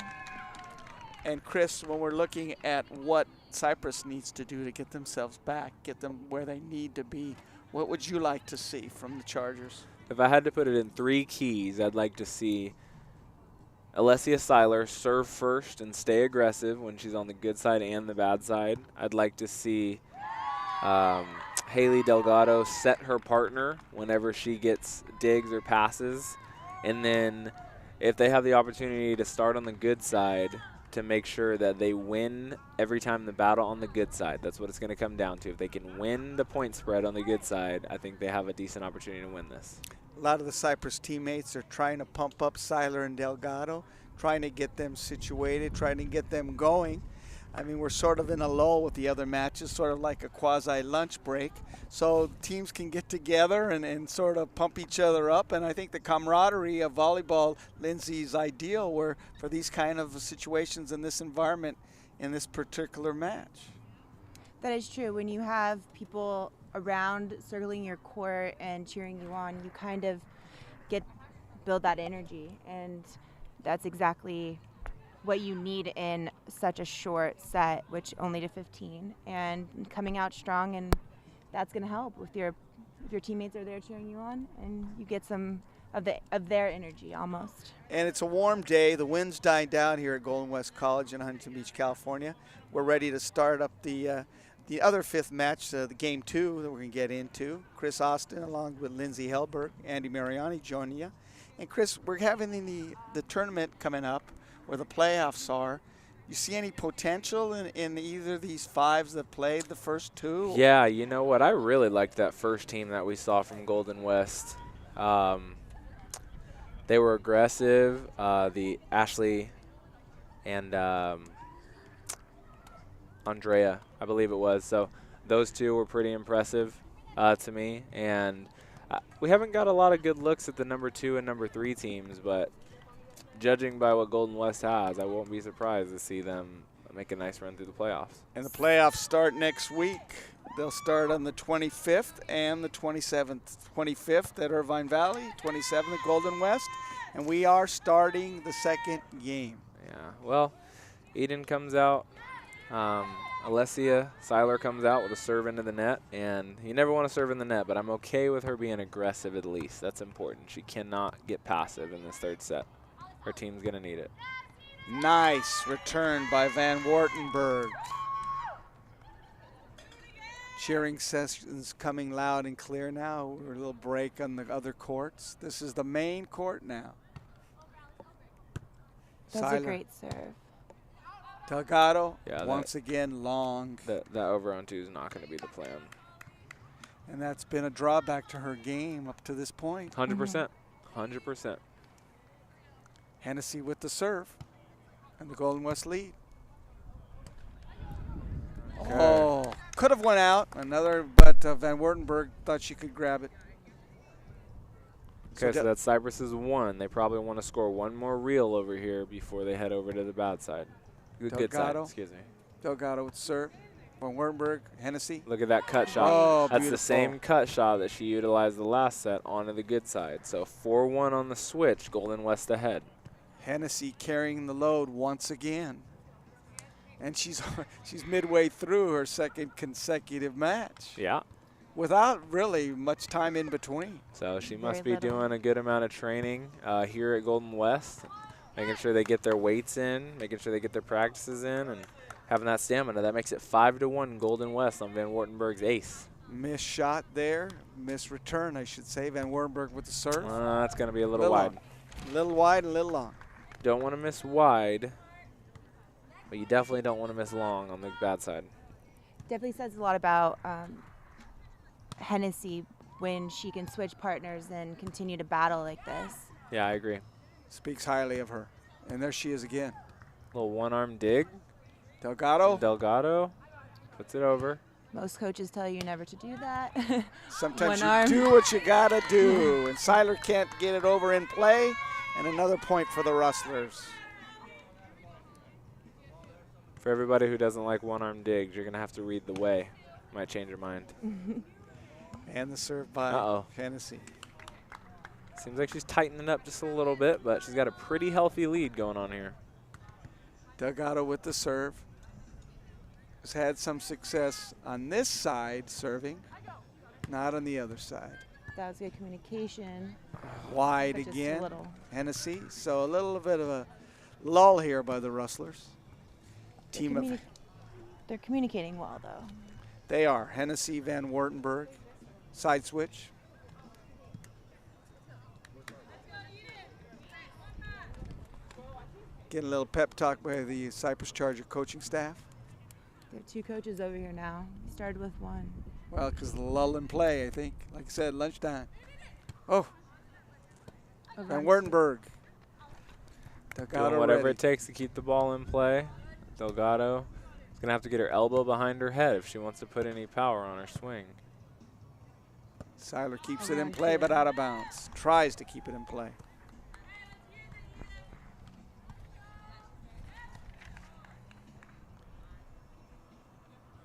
Speaker 2: And Chris, when we're looking at what Cyprus needs to do to get themselves back, get them where they need to be, what would you like to see from the Chargers?
Speaker 4: If I had to put it in 3 keys, I'd like to see Alessia Seiler serve first and stay aggressive when she's on the good side and the bad side. I'd like to see Haley Delgado set her partner whenever she gets digs or passes. And then if they have the opportunity to start on the good side, to make sure that they win every time the battle on the good side. That's what it's going to come down to. If they can win the point spread on the good side, I think they have a decent opportunity to win this.
Speaker 2: A lot of the Cyprus teammates are trying to pump up Seiler and Delgado, trying to get them situated, trying to get them going. I mean, we're sort of in a lull with the other matches, sort of like a quasi-lunch break. So teams can get together and sort of pump each other up. And I think the camaraderie of volleyball, Lindsay, is ideal for these kind of situations in this environment in this particular match.
Speaker 3: That is true. When you have people around circling your court and cheering you on, you kind of build that energy. And that's exactly what you need in such a short set, which only to 15, and coming out strong, and that's going to help if your teammates are there cheering you on, and you get some of their energy almost.
Speaker 2: And it's a warm day. The wind's dying down here at Golden West College in Huntington Beach, California. We're ready to start up the other 5th match, the game 2 that we're going to get into. Chris Austin along with Lindsay Helberg, Andy Mariani joining you. And Chris, we're having the tournament coming up where the playoffs are. You see any potential in either of these 5s that played the first 2?
Speaker 4: Yeah, you know what? I really liked that first team that we saw from Golden West. They were aggressive. The Ashley and Andrea, I believe it was. So those 2 were pretty impressive to me. And we haven't got a lot of good looks at the number 2 and number 3 teams, but judging by what Golden West has, I won't be surprised to see them make a nice run through the playoffs.
Speaker 2: And the playoffs start next week. They'll start on the 25th and the 27th. 25th at Irvine Valley, 27th at Golden West, and we are starting the second game.
Speaker 4: Yeah, well, Eden comes out. Alessia Seiler comes out with a serve into the net, and you never want to serve in the net, but I'm okay with her being aggressive at least. That's important. She cannot get passive in this third set. Her team's going to need it.
Speaker 2: Nice return by Van Wartenberg. Cheering sessions coming loud and clear now. We're a little break on the other courts. This is the main court now.
Speaker 3: That's
Speaker 2: Seiler.
Speaker 3: a great serve.
Speaker 2: Delgado,
Speaker 4: Yeah,
Speaker 2: once again, long.
Speaker 4: That over on 2 is not going to be the plan.
Speaker 2: And that's been a drawback to her game up to this point.
Speaker 4: 100%. 100%.
Speaker 2: Hennessy with the serve. And the Golden West lead.
Speaker 4: Okay.
Speaker 2: Oh, could have went out. Another, but Van Wartenberg thought she could grab it.
Speaker 4: Okay, so that's Cyprus's 1. They probably want to score one more reel over here before they head over to the bad side. Good side,
Speaker 2: Delgado.
Speaker 4: excuse me.
Speaker 2: Delgado with serve. Van Wartenberg, Hennessy.
Speaker 4: Look at that cut shot.
Speaker 2: Oh,
Speaker 4: that's
Speaker 2: beautiful.
Speaker 4: the same cut shot that she utilized the last set onto the good side. So 4-1 on the switch, Golden West ahead.
Speaker 2: Hennessy carrying the load once again. And she's midway through her second consecutive match.
Speaker 4: Yeah.
Speaker 2: Without really much time in between.
Speaker 4: So she must
Speaker 3: Very
Speaker 4: be
Speaker 3: little.
Speaker 4: doing a good amount of training here at Golden West, making sure they get their weights in, making sure they get their practices in, and having that stamina. That makes it 5-1 Golden West on Van Wartenberg's ace.
Speaker 2: Missed shot there. Missed return, I should say. Van Wartenberg with the serve.
Speaker 4: That's going to be a little wide.
Speaker 2: A little wide and a little long.
Speaker 4: Don't want to miss wide, but you definitely don't want to miss long on the bad side.
Speaker 3: Definitely says a lot about Hennessy when she can switch partners and continue to battle like this.
Speaker 4: Yeah, I agree.
Speaker 2: Speaks highly of her. And there she is again.
Speaker 4: Little one-arm dig.
Speaker 2: Delgado.
Speaker 4: Delgado puts it over.
Speaker 3: Most coaches tell you never to do that.
Speaker 2: Sometimes
Speaker 3: One arm.
Speaker 2: you do what you gotta do. And Seiler can't get it over in play. And another point for the Rustlers.
Speaker 4: For everybody who doesn't like one-arm digs, you're going to have to read the way. Might change your mind.
Speaker 2: And the serve by Hennessy.
Speaker 4: Seems like she's tightening up just a little bit, but she's got a pretty healthy lead going on here.
Speaker 2: Delgado with the serve. Has had some success on this side serving, not on the other side.
Speaker 3: That was good communication.
Speaker 2: Wide
Speaker 3: but just a
Speaker 2: again,
Speaker 3: little.
Speaker 2: Hennessy. So a little bit of a lull here by the Rustlers. Team of,
Speaker 3: They're communicating well, though.
Speaker 2: they are. Hennessy, Van Wartenberg, side switch. Getting a little pep talk by the Cypress Charger coaching staff.
Speaker 3: There are 2 coaches over here now. We started with 1.
Speaker 2: Well, because the lull in play, I think. Like I said, lunchtime. Oh, Van Wartenberg. Delgado
Speaker 4: Doing whatever
Speaker 2: ready.
Speaker 4: it takes to keep the ball in play. Delgado is going to have to get her elbow behind her head if she wants to put any power on her swing.
Speaker 2: Seiler keeps it in play, but out of bounds. Tries to keep it in play.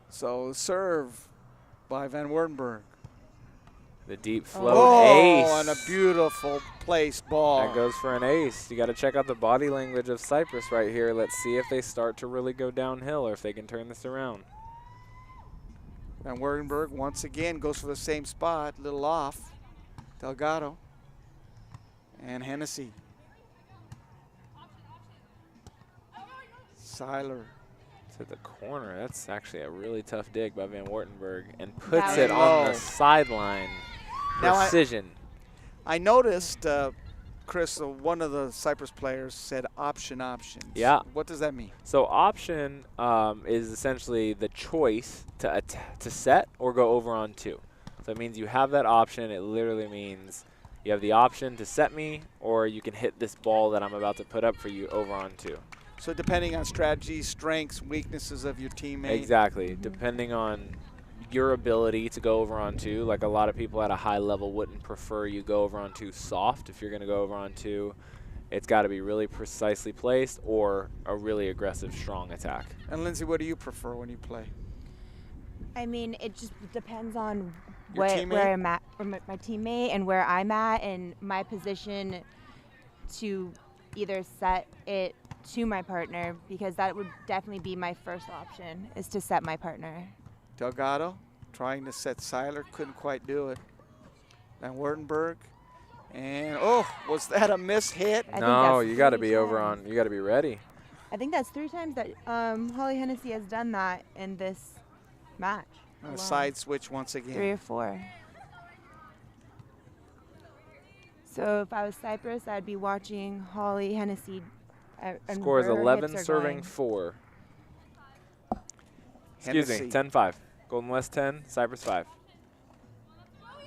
Speaker 2: So serve by Van Wartenberg.
Speaker 4: The deep float
Speaker 2: Oh,
Speaker 4: ace.
Speaker 2: and a beautiful place ball.
Speaker 4: That goes for an ace. You got to check out the body language of Cyprus right here. Let's see if they start to really go downhill or if they can turn this around.
Speaker 2: Van Wartenberg once again goes for the same spot, little off. Delgado and Hennessy. Seiler.
Speaker 4: To the corner. That's actually a really tough dig by Van Wartenberg and puts
Speaker 3: That
Speaker 4: it
Speaker 2: was
Speaker 4: on
Speaker 2: low.
Speaker 4: the sideline.
Speaker 2: Now
Speaker 4: Precision.
Speaker 2: I noticed, Chris, one of the Cyprus players said options.
Speaker 4: Yeah.
Speaker 2: What does that mean?
Speaker 4: So option is essentially the choice to set or go over on 2. So it means you have that option. It literally means you have the option to set me or you can hit this ball that I'm about to put up for you over on 2.
Speaker 2: So depending on strategy, strengths, weaknesses of your teammate.
Speaker 4: Exactly. Depending on your ability to go over on 2, like a lot of people at a high level wouldn't prefer you go over on 2 soft. If you're going to go over on 2, it's got to be really precisely placed or a really aggressive, strong attack.
Speaker 2: And Lindsay, what do you prefer when you play?
Speaker 3: I mean, it just depends on
Speaker 2: Your
Speaker 3: where
Speaker 2: teammate?
Speaker 3: I'm at, or my teammate, and where I'm at, and my position to either set it to my partner because that would definitely be my first option, is to set my partner.
Speaker 2: Delgado trying to set Seiler, couldn't quite do it. Van Wurtenberg, and was that a miss hit?
Speaker 4: No, you got to be over on. You got to be ready.
Speaker 3: I think that's 3 times that Holly Hennessy has done that in this match.
Speaker 2: A side switch once again.
Speaker 3: 3 or 4. So if I was Cyprus, I'd be watching Holly Hennessy.
Speaker 4: Score is 11, serving 4. Excuse me, 10-5. Golden West 10, Cyprus 5.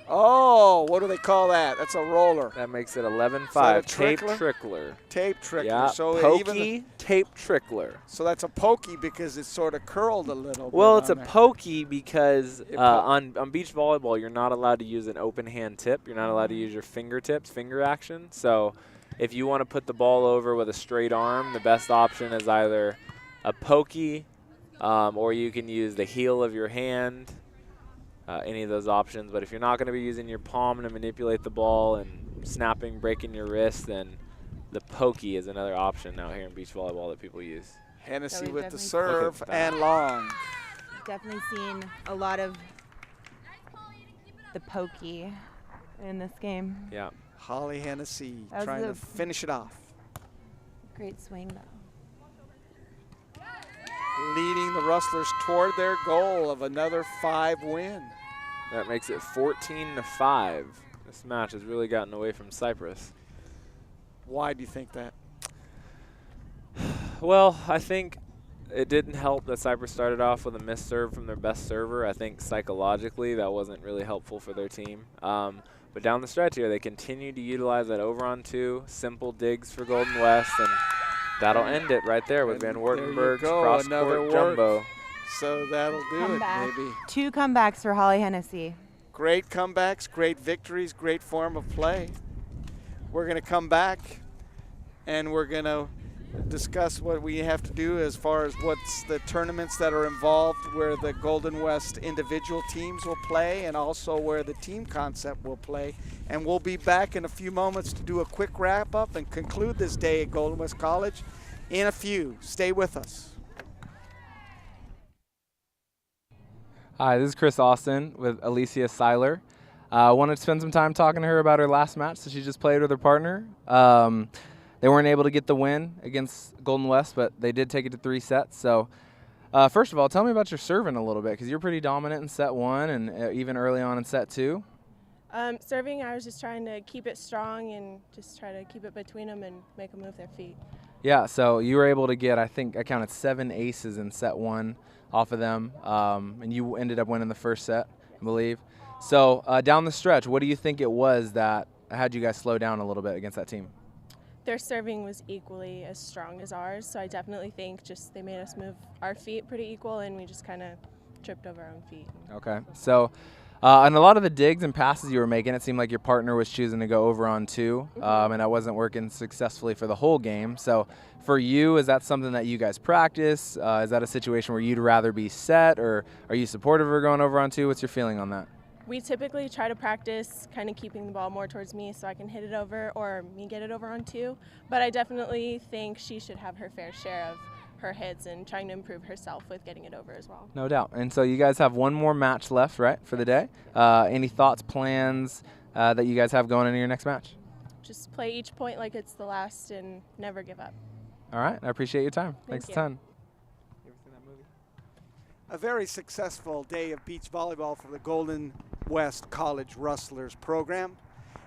Speaker 2: Oh, what do they call that? That's a roller.
Speaker 4: That makes it 11-5. Tape trickler.
Speaker 2: Tape trickler.
Speaker 4: Yeah,
Speaker 2: so
Speaker 4: pokey tape trickler.
Speaker 2: So that's a pokey because it's sort of curled a little bit.
Speaker 4: Well, it's a pokey because on beach volleyball, you're not allowed to use an open hand tip. You're not allowed to use your fingertips, finger action. So if you want to put the ball over with a straight arm, the best option is either a pokey or you can use the heel of your hand. Any of those options, but if you're not going to be using your palm to manipulate the ball and snapping, breaking your wrist, then the pokey is another option out here in beach volleyball that people use.
Speaker 2: Hennessy with the serve and long.
Speaker 3: Definitely seen a lot of the pokey in this game.
Speaker 4: Yeah.
Speaker 2: Holly Hennessy trying to finish it off.
Speaker 3: Great swing, though.
Speaker 2: Leading the Rustlers toward their goal of another 5 win.
Speaker 4: That makes it 14-5. This match has really gotten away from Cyprus.
Speaker 2: Why do you think that?
Speaker 4: Well, I think it didn't help that Cyprus started off with a missed serve from their best server. I think psychologically that wasn't really helpful for their team. But down the stretch here, they continued to utilize that over on 2, simple digs for Golden West, and that'll end it right there with Van Wurtenberg's cross-court jumbo.
Speaker 2: So that'll do it, maybe.
Speaker 3: 2 comebacks for Holly Hennessy.
Speaker 2: Great comebacks, great victories, great form of play. We're going to come back, and we're going to discuss what we have to do as far as what's the tournaments that are involved where the Golden West individual teams will play and also where the team concept will play. And we'll be back in a few moments to do a quick wrap-up and conclude this day at Golden West College in a few. Stay with us.
Speaker 1: Hi, this is Chris Austin with Alicia Seiler. I wanted to spend some time talking to her about her last match that she just played with her partner. They weren't able to get the win against Golden West, but they did take it to 3 sets. So first of all, tell me about your serving a little bit, because you're pretty dominant in set 1 and even early on in set 2.
Speaker 7: Serving, I was just trying to keep it strong and just try to keep it between them and make them move their feet.
Speaker 1: Yeah, so you were able to get, I think I counted 7 aces in set 1 off of them, and you ended up winning the first set, I believe. So down the stretch, what do you think it was that had you guys slow down a little bit against that team?
Speaker 7: Their serving was equally as strong as ours, so I definitely think just they made us move our feet pretty equal, and we just kind of tripped over our own feet.
Speaker 1: Okay, so on a lot of the digs and passes you were making, it seemed like your partner was choosing to go over on 2, and that wasn't working successfully for the whole game. So for you, is that something that you guys practice? Is that a situation where you'd rather be set, or are you supportive of her going over on 2? What's your feeling on that?
Speaker 7: We typically try to practice kind of keeping the ball more towards me so I can hit it over or me get it over on 2, but I definitely think she should have her fair share of her hits and trying to improve herself with getting it over as well.
Speaker 1: No doubt. And so you guys have one more match left, right, for the day? Any thoughts, plans that you guys have going into your next match?
Speaker 7: Just play each point like it's the last and never give up.
Speaker 1: All right. I appreciate your time. Thanks a ton.
Speaker 4: You ever seen that movie?
Speaker 2: A very successful day of beach volleyball for the Golden West College Rustlers program.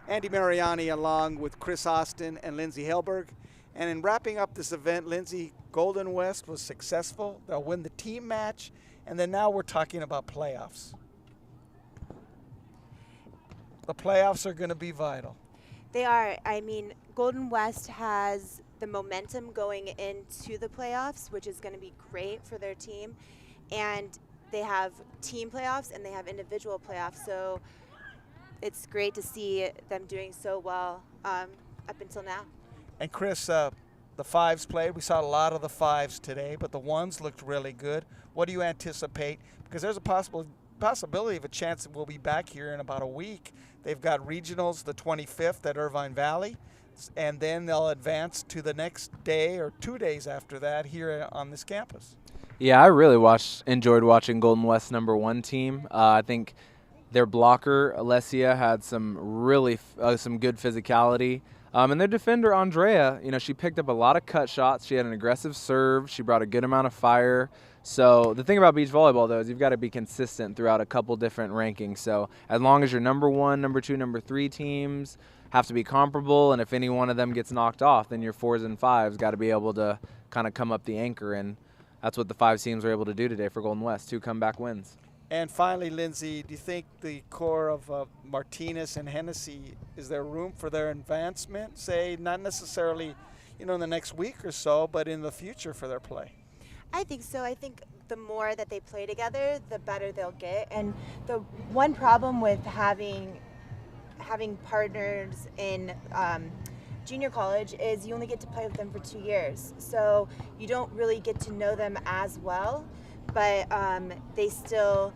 Speaker 2: Andy Mariani along with Chris Austin and Lindsay Helberg. And in wrapping up this event, Lindsay, Golden West was successful. They'll win the team match. And then now we're talking about playoffs. The playoffs are going to be vital.
Speaker 3: They are. I mean, Golden West has the momentum going into the playoffs, which is going to be great for their team. And they have team playoffs and they have individual playoffs. So it's great to see them doing so well up until now. And
Speaker 2: Chris, the 5s played. We saw a lot of the 5s today, but the 1s looked really good. What do you anticipate? Because there's a possibility of a chance that we'll be back here in about a week. They've got regionals the 25th at Irvine Valley. and then they'll advance to the next day or 2 days after that here on this campus.
Speaker 1: Yeah, I really enjoyed watching Golden West's #1 team. I think their blocker, Alessia, had some really some good physicality. And their defender, Andrea, she picked up a lot of cut shots. She had an aggressive serve. She brought a good amount of fire. So the thing about beach volleyball, though, is you've got to be consistent throughout a couple different rankings. So as long as your #1, #2, #3 teams have to be comparable, and if any one of them gets knocked off, then your 4s and 5s got to be able to kind of come up the anchor, and that's what the 5 teams were able to do today for Golden West, 2 comeback wins.
Speaker 2: And finally, Lindsay, do you think the core of Martinez and Hennessy, is there room for their advancement, say, not necessarily, in the next week or so, but in the future for their play?
Speaker 3: I think so. I think the more that they play together, the better they'll get. And the one problem with having partners in junior college is you only get to play with them for 2 years. So you don't really get to know them as well. But they still,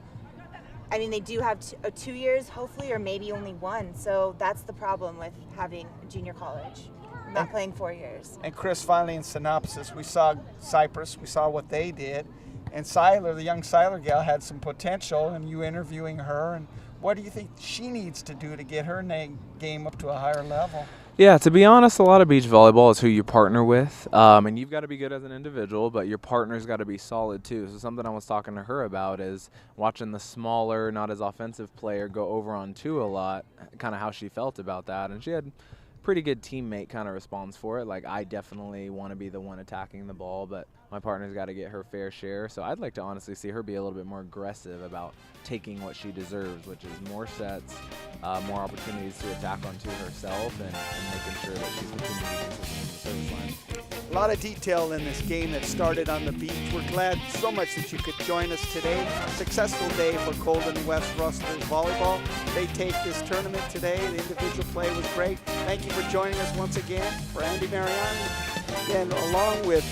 Speaker 3: they do have 2 years, hopefully, or maybe only 1. So that's the problem with having junior college, not playing 4 years.
Speaker 2: And Chris, finally in synopsis, we saw Cypress, we saw what they did. And Seiler, the young Seiler gal, had some potential, and you interviewing her. And what do you think she needs to do to get her game up to a higher level?
Speaker 1: Yeah, to be honest, a lot of beach volleyball is who you partner with. And you've got to be good as an individual, but your partner's got to be solid too. So something I was talking to her about is watching the smaller, not as offensive player go over on 2 a lot, kind of how she felt about that. And she had pretty good teammate kind of response for it. Like, I definitely want to be the one attacking the ball, but my partner's got to get her fair share. So I'd like to honestly see her be a little bit more aggressive about taking what she deserves, which is more sets, more opportunities to attack onto herself, and making sure that she's continuing to be consistent in the service line.
Speaker 2: A lot of detail in this game that started on the beach. We're glad so much that you could join us today. Successful day for Golden West Rustlers Volleyball. They take this tournament today. The individual play was great. Thank you for joining us once again. For Andy Mariani, and along with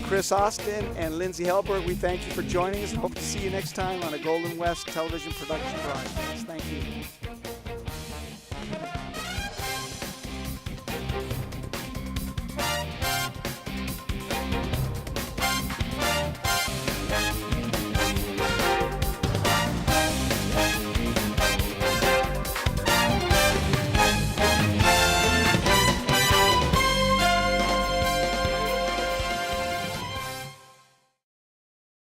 Speaker 2: Chris Austin and Lindsay Helberg, we thank you for joining us and hope to see you next time on a Golden West television production broadcast. Thank you.